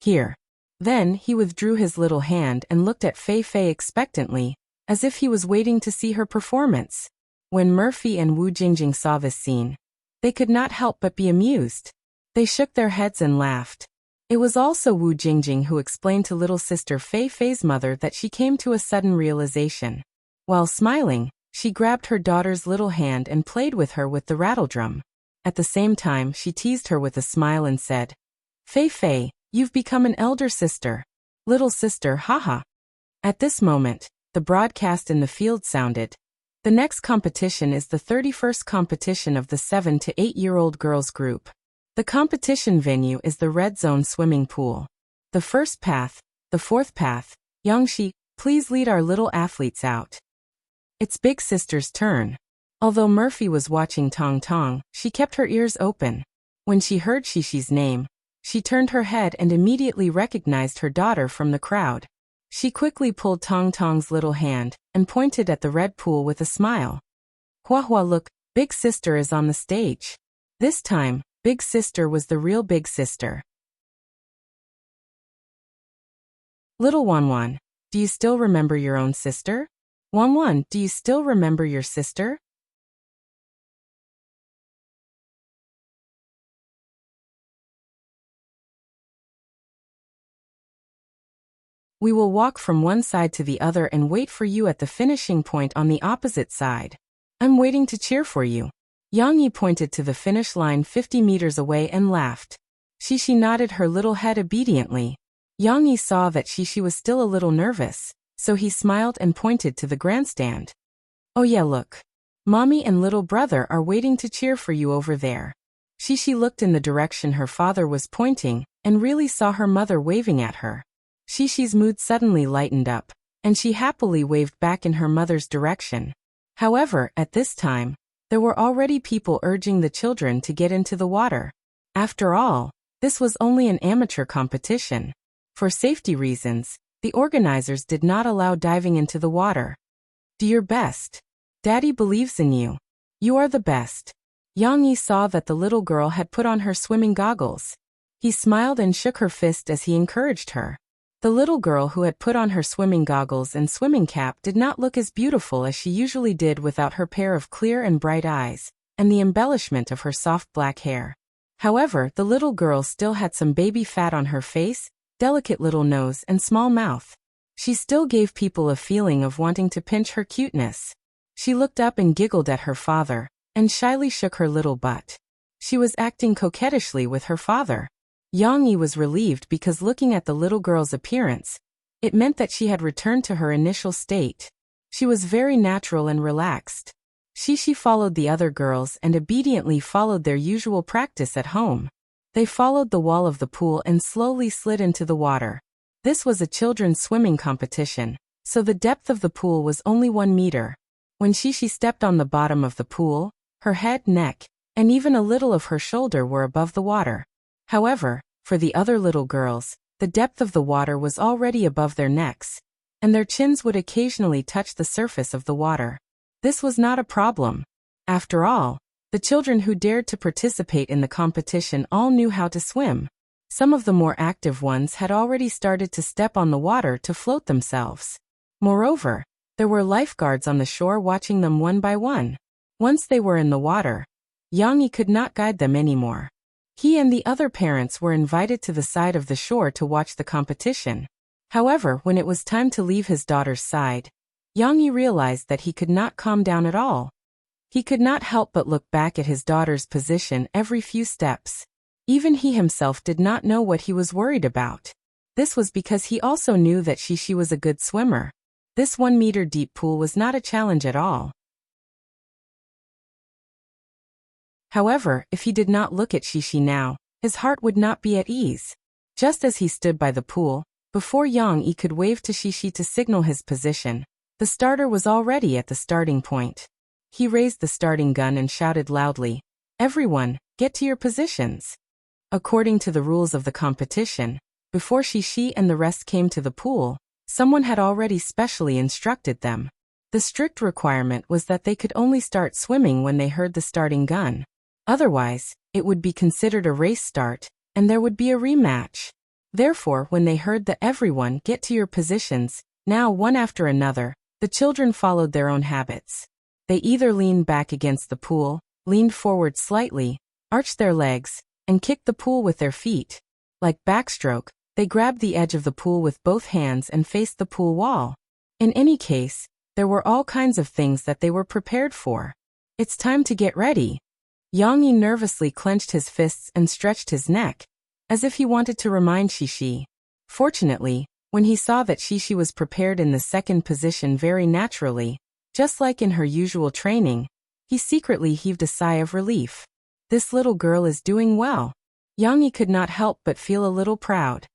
A: "Here." Then he withdrew his little hand and looked at Fei Fei expectantly, as if he was waiting to see her performance. When Murphy and Wu Jingjing saw this scene, they could not help but be amused. They shook their heads and laughed. It was also Wu Jingjing who explained to little sister Fei Fei's mother that she came to a sudden realization. While smiling, she grabbed her daughter's little hand and played with her with the rattle drum. At the same time, she teased her with a smile and said, "Fei Fei, you've become an elder sister. Little sister, haha." At this moment, the broadcast in the field sounded. The next competition is the 31st competition of the 7 to 8-year-old girls group. The competition venue is the red zone swimming pool. The first path, the fourth path, Yangshi, please lead our little athletes out. It's Big Sister's turn. Although Murphy was watching Tong Tong, she kept her ears open. When she heard Shishi's name, she turned her head and immediately recognized her daughter from the crowd. She quickly pulled Tong Tong's little hand and pointed at the red pool with a smile. "Hua hua, look, Big Sister is on the stage." This time, Big Sister was the real Big Sister. "Little Wanwan, do you still remember your own sister? Wanwan, do you still remember your sister?" "We will walk from one side to the other and wait for you at the finishing point on the opposite side. I'm waiting to cheer for you." Yang Yi pointed to the finish line 50 meters away and laughed. Shishi nodded her little head obediently. Yang Yi saw that Shishi was still a little nervous, so he smiled and pointed to the grandstand. "Oh yeah, look. Mommy and little brother are waiting to cheer for you over there." Shishi looked in the direction her father was pointing and really saw her mother waving at her. Shishi's mood suddenly lightened up, and she happily waved back in her mother's direction. However, at this time, there were already people urging the children to get into the water. After all, this was only an amateur competition. For safety reasons, the organizers did not allow diving into the water. "Do your best. Daddy believes in you. You are the best." Yang Yi saw that the little girl had put on her swimming goggles. He smiled and shook her fist as he encouraged her. The little girl who had put on her swimming goggles and swimming cap did not look as beautiful as she usually did without her pair of clear and bright eyes, and the embellishment of her soft black hair. However, the little girl still had some baby fat on her face, delicate little nose and small mouth. She still gave people a feeling of wanting to pinch her cuteness. She looked up and giggled at her father, and shyly shook her little butt. She was acting coquettishly with her father. Yang Yi was relieved because looking at the little girl's appearance, it meant that she had returned to her initial state. She was very natural and relaxed. Shishi followed the other girls and obediently followed their usual practice at home. They followed the wall of the pool and slowly slid into the water. This was a children's swimming competition, so the depth of the pool was only 1 meter. When Shishi stepped on the bottom of the pool, her head, neck, and even a little of her shoulder were above the water. However, for the other little girls, the depth of the water was already above their necks, and their chins would occasionally touch the surface of the water. This was not a problem. After all, the children who dared to participate in the competition all knew how to swim. Some of the more active ones had already started to step on the water to float themselves. Moreover, there were lifeguards on the shore watching them one by one. Once they were in the water, Yang-yi could not guide them anymore. He and the other parents were invited to the side of the shore to watch the competition. However, when it was time to leave his daughter's side, Yang-yi realized that he could not calm down at all. He could not help but look back at his daughter's position every few steps. Even he himself did not know what he was worried about. This was because he also knew that Shishi was a good swimmer. This 1 meter deep pool was not a challenge at all. However, if he did not look at Shishi now, his heart would not be at ease. Just as he stood by the pool, before Yang-yi could wave to Shishi to signal his position, the starter was already at the starting point. He raised the starting gun and shouted loudly, "Everyone, get to your positions." According to the rules of the competition, before Shishi and the rest came to the pool, someone had already specially instructed them. The strict requirement was that they could only start swimming when they heard the starting gun. Otherwise, it would be considered a race start, and there would be a rematch. Therefore, when they heard the "everyone, get to your positions," now one after another, the children followed their own habits. They either leaned back against the pool, leaned forward slightly, arched their legs, and kicked the pool with their feet. Like backstroke, they grabbed the edge of the pool with both hands and faced the pool wall. In any case, there were all kinds of things that they were prepared for. It's time to get ready. Yang-yi nervously clenched his fists and stretched his neck, as if he wanted to remind Shishi. Fortunately, when he saw that Shishi was prepared in the second position very naturally, just like in her usual training, he secretly heaved a sigh of relief. This little girl is doing well. Yang-yi could not help but feel a little proud.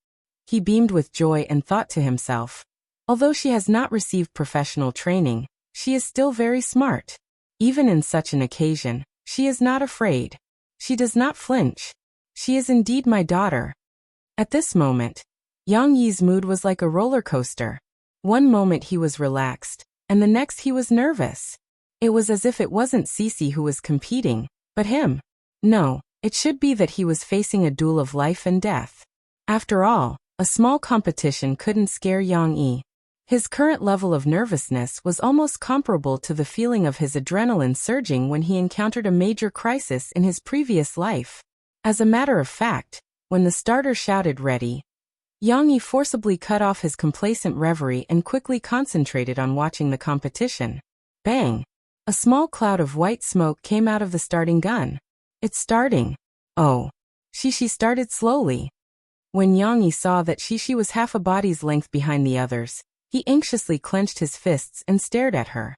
A: He beamed with joy and thought to himself, although she has not received professional training, she is still very smart. Even in such an occasion, she is not afraid. She does not flinch. She is indeed my daughter. At this moment, Yang-yi's mood was like a roller coaster. One moment he was relaxed, and the next he was nervous. It was as if it wasn't Cece who was competing, but him. No, it should be that he was facing a duel of life and death. After all, a small competition couldn't scare Yang-yi. His current level of nervousness was almost comparable to the feeling of his adrenaline surging when he encountered a major crisis in his previous life. As a matter of fact, when the starter shouted "ready," Yang-yi forcibly cut off his complacent reverie and quickly concentrated on watching the competition. Bang! A small cloud of white smoke came out of the starting gun. It's starting. Oh. Shishi started slowly. When Yang-yi saw that Shishi was half a body's length behind the others, he anxiously clenched his fists and stared at her.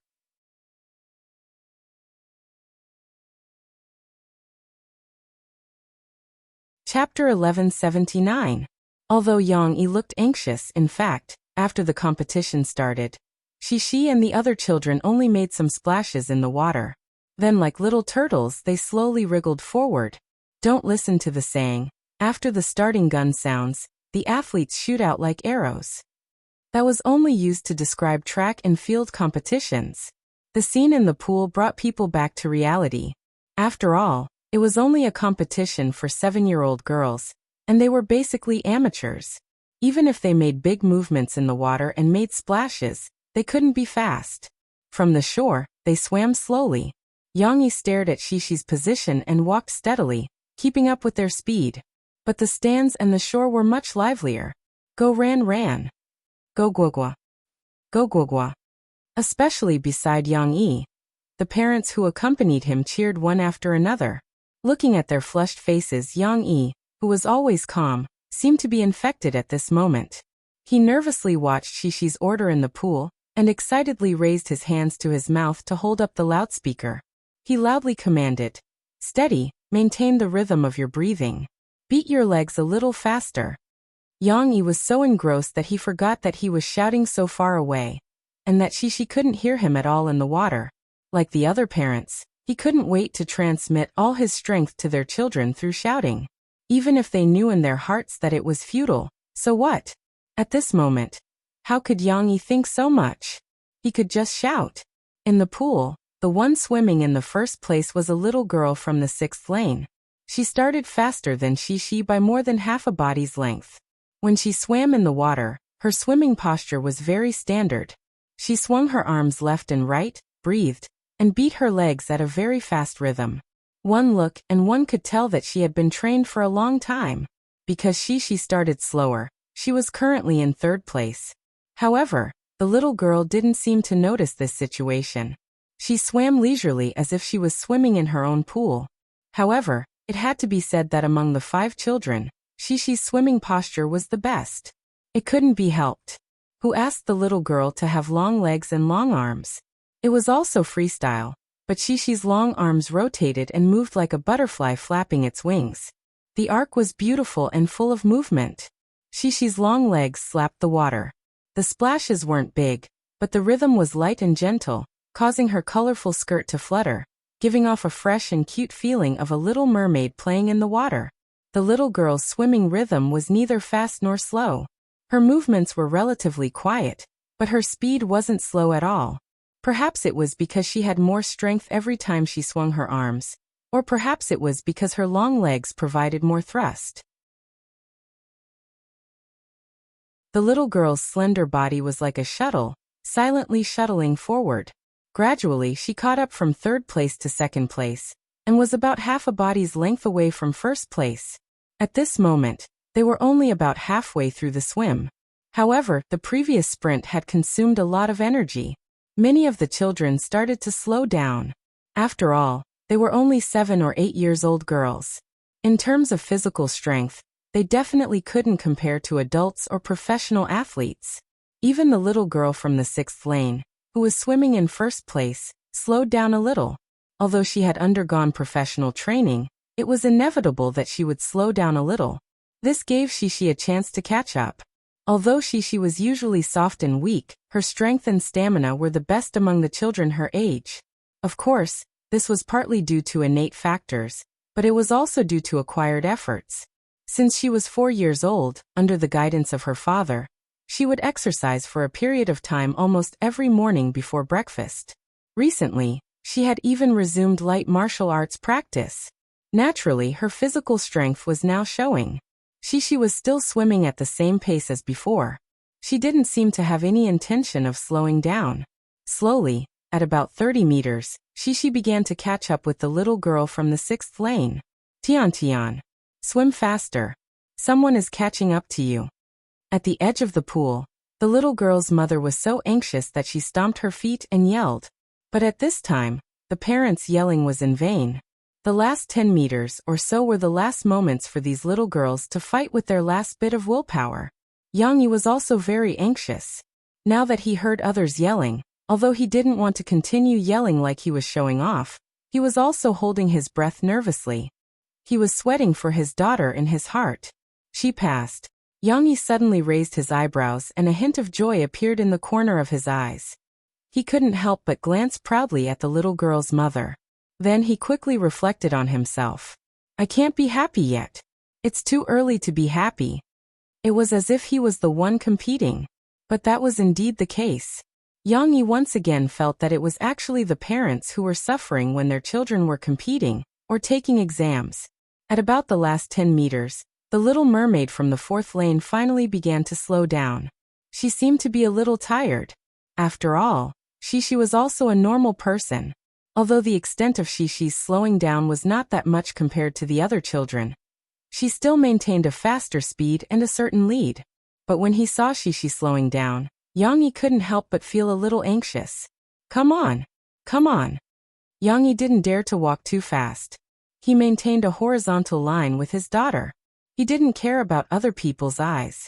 A: Chapter 1179. Although Yang-yi looked anxious, in fact, after the competition started, Shishi and the other children only made some splashes in the water. Then, like little turtles, they slowly wriggled forward. Don't listen to the saying, after the starting gun sounds, the athletes shoot out like arrows. That was only used to describe track and field competitions. The scene in the pool brought people back to reality. After all, it was only a competition for 7-year-old girls, and they were basically amateurs. Even if they made big movements in the water and made splashes, they couldn't be fast. From the shore, they swam slowly. Yang-yi stared at Shishi's position and walked steadily, keeping up with their speed. But the stands and the shore were much livelier. Go ran. Go guagua. Go guagua. Especially beside Yang-yi. The parents who accompanied him cheered one after another. Looking at their flushed faces, Yang-yi, who was always calm, seemed to be infected at this moment. He nervously watched Shishi's order in the pool, and excitedly raised his hands to his mouth to hold up the loudspeaker. He loudly commanded, "Steady, maintain the rhythm of your breathing. Beat your legs a little faster." Yang Yi was so engrossed that he forgot that he was shouting so far away, and that she couldn't hear him at all in the water. Like the other parents, he couldn't wait to transmit all his strength to their children through shouting. Even if they knew in their hearts that it was futile, so what? At this moment, how could Yang Yi think so much? He could just shout. In the pool, the one swimming in the first place was a little girl from the 6th lane. She started faster than she by more than half a body's length. When she swam in the water, her swimming posture was very standard. She swung her arms left and right, breathed, and beat her legs at a very fast rhythm. One look and one could tell that she had been trained for a long time. Because she started slower, she was currently in 3rd place. However, the little girl didn't seem to notice this situation. She swam leisurely as if she was swimming in her own pool. However, it had to be said that among the 5 children, Shishi's swimming posture was the best. It couldn't be helped. Who asked the little girl to have long legs and long arms? It was also freestyle, but Shishi's long arms rotated and moved like a butterfly flapping its wings. The arc was beautiful and full of movement. Shishi's long legs slapped the water. The splashes weren't big, but the rhythm was light and gentle, causing her colorful skirt to flutter, giving off a fresh and cute feeling of a little mermaid playing in the water. The little girl's swimming rhythm was neither fast nor slow. Her movements were relatively quiet, but her speed wasn't slow at all. Perhaps it was because she had more strength every time she swung her arms, or perhaps it was because her long legs provided more thrust. The little girl's slender body was like a shuttle, silently shuttling forward. Gradually, she caught up from 3rd place to 2nd place, and was about half a body's length away from 1st place. At this moment, they were only about halfway through the swim. However, the previous sprint had consumed a lot of energy. Many of the children started to slow down. After all, they were only 7 or 8 years old girls. In terms of physical strength, they definitely couldn't compare to adults or professional athletes. Even the little girl from the 6th lane, who was swimming in 1st place, slowed down a little. Although she had undergone professional training, it was inevitable that she would slow down a little. This gave Shishi a chance to catch up. Although Shishi was usually soft and weak, her strength and stamina were the best among the children her age. Of course, this was partly due to innate factors, but it was also due to acquired efforts. Since she was 4 years old, under the guidance of her father, she would exercise for a period of time almost every morning before breakfast. Recently, she had even resumed light martial arts practice. Naturally, her physical strength was now showing. Shishi was still swimming at the same pace as before. She didn't seem to have any intention of slowing down. Slowly, at about 30 meters, Shishi began to catch up with the little girl from the 6th lane. Tian, swim faster. Someone is catching up to you. At the edge of the pool, the little girl's mother was so anxious that she stomped her feet and yelled. But at this time, the parents' yelling was in vain. The last 10 meters or so were the last moments for these little girls to fight with their last bit of willpower. Yang Yi was also very anxious. Now that he heard others yelling, although he didn't want to continue yelling like he was showing off, he was also holding his breath nervously. He was sweating for his daughter in his heart. She passed. Yang Yi suddenly raised his eyebrows and a hint of joy appeared in the corner of his eyes. He couldn't help but glance proudly at the little girl's mother. Then he quickly reflected on himself. I can't be happy yet. It's too early to be happy. It was as if he was the one competing. But that was indeed the case. Yang Yi once again felt that it was actually the parents who were suffering when their children were competing, or taking exams. At about the last 10 meters, the little mermaid from the 4th lane finally began to slow down. She seemed to be a little tired. After all, Shishi was also a normal person. Although the extent of Shishi's slowing down was not that much compared to the other children, she still maintained a faster speed and a certain lead. But when he saw Shishi slowing down, Yang Yi couldn't help but feel a little anxious. Come on. Come on. Yang Yi didn't dare to walk too fast. He maintained a horizontal line with his daughter. He didn't care about other people's eyes.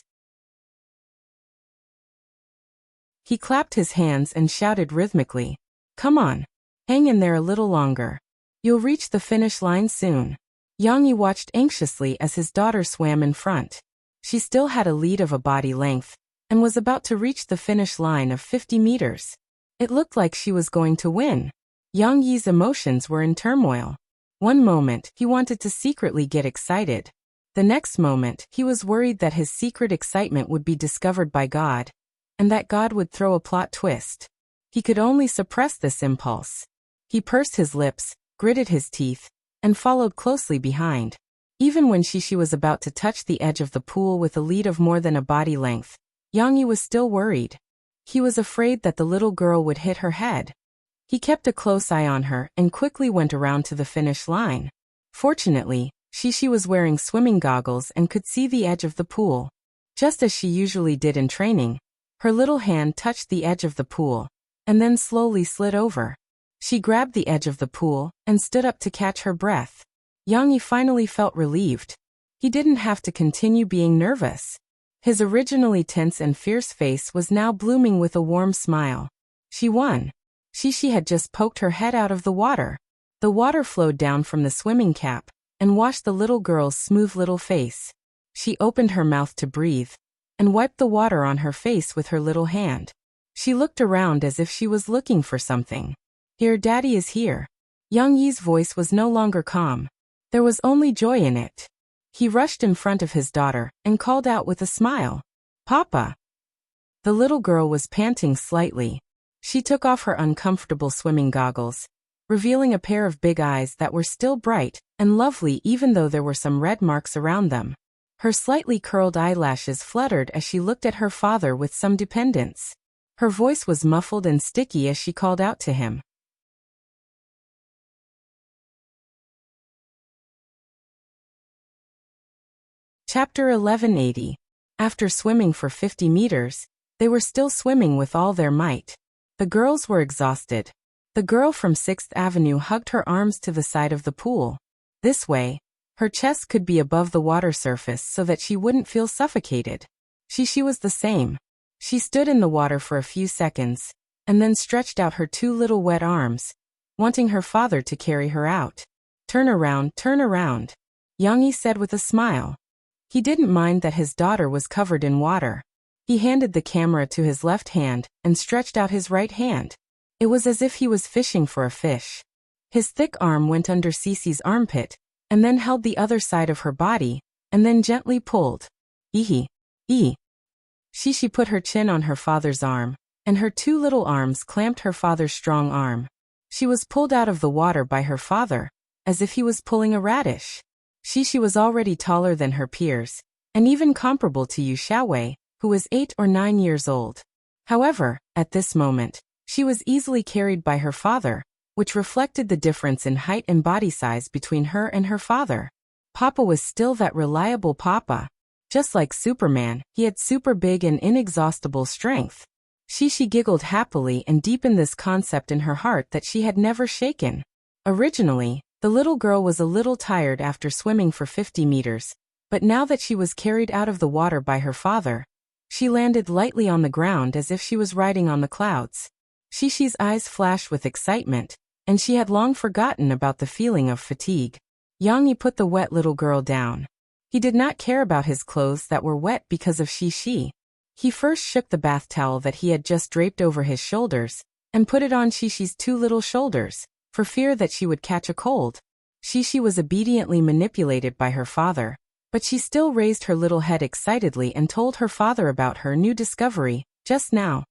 A: He clapped his hands and shouted rhythmically, Come on. Hang in there a little longer. You'll reach the finish line soon. Yang Yi watched anxiously as his daughter swam in front. She still had a lead of a body length, and was about to reach the finish line of 50 meters. It looked like she was going to win. Yang Yi's emotions were in turmoil. One moment, he wanted to secretly get excited. The next moment, he was worried that his secret excitement would be discovered by God, and that God would throw a plot twist. He could only suppress this impulse. He pursed his lips, gritted his teeth, and followed closely behind. Even when Shishi was about to touch the edge of the pool with a lead of more than a body length, Yang Yi was still worried. He was afraid that the little girl would hit her head. He kept a close eye on her and quickly went around to the finish line. Fortunately, Shishi was wearing swimming goggles and could see the edge of the pool. Just as she usually did in training, her little hand touched the edge of the pool, and then slowly slid over. She grabbed the edge of the pool and stood up to catch her breath. Yang Yi finally felt relieved. He didn't have to continue being nervous. His originally tense and fierce face was now blooming with a warm smile. She won. Shishi had just poked her head out of the water. The water flowed down from the swimming cap and washed the little girl's smooth little face. She opened her mouth to breathe and wiped the water on her face with her little hand. She looked around as if she was looking for something. "Here, Daddy is here." Yang Yi's voice was no longer calm. There was only joy in it. He rushed in front of his daughter and called out with a smile, "Papa." The little girl was panting slightly. She took off her uncomfortable swimming goggles, revealing a pair of big eyes that were still bright and lovely even though there were some red marks around them. Her slightly curled eyelashes fluttered as she looked at her father with some dependence. Her voice was muffled and sticky as she called out to him. Chapter 1180. After swimming for 50 meters, they were still swimming with all their might. The girls were exhausted. The girl from 6th Avenue hugged her arms to the side of the pool. This way, her chest could be above the water surface so that she wouldn't feel suffocated. Shishi was the same. She stood in the water for a few seconds, and then stretched out her two little wet arms, wanting her father to carry her out. Turn around," Yang Yi said with a smile. He didn't mind that his daughter was covered in water. He handed the camera to his left hand and stretched out his right hand. It was as if he was fishing for a fish. His thick arm went under Cece's armpit, and then held the other side of her body, and then gently pulled. Ee. Shishi put her chin on her father's arm, and her two little arms clamped her father's strong arm. She was pulled out of the water by her father, as if he was pulling a radish. Shishi was already taller than her peers, and even comparable to Yu Xiaowei, who was 8 or 9 years old. However, at this moment, she was easily carried by her father, which reflected the difference in height and body size between her and her father. Papa was still that reliable Papa. Just like Superman, he had super big and inexhaustible strength. Shishi giggled happily and deepened this concept in her heart that she had never shaken. Originally, the little girl was a little tired after swimming for 50 meters, but now that she was carried out of the water by her father, she landed lightly on the ground as if she was riding on the clouds. Shishi's eyes flashed with excitement, and she had long forgotten about the feeling of fatigue. Yang Yi put the wet little girl down. He did not care about his clothes that were wet because of Shishi. He first shook the bath towel that he had just draped over his shoulders, and put it on Shishi's two little shoulders, for fear that she would catch a cold. Shishi was obediently manipulated by her father, but she still raised her little head excitedly and told her father about her new discovery, just now.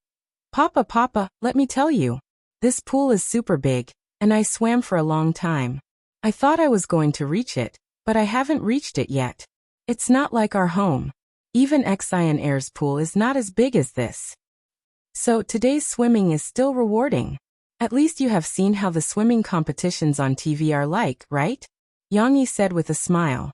A: Papa, let me tell you. This pool is super big, and I swam for a long time. I thought I was going to reach it, but I haven't reached it yet. It's not like our home. Even Xian Air's pool is not as big as this. So today's swimming is still rewarding. At least you have seen how the swimming competitions on TV are like, right? Yang Yi said with a smile.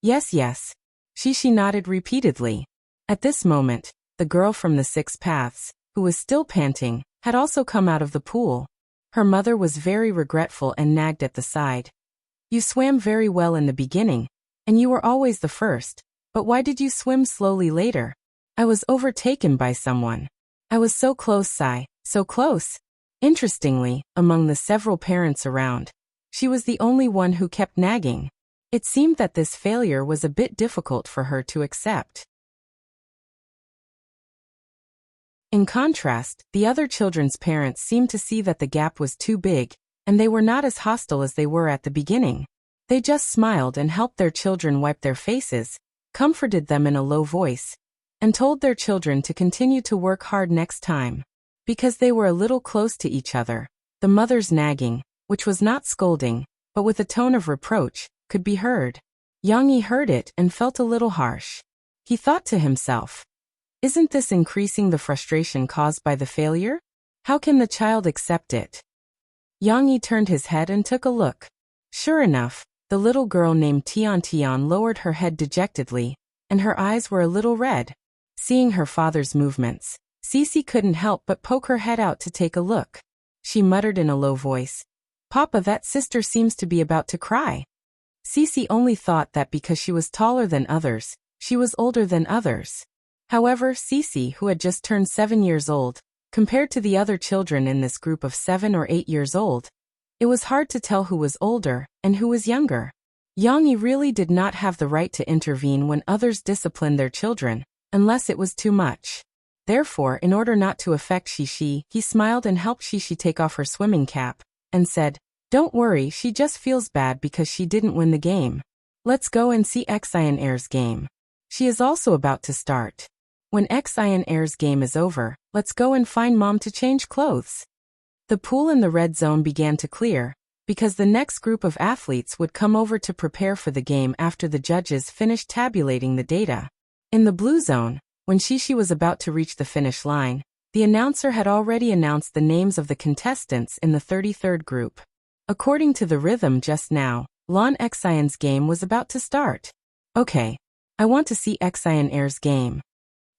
A: Yes. Shishi nodded repeatedly. At this moment, the girl from the 6 paths, who was still panting, had also come out of the pool. Her mother was very regretful and nagged at the side. You swam very well in the beginning, and you were always the first, but why did you swim slowly later? I was overtaken by someone. I was so close, Sai, so close. Interestingly, among the several parents around, she was the only one who kept nagging. It seemed that this failure was a bit difficult for her to accept. In contrast, the other children's parents seemed to see that the gap was too big, and they were not as hostile as they were at the beginning. They just smiled and helped their children wipe their faces, comforted them in a low voice, and told their children to continue to work hard next time. Because they were a little close to each other, the mother's nagging, which was not scolding, but with a tone of reproach, could be heard. Yang-yi heard it and felt a little harsh. He thought to himself, "Isn't this increasing the frustration caused by the failure? How can the child accept it?" Yang-yi turned his head and took a look. Sure enough, the little girl named Tian lowered her head dejectedly, and her eyes were a little red. Seeing her father's movements, Cece couldn't help but poke her head out to take a look. She muttered in a low voice, "Papa, that sister seems to be about to cry." Cece only thought that because she was taller than others, she was older than others. However, Cece, who had just turned 7 years old, compared to the other children in this group of 7 or 8 years old, it was hard to tell who was older and who was younger. Yang-yi really did not have the right to intervene when others disciplined their children, unless it was too much. Therefore, in order not to affect Shishi, he smiled and helped Shishi take off her swimming cap, and said, "Don't worry, she just feels bad because she didn't win the game. Let's go and see Xian Air's game. She is also about to start. When Xian Air's game is over, let's go and find Mom to change clothes." The pool in the red zone began to clear, because the next group of athletes would come over to prepare for the game after the judges finished tabulating the data. In the blue zone, when Shishi was about to reach the finish line, the announcer had already announced the names of the contestants in the 33rd group. According to the rhythm just now, Lon Xian's game was about to start. "Okay, I want to see Xian Air's game."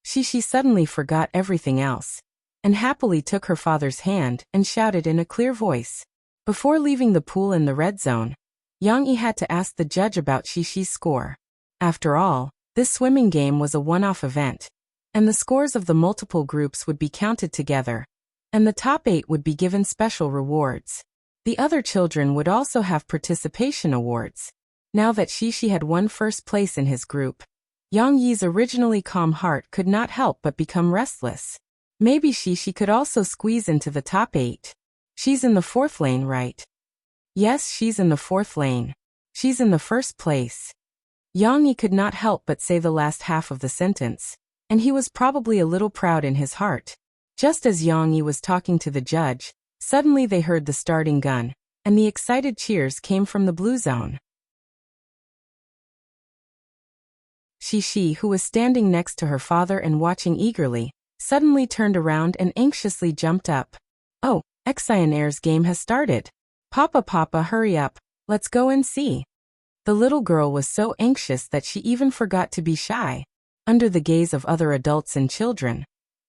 A: Shishi suddenly forgot everything else, and happily took her father's hand and shouted in a clear voice. Before leaving the pool in the red zone, Yang-yi had to ask the judge about Shishi's score. After all, this swimming game was a one-off event, and the scores of the multiple groups would be counted together, and the top 8 would be given special rewards. The other children would also have participation awards. Now that Shishi had won first place in his group, Yang-yi's originally calm heart could not help but become restless. Maybe Shishi could also squeeze into the top 8. She's in the 4th lane, right? Yes, she's in the 4th lane. She's in the first place. Yang-yi could not help but say the last half of the sentence, and he was probably a little proud in his heart. Just as Yang-yi was talking to the judge, suddenly they heard the starting gun, and the excited cheers came from the blue zone. Shishi, who was standing next to her father and watching eagerly, suddenly turned around and anxiously jumped up. "Oh, Xian Air's game has started. Papa, hurry up, let's go and see." The little girl was so anxious that she even forgot to be shy. Under the gaze of other adults and children,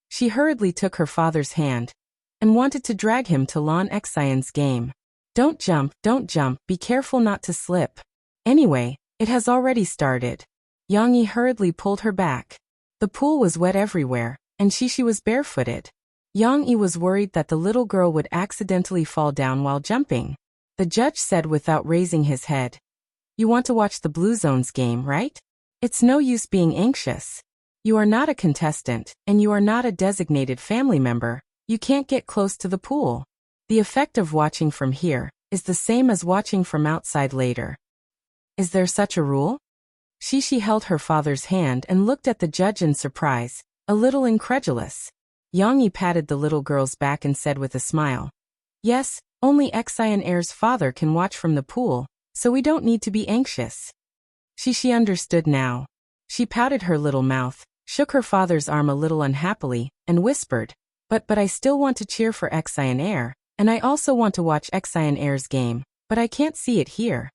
A: she hurriedly took her father's hand and wanted to drag him to Lon Xian's game. Don't jump, be careful not to slip. Anyway, it has already started." Yang-yi hurriedly pulled her back. The pool was wet everywhere, and Shishi was barefooted. Yang-yi was worried that the little girl would accidentally fall down while jumping. The judge said without raising his head, "You want to watch the Blue Zone's game, right? It's no use being anxious. You are not a contestant, and you are not a designated family member. You can't get close to the pool. The effect of watching from here is the same as watching from outside later." "Is there such a rule?" Shishi held her father's hand and looked at the judge in surprise, a little incredulous. Yang-yi patted the little girl's back and said with a smile, "Yes, only Xian Air's father can watch from the pool, so we don't need to be anxious." Shishi understood now. She pouted her little mouth, shook her father's arm a little unhappily, and whispered, But I still want to cheer for Xian Air, and I also want to watch Xian Air's game, but I can't see it here."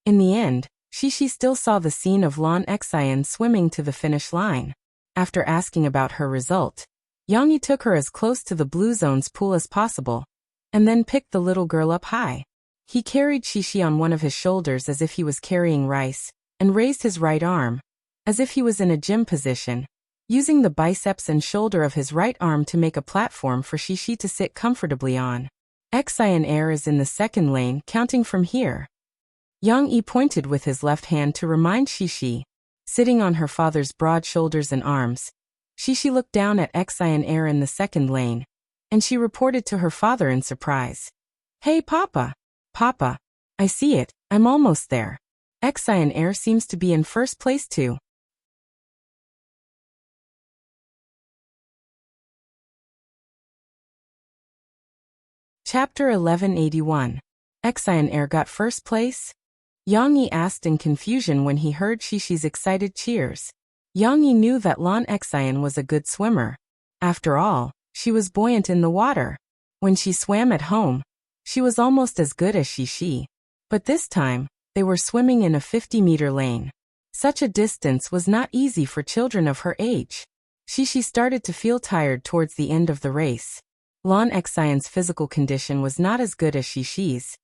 A: In the end, Shishi still saw the scene of Lon Xian swimming to the finish line. After asking about her result, Yang-yi took her as close to the Blue Zone's pool as possible, and then picked the little girl up high. He carried Shishi on one of his shoulders as if he was carrying rice, and raised his right arm, as if he was in a gym position, using the biceps and shoulder of his right arm to make a platform for Shishi to sit comfortably on. Xian Air is in the 2nd lane, counting from here. Yang Yi pointed with his left hand to remind Shishi. Sitting on her father's broad shoulders and arms, Shishi looked down at Xian Air in the second lane, and she reported to her father in surprise. Hey Papa! Papa! I see it, I'm almost there. Xian Air seems to be in first place too. Chapter 1181. Xian Air got first place? Yang Yi asked in confusion when he heard Shishi's excited cheers. Yang Yi knew that Lan Xian was a good swimmer. After all, she was buoyant in the water. When she swam at home, she was almost as good as Shishi. But this time, they were swimming in a 50-meter lane. Such a distance was not easy for children of her age. Shishi started to feel tired towards the end of the race. Lan Xian's physical condition was not as good as Shishi's,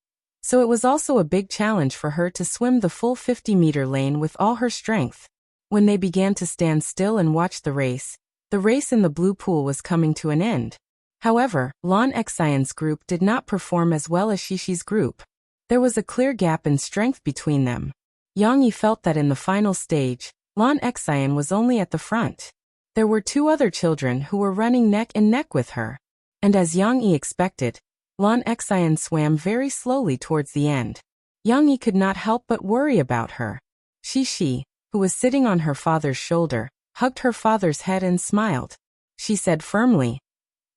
A: so it was also a big challenge for her to swim the full 50-meter lane with all her strength. When they began to stand still and watch the race in the blue pool was coming to an end. However, Lan Xian's group did not perform as well as Shishi's group. There was a clear gap in strength between them. Yang Yi felt that in the final stage, Lan Xian was only at the front. There were two other children who were running neck and neck with her. And as Yang Yi expected, Lan Xian swam very slowly towards the end. Yang Yi could not help but worry about her. Shishi, who was sitting on her father's shoulder, hugged her father's head and smiled. She said firmly,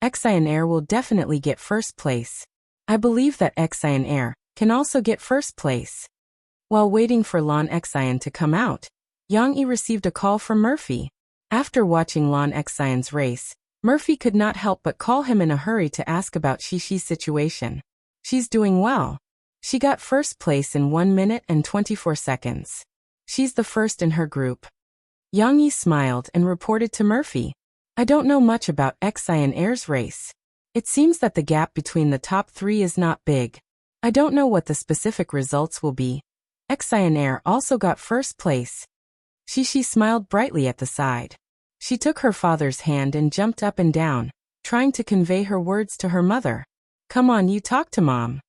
A: Xian Air will definitely get first place. I believe that Xian Air can also get first place. While waiting for Lan Xian to come out, Yang Yi received a call from Murphy. After watching Lan Xian's race, Murphy could not help but call him in a hurry to ask about Shishi's situation. She's doing well. She got first place in 1 minute and 24 seconds. She's the first in her group. Yang Yi smiled and reported to Murphy. I don't know much about Xian Air's race. It seems that the gap between the top three is not big. I don't know what the specific results will be. Xian Air also got first place. Shishi smiled brightly at the side. She took her father's hand and jumped up and down, trying to convey her words to her mother. Come on, you talk to Mom.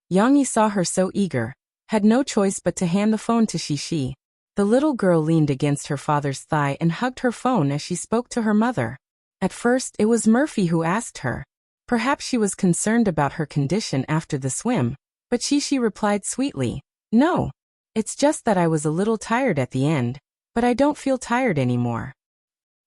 A: Yang Yi saw her so eager, had no choice but to hand the phone to Shishi. The little girl leaned against her father's thigh and hugged her phone as she spoke to her mother. At first, it was Murphy who asked her. Perhaps she was concerned about her condition after the swim, but Shishi replied sweetly, No, it's just that I was a little tired at the end, but I don't feel tired anymore.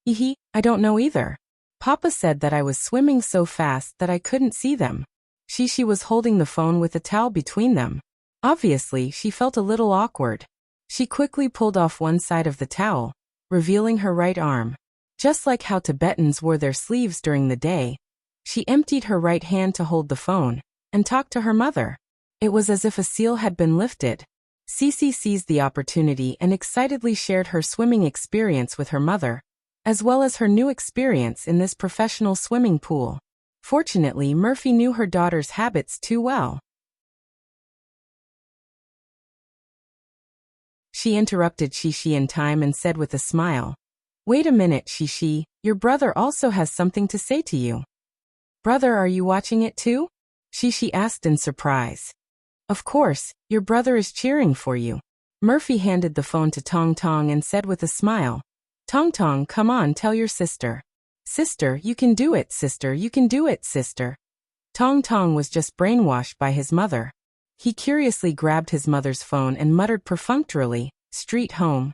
A: I don't know either. Papa said that I was swimming so fast that I couldn't see them. Shishi was holding the phone with a towel between them. Obviously, she felt a little awkward. She quickly pulled off one side of the towel, revealing her right arm. Just like how Tibetans wore their sleeves during the day, she emptied her right hand to hold the phone and talk to her mother. It was as if a seal had been lifted. Cece seized the opportunity and excitedly shared her swimming experience with her mother, as well as her new experience in this professional swimming pool. Fortunately, Murphy knew her daughter's habits too well. She interrupted Shishi in time and said with a smile, Wait a minute, Shishi, your brother also has something to say to you. Brother, are you watching it too? Shishi asked in surprise. Of course, your brother is cheering for you. Murphy handed the phone to Tong Tong and said with a smile, Tong Tong, come on, tell your sister. Sister, you can do it, sister, you can do it, sister. Tong Tong was just brainwashed by his mother. He curiously grabbed his mother's phone and muttered perfunctorily, Street home.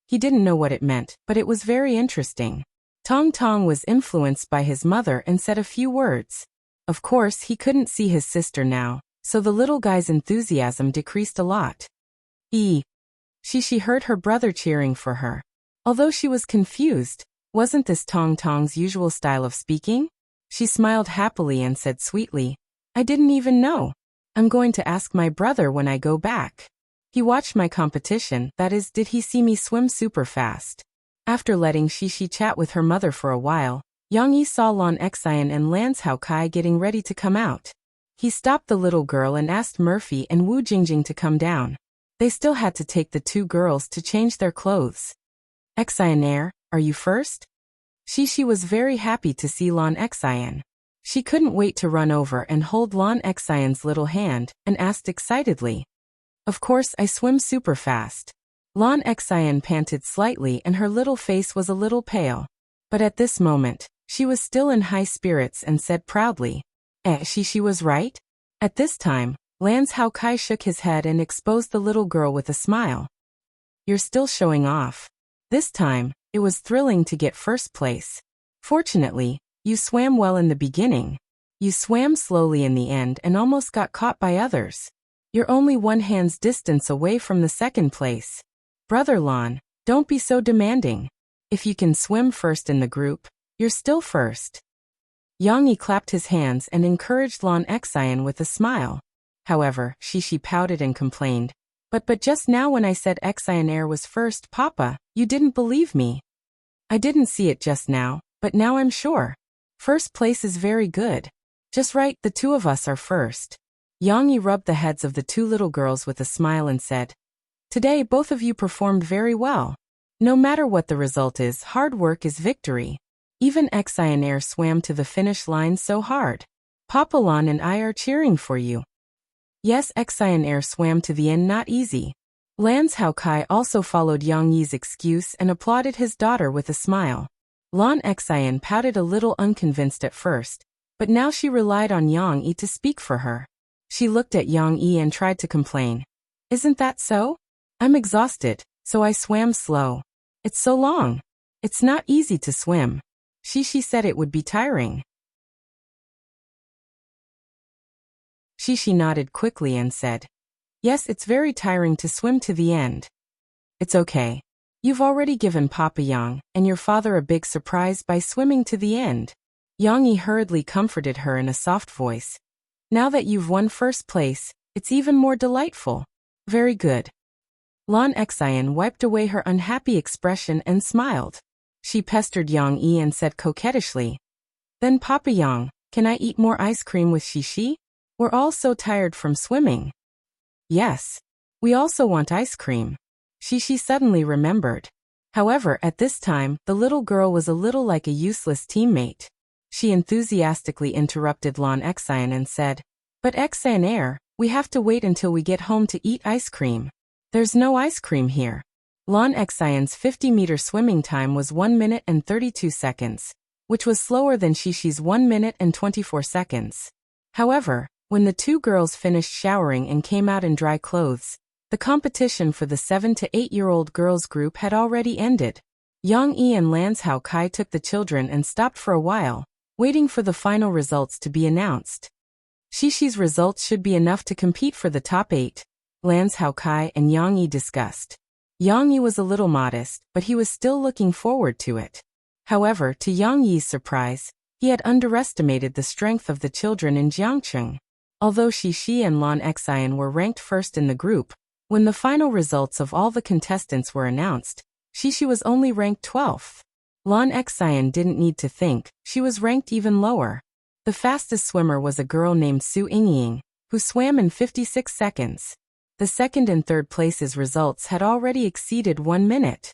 A: He didn't know what it meant, but it was very interesting. Tong Tong was influenced by his mother and said a few words. Of course, he couldn't see his sister now, so the little guy's enthusiasm decreased a lot. She heard her brother cheering for her. Although she was confused, wasn't this Tong Tong's usual style of speaking? She smiled happily and said sweetly, I didn't even know. I'm going to ask my brother when I go back. He watched my competition, that is, did he see me swim super fast? After letting Shishi chat with her mother for a while, Yang Yi saw Lan Xian and Lance Hao Kai getting ready to come out. He stopped the little girl and asked Murphy and Wu Jingjing to come down. They still had to take the two girls to change their clothes. Xian Air, are you first? Shishi was very happy to see Lan Xian. She couldn't wait to run over and hold Lan Xian's little hand, and asked excitedly. Of course I swim super fast. Lan Xian panted slightly and her little face was a little pale. But at this moment, she was still in high spirits and said proudly, she was right? At this time, Lan Kai shook his head and exposed the little girl with a smile. You're still showing off. This time, it was thrilling to get first place. Fortunately, you swam well in the beginning. You swam slowly in the end and almost got caught by others. You're only one hand's distance away from the second place. Brother Lan, don't be so demanding. If you can swim first in the group, you're still first. Yang Yi clapped his hands and encouraged Lan Xian with a smile. However, she pouted and complained. But just now when I said Xian Air was first, Papa, you didn't believe me. I didn't see it just now, but now I'm sure. First place is very good. Just right, the two of us are first. Yang Yi rubbed the heads of the two little girls with a smile and said, Today both of you performed very well. No matter what the result is, hard work is victory. Even Xian Air swam to the finish line so hard. Papa Lan and I are cheering for you. Yes, Xian Air swam to the end not easy. Lan Kai also followed Yang Yi's excuse and applauded his daughter with a smile. Lan Xian pouted a little unconvinced at first, but now she relied on Yang Yi to speak for her. She looked at Yang Yi and tried to complain. Isn't that so? I'm exhausted, so I swam slow. It's so long. It's not easy to swim. She said it would be tiring. She nodded quickly and said, Yes, it's very tiring to swim to the end. It's okay. You've already given Papa Yang and your father a big surprise by swimming to the end. Yang Yi hurriedly comforted her in a soft voice. Now that you've won first place, it's even more delightful. Very good. Lan Xian wiped away her unhappy expression and smiled. She pestered Yang Yi and said coquettishly, Then Papa Yang, can I eat more ice cream with Shishi? We're all so tired from swimming. Yes. We also want ice cream. Shishi suddenly remembered. However, at this time, the little girl was a little like a useless teammate. She enthusiastically interrupted Lan Xian and said, But Xian Air, we have to wait until we get home to eat ice cream. There's no ice cream here. Lan Xian's 50-meter swimming time was 1 minute and 32 seconds, which was slower than Shishi's 1 minute and 24 seconds. However, when the two girls finished showering and came out in dry clothes, the competition for the 7 to 8-year-old girls group had already ended. Yang Yi and Lan Kai took the children and stopped for a while, waiting for the final results to be announced. Shishi's results should be enough to compete for the top 8. Lan Kai and Yang Yi discussed. Yang Yi was a little modest, but he was still looking forward to it. However, to Yang Yi's surprise, he had underestimated the strength of the children in Jiangcheng. Although Shishi and Lan Xian were ranked first in the group, when the final results of all the contestants were announced, Shishi was only ranked 12th. Lan Xian didn't need to think, she was ranked even lower. The fastest swimmer was a girl named Su Yingying, who swam in 56 seconds. The second and third places results had already exceeded 1 minute.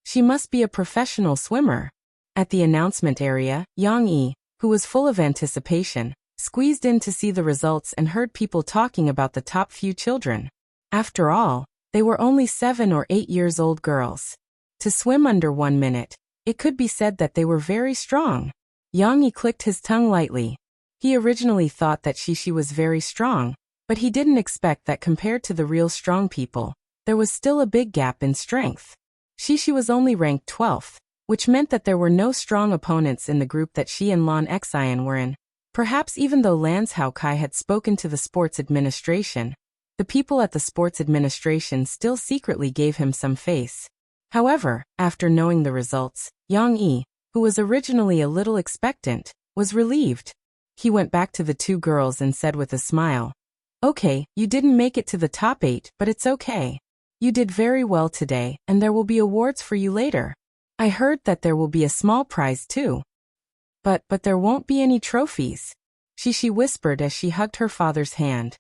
A: She must be a professional swimmer. At the announcement area, Yang Yi, who was full of anticipation, squeezed in to see the results and heard people talking about the top few children. After all, they were only 7 or 8 years old girls. To swim under 1 minute, it could be said that they were very strong. Yang Yi clicked his tongue lightly. He originally thought that Shishi was very strong, but he didn't expect that compared to the real strong people, there was still a big gap in strength. Shishi was only ranked 12th, which meant that there were no strong opponents in the group that she and Lan Xian were in. Perhaps even though Lan Kai had spoken to the sports administration, the people at the sports administration still secretly gave him some face. However, after knowing the results, Yang Yi, who was originally a little expectant, was relieved. He went back to the two girls and said with a smile, Okay, you didn't make it to the top 8, but it's okay. You did very well today, and there will be awards for you later. I heard that there will be a small prize too. But there won't be any trophies. She whispered as she hugged her father's hand.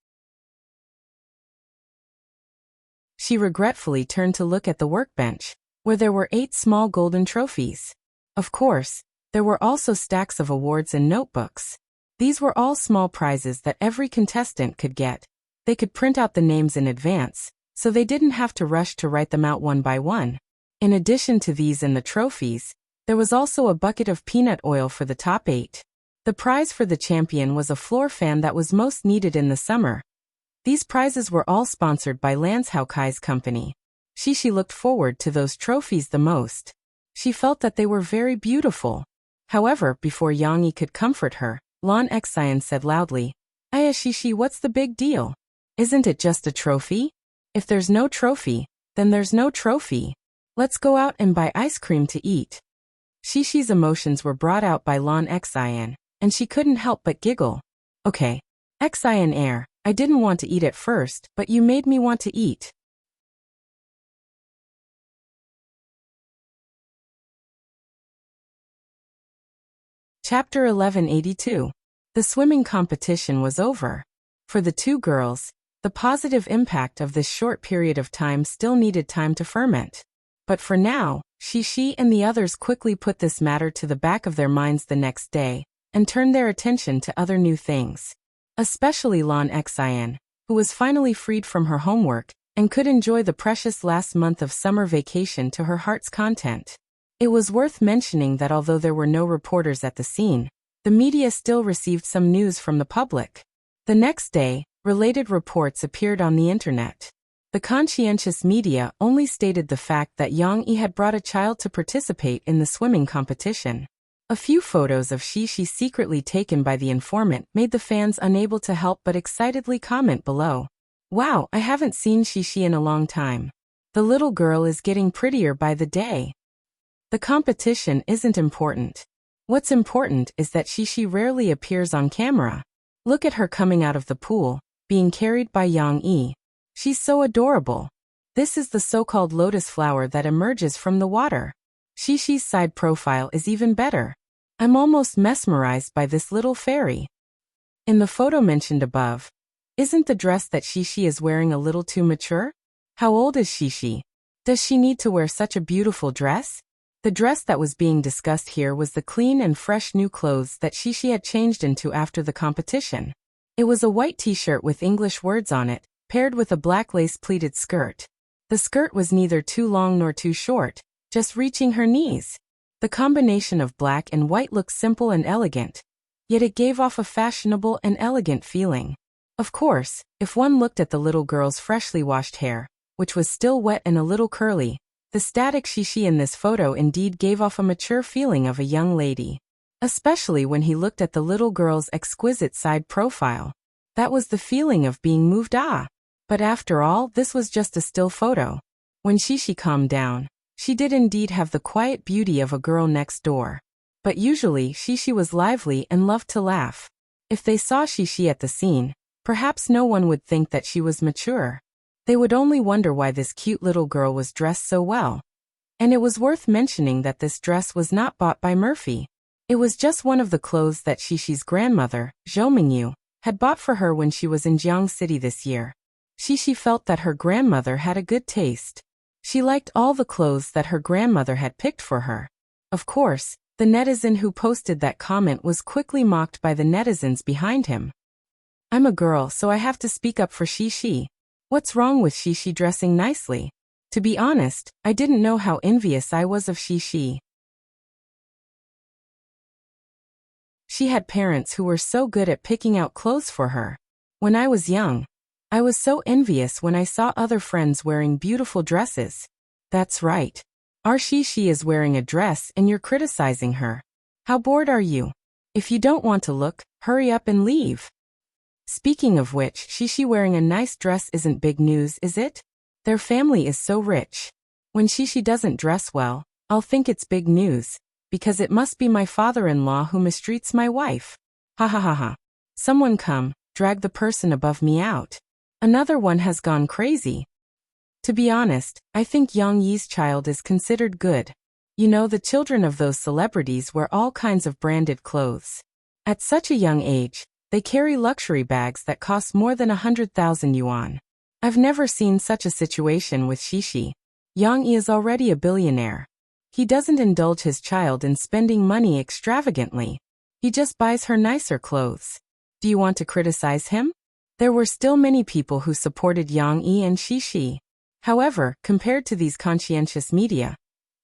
A: She regretfully turned to look at the workbench, where there were 8 small golden trophies. Of course, there were also stacks of awards and notebooks. These were all small prizes that every contestant could get. They could print out the names in advance, so they didn't have to rush to write them out one by one. In addition to these and the trophies, there was also a bucket of peanut oil for the top 8. The prize for the champion was a floor fan that was most needed in the summer. These prizes were all sponsored by Landshauskai's company. Shishi looked forward to those trophies the most. She felt that they were very beautiful. However, before Yang Yi could comfort her, Lan Xian said loudly, "Aya Shishi, what's the big deal? Isn't it just a trophy? If there's no trophy, then there's no trophy. Let's go out and buy ice cream to eat." Shishi's emotions were brought out by Lan Xian, and she couldn't help but giggle. "Okay. Xian air, I didn't want to eat at first, but you made me want to eat." Chapter 1182. The swimming competition was over. For the two girls, the positive impact of this short period of time still needed time to ferment. But for now, Shishi and the others quickly put this matter to the back of their minds the next day, and turned their attention to other new things. Especially Lan Xian, who was finally freed from her homework, and could enjoy the precious last month of summer vacation to her heart's content. It was worth mentioning that although there were no reporters at the scene, the media still received some news from the public. The next day, related reports appeared on the internet. The conscientious media only stated the fact that Yang Yi had brought a child to participate in the swimming competition. A few photos of Shishi secretly taken by the informant made the fans unable to help but excitedly comment below. "Wow, I haven't seen Shishi in a long time. The little girl is getting prettier by the day." The competition isn't important. What's important is that Shishi rarely appears on camera. Look at her coming out of the pool, being carried by Yang Yi. She's so adorable. This is the so-called lotus flower that emerges from the water. Shishi's side profile is even better. I'm almost mesmerized by this little fairy. In the photo mentioned above, isn't the dress that Shishi is wearing a little too mature? How old is Shishi? Does she need to wear such a beautiful dress? The dress that was being discussed here was the clean and fresh new clothes that Shishi had changed into after the competition. It was a white t-shirt with English words on it, paired with a black lace-pleated skirt. The skirt was neither too long nor too short, just reaching her knees. The combination of black and white looked simple and elegant, yet it gave off a fashionable and elegant feeling. Of course, if one looked at the little girl's freshly washed hair, which was still wet and a little curly, the static Shishi in this photo indeed gave off a mature feeling of a young lady. Especially when he looked at the little girl's exquisite side profile. That was the feeling of being moved. But after all, this was just a still photo. When Shishi calmed down, she did indeed have the quiet beauty of a girl next door. But usually Shishi was lively and loved to laugh. If they saw Shishi at the scene, perhaps no one would think that she was mature. They would only wonder why this cute little girl was dressed so well. And it was worth mentioning that this dress was not bought by Murphy. It was just one of the clothes that Shishi's grandmother, Zhou Mingyu, had bought for her when she was in Jiang City this year. Shishi felt that her grandmother had a good taste. She liked all the clothes that her grandmother had picked for her. Of course, the netizen who posted that comment was quickly mocked by the netizens behind him. "I'm a girl, so I have to speak up for Shishi. What's wrong with Shishi dressing nicely? To be honest, I didn't know how envious I was of Shishi. She had parents who were so good at picking out clothes for her. When I was young, I was so envious when I saw other friends wearing beautiful dresses." "That's right. Our Shishi is wearing a dress and you're criticizing her. How bored are you? If you don't want to look, hurry up and leave." Speaking of which, Shishi wearing a nice dress isn't big news, is it? Their family is so rich. When Shishi doesn't dress well, I'll think it's big news, because it must be my father-in-law who mistreats my wife. Ha ha ha ha. Someone come, drag the person above me out. Another one has gone crazy. To be honest, I think Yang Yi's child is considered good. You know, the children of those celebrities wear all kinds of branded clothes. At such a young age, they carry luxury bags that cost more than 100,000 yuan. I've never seen such a situation with Shishi. Yang Yi is already a billionaire. He doesn't indulge his child in spending money extravagantly. He just buys her nicer clothes. Do you want to criticize him? There were still many people who supported Yang Yi and Xi. However, compared to these conscientious media,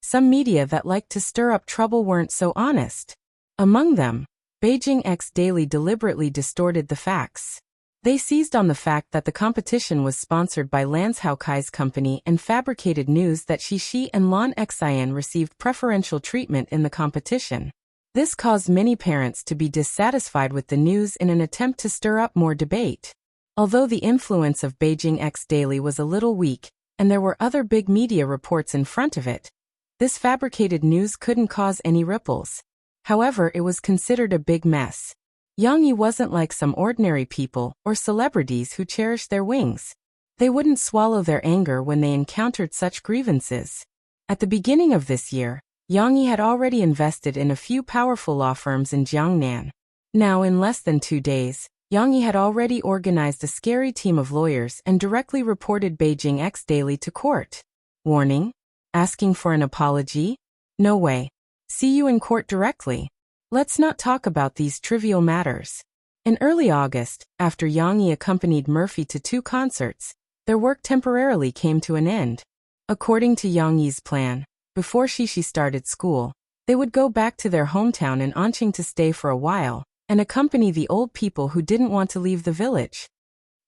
A: some media that liked to stir up trouble weren't so honest. Among them, Beijing X Daily deliberately distorted the facts. They seized on the fact that the competition was sponsored by Landshao Kai's company and fabricated news that Xi and Lan Xian received preferential treatment in the competition. This caused many parents to be dissatisfied with the news in an attempt to stir up more debate. Although the influence of Beijing X Daily was a little weak, and there were other big media reports in front of it, this fabricated news couldn't cause any ripples. However, it was considered a big mess. Yang Yi wasn't like some ordinary people or celebrities who cherished their wings. They wouldn't swallow their anger when they encountered such grievances. At the beginning of this year, Yang Yi had already invested in a few powerful law firms in Jiangnan. Now, in less than 2 days, Yang Yi had already organized a scary team of lawyers and directly reported Beijing X Daily to court. Warning? Asking for an apology? No way. See you in court directly. Let's not talk about these trivial matters. In early August, after Yang Yi accompanied Murphy to 2 concerts, their work temporarily came to an end. According to Yang Yi's plan, before Xi started school, they would go back to their hometown in Anqing to stay for a while and accompany the old people who didn't want to leave the village.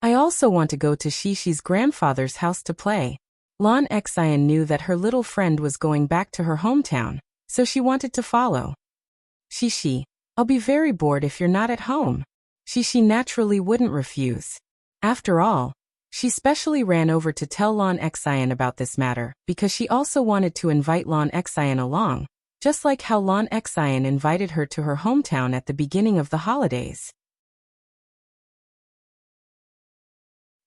A: I also want to go to Xi's grandfather's house to play. Lan Xian knew that her little friend was going back to her hometown, so she wanted to follow. Xi, I'll be very bored if you're not at home. Xi naturally wouldn't refuse. After all, she specially ran over to tell Lan Xian about this matter because she also wanted to invite Lan Xian along, just like how Lan Xian invited her to her hometown at the beginning of the holidays.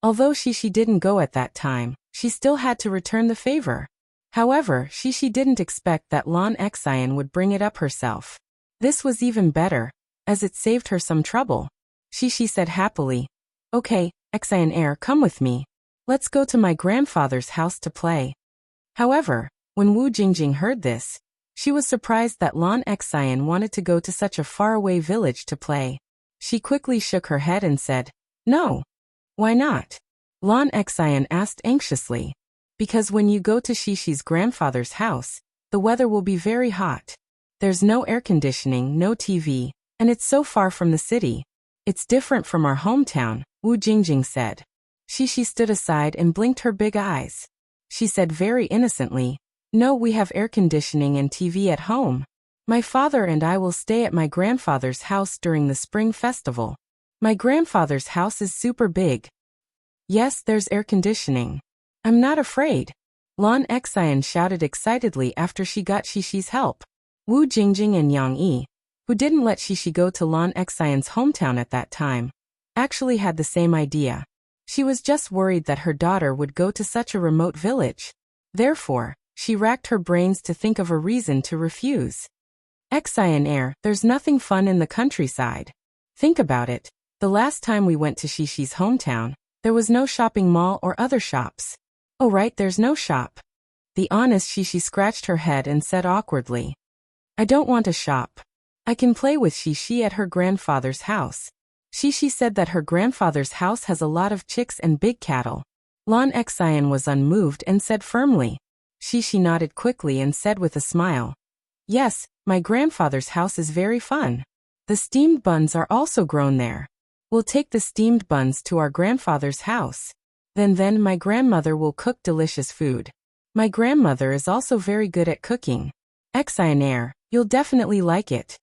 A: Although Xi didn't go at that time, she still had to return the favor. However, Xi didn't expect that Lan Xian would bring it up herself. This was even better, as it saved her some trouble. Xi said happily, "Okay, Xian come with me. Let's go to my grandfather's house to play." However, when Wu Jingjing heard this, she was surprised that Lan Xian wanted to go to such a faraway village to play. She quickly shook her head and said, "No." "Why not?" Lan Xian asked anxiously. "Because when you go to Xi's grandfather's house, the weather will be very hot. There's no air conditioning, no TV, and it's so far from the city. It's different from our hometown," Wu Jingjing said. Xi stood aside and blinked her big eyes. She said very innocently, "No, we have air conditioning and TV at home. My father and I will stay at my grandfather's house during the spring festival. My grandfather's house is super big. Yes, there's air conditioning. I'm not afraid." Lan Xian shouted excitedly after she got Xi's help. Wu Jingjing and Yang Yi, who didn't let Xi go to Lan Xian's hometown at that time, actually had the same idea. She was just worried that her daughter would go to such a remote village. Therefore, she racked her brains to think of a reason to refuse. "Xian, there's nothing fun in the countryside. Think about it. The last time we went to Xi's hometown, there was no shopping mall or other shops." "Oh right, there's no shop." The honest Xi scratched her head and said awkwardly, "I don't want a shop. I can play with Xi at her grandfather's house." Xi said that her grandfather's house has a lot of chicks and big cattle. Lan Xian was unmoved and said firmly. Xi nodded quickly and said with a smile, "Yes, my grandfather's house is very fun. The steamed buns are also grown there. We'll take the steamed buns to our grandfather's house. Then my grandmother will cook delicious food. My grandmother is also very good at cooking. Xian, you'll definitely like it."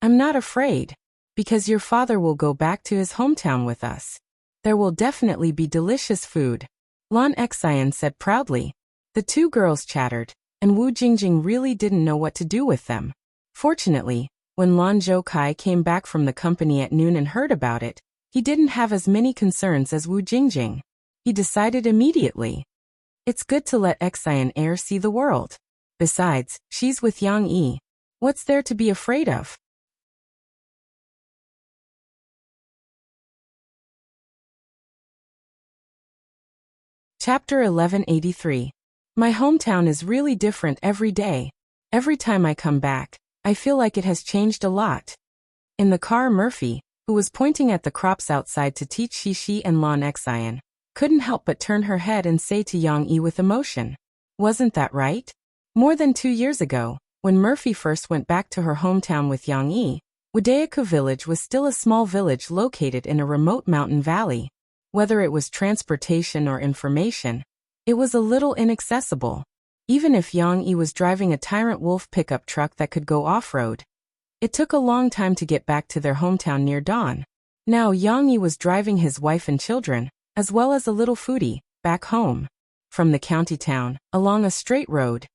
A: "I'm not afraid. Because your father will go back to his hometown with us. There will definitely be delicious food," Lan Xian said proudly. The 2 girls chattered, and Wu Jingjing really didn't know what to do with them. Fortunately, when Lan Zhoukai came back from the company at noon and heard about it, he didn't have as many concerns as Wu Jingjing. He decided immediately. It's good to let Xian see the world. Besides, she's with Yang Yi. What's there to be afraid of? Chapter 1183. My hometown is really different every day. Every time I come back, I feel like it has changed a lot. In the car, Murphy, who was pointing at the crops outside to teach Shishi and Lon Xian, couldn't help but turn her head and say to Yang Yi with emotion, "Wasn't that right?" More than 2 years ago, when Murphy first went back to her hometown with Yang Yi, Wadayaku village was still a small village located in a remote mountain valley. Whether it was transportation or information, it was a little inaccessible. Even if Yang Yi was driving a Tyrant Wolf pickup truck that could go off-road, it took a long time to get back to their hometown near dawn. Now Yang Yi was driving his wife and children, as well as a little foodie, back home. From the county town, along a straight road,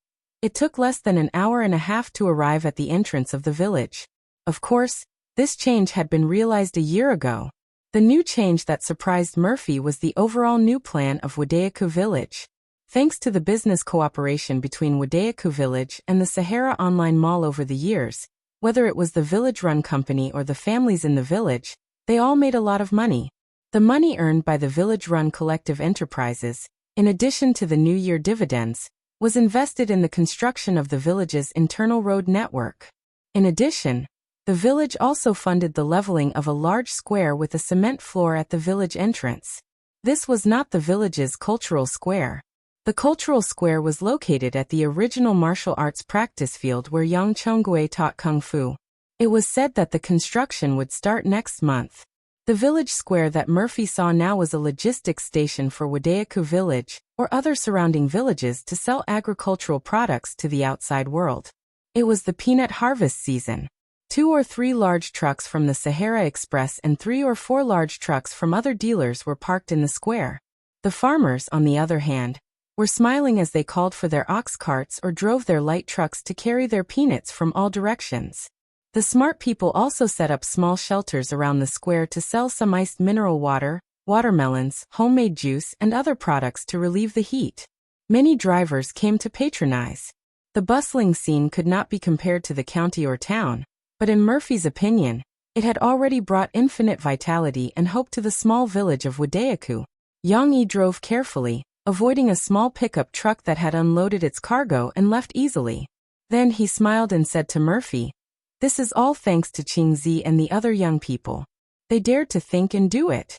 A: it took less than an hour and a half to arrive at the entrance of the village. Of course, this change had been realized a year ago. The new change that surprised Murphy was the overall new plan of Wadayaku village. Thanks to the business cooperation between Wadayaku village and the Sahara Online Mall over the years, whether it was the village-run company or the families in the village, they all made a lot of money. The money earned by the village-run collective enterprises, in addition to the New Year dividends, was invested in the construction of the village's internal road network. In addition, the village also funded the leveling of a large square with a cement floor at the village entrance. This was not the village's cultural square. The cultural square was located at the original martial arts practice field where Yang Chonggui taught kung fu. It was said that the construction would start next month. The village square that Murphy saw now was a logistics station for Wadayaku village or other surrounding villages to sell agricultural products to the outside world. It was the peanut harvest season. 2 or 3 large trucks from the Sahara Express and 3 or 4 large trucks from other dealers were parked in the square. The farmers, on the other hand, were smiling as they called for their ox carts or drove their light trucks to carry their peanuts from all directions. The smart people also set up small shelters around the square to sell some iced mineral water, watermelons, homemade juice, and other products to relieve the heat. Many drivers came to patronize. The bustling scene could not be compared to the county or town, but in Murphy's opinion, it had already brought infinite vitality and hope to the small village of Wadayaku. Yang Yi drove carefully, avoiding a small pickup truck that had unloaded its cargo and left easily. Then he smiled and said to Murphy, "This is all thanks to Qingzi and the other young people. They dared to think and do it."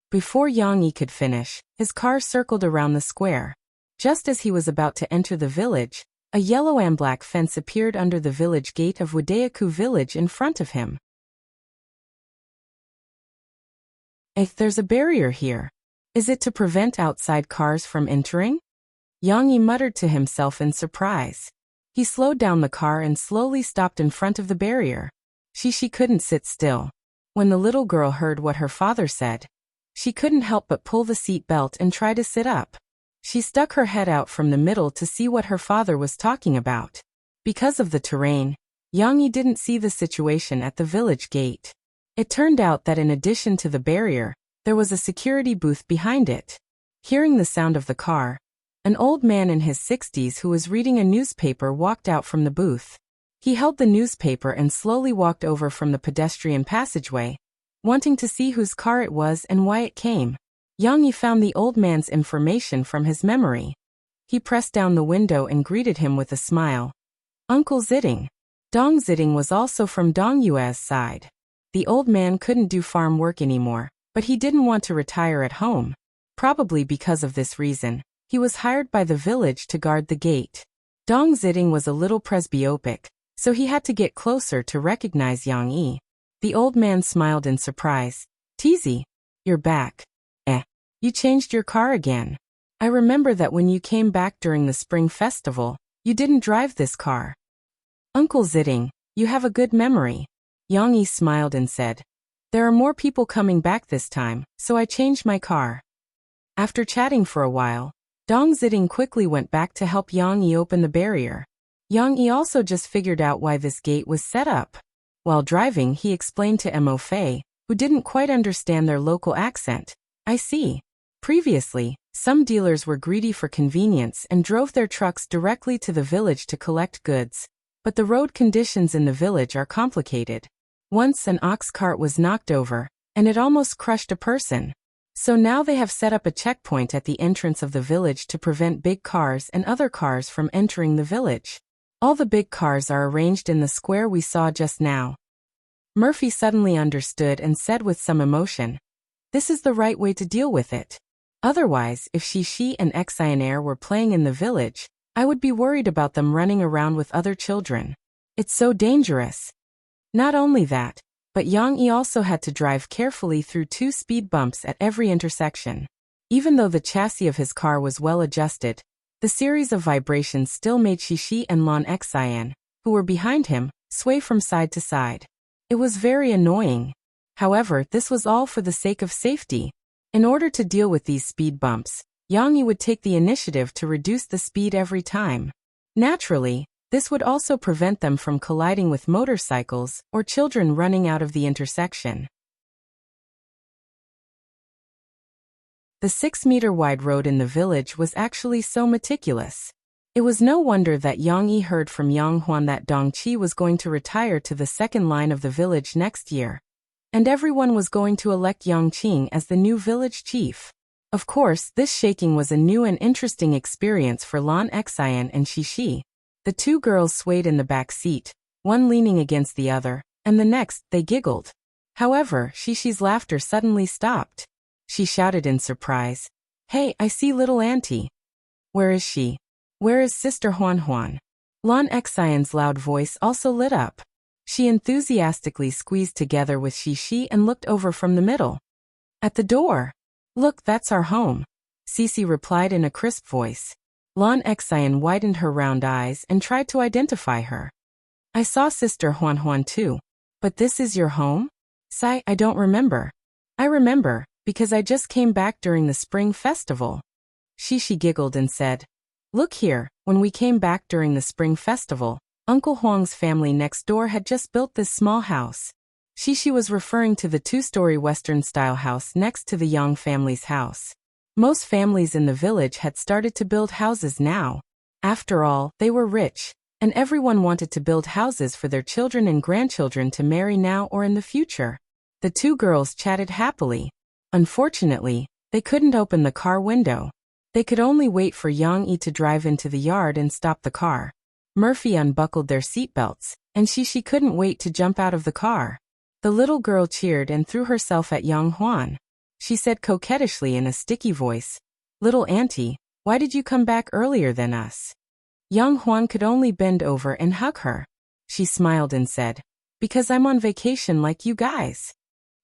A: Before Yang Yi could finish, his car circled around the square. Just as he was about to enter the village, a yellow and black fence appeared under the village gate of Wadayaku village in front of him. "If there's a barrier here, is it to prevent outside cars from entering?" Yang Yi muttered to himself in surprise. He slowed down the car and slowly stopped in front of the barrier. She couldn't sit still. When the little girl heard what her father said, she couldn't help but pull the seat belt and try to sit up. She stuck her head out from the middle to see what her father was talking about. Because of the terrain, Yang Yi didn't see the situation at the village gate. It turned out that in addition to the barrier, there was a security booth behind it. Hearing the sound of the car, an old man in his 60s who was reading a newspaper walked out from the booth. He held the newspaper and slowly walked over from the pedestrian passageway, wanting to see whose car it was and why it came. Yang Yi found the old man's information from his memory. He pressed down the window and greeted him with a smile. "Uncle Zitting." Dong Zitting was also from Dong Yue's side. The old man couldn't do farm work anymore, but he didn't want to retire at home. Probably because of this reason, he was hired by the village to guard the gate. Dong Zitting was a little presbyopic, so he had to get closer to recognize Yang Yi. The old man smiled in surprise. "Tizi, you're back. You changed your car again. I remember that when you came back during the spring festival, you didn't drive this car." "Uncle Zitting, you have a good memory." Yang Yi smiled and said, "There are more people coming back this time, so I changed my car." After chatting for a while, Dong Zitting quickly went back to help Yang Yi open the barrier. Yang Yi also just figured out why this gate was set up. While driving, he explained to Mo Fei, who didn't quite understand their local accent, "I see. Previously, some dealers were greedy for convenience and drove their trucks directly to the village to collect goods. But the road conditions in the village are complicated. Once an ox cart was knocked over, and it almost crushed a person. So now they have set up a checkpoint at the entrance of the village to prevent big cars and other cars from entering the village. All the big cars are arranged in the square we saw just now." Murphy suddenly understood and said with some emotion, "This is the right way to deal with it. Otherwise, if she and Exionaire were playing in the village, I would be worried about them running around with other children. It's so dangerous." Not only that, but Yang Yi also had to drive carefully through 2 speed bumps at every intersection. Even though the chassis of his car was well adjusted, the series of vibrations still made Shishi and Lan Xian, who were behind him, sway from side to side. It was very annoying. However, this was all for the sake of safety. In order to deal with these speed bumps, Yang Yi would take the initiative to reduce the speed every time. Naturally, this would also prevent them from colliding with motorcycles or children running out of the intersection. The 6-meter-wide road in the village was actually so meticulous. It was no wonder that Yang Yi heard from Yang Huan that Dong Qi was going to retire to the second line of the village next year, and everyone was going to elect Yang Qing as the new village chief. Of course, this shaking was a new and interesting experience for Lan Xian and Shishi. The 2 girls swayed in the back seat, one leaning against the other, and the next, they giggled. However, Shishi's laughter suddenly stopped. She shouted in surprise, "Hey, I see little auntie. Where is she? Where is Sister Huan Huan?" Lan Xian's loud voice also lit up. She enthusiastically squeezed together with Shishi and looked over from the middle. "At the door. Look, that's our home," Sisi replied in a crisp voice. Lan Xian widened her round eyes and tried to identify her. "I saw Sister Huan Huan too. But this is your home?" "Sai, I don't remember." "I remember, because I just came back during the spring festival." Shishi giggled and said, "Look here, when we came back during the spring festival, Uncle Huang's family next door had just built this small house." Shishi was referring to the 2-story Western-style house next to the Yang family's house. Most families in the village had started to build houses now. After all, they were rich, and everyone wanted to build houses for their children and grandchildren to marry now or in the future. The 2 girls chatted happily. Unfortunately, they couldn't open the car window. They could only wait for Yang Yi to drive into the yard and stop the car. Murphy unbuckled their seatbelts, and Shishi couldn't wait to jump out of the car. The little girl cheered and threw herself at Yang Huan. She said coquettishly in a sticky voice, "Little auntie, why did you come back earlier than us?" Yang Huan could only bend over and hug her. She smiled and said, "Because I'm on vacation like you guys."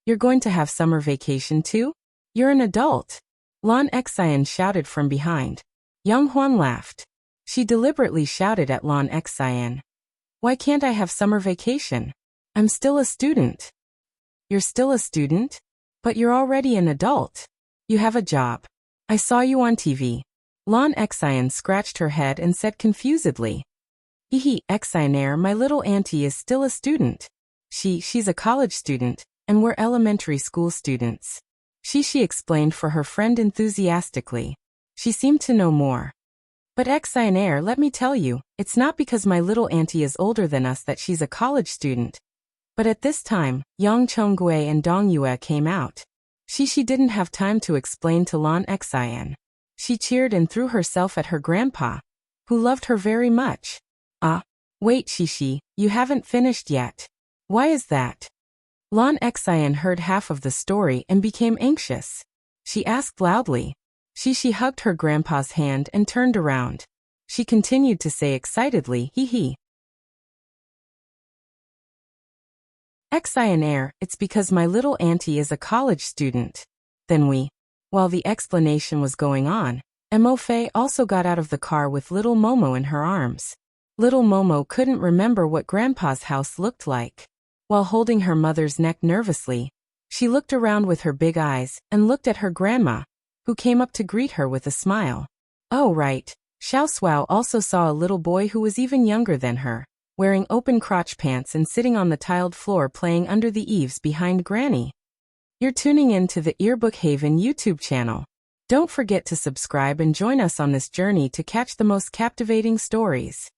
A: "You're going to have summer vacation too? You're an adult." Lan Xian shouted from behind. Yang Huan laughed. She deliberately shouted at Lan Xian, "Why can't I have summer vacation? I'm still a student." "You're still a student? But you're already an adult. You have a job. I saw you on TV." Lan Xian scratched her head and said confusedly, Xionaire, my little auntie is still a student. She's a college student, and we're elementary school students." She explained for her friend enthusiastically. She seemed to know more. "But Xionaire, let me tell you, it's not because my little auntie is older than us that she's a college student." But at this time, Yang Chonggui and Dong Yue came out. She didn't have time to explain to Lan Xian. She cheered and threw herself at her grandpa, who loved her very much. "Ah, wait Shishi, you haven't finished yet." "Why is that?" Lan Xian heard half of the story and became anxious. She asked loudly. Shishi hugged her grandpa's hand and turned around. She continued to say excitedly, Xionaire, it's because my little auntie is a college student." Then While the explanation was going on, Mo Fei also got out of the car with little Momo in her arms. Little Momo couldn't remember what Grandpa's house looked like. While holding her mother's neck nervously, she looked around with her big eyes and looked at her grandma, who came up to greet her with a smile. Oh right, Xiao Suao also saw a little boy who was even younger than her, wearing open crotch pants and sitting on the tiled floor playing under the eaves behind Granny. You're tuning in to the Earbook Haven YouTube channel. Don't forget to subscribe and join us on this journey to catch the most captivating stories.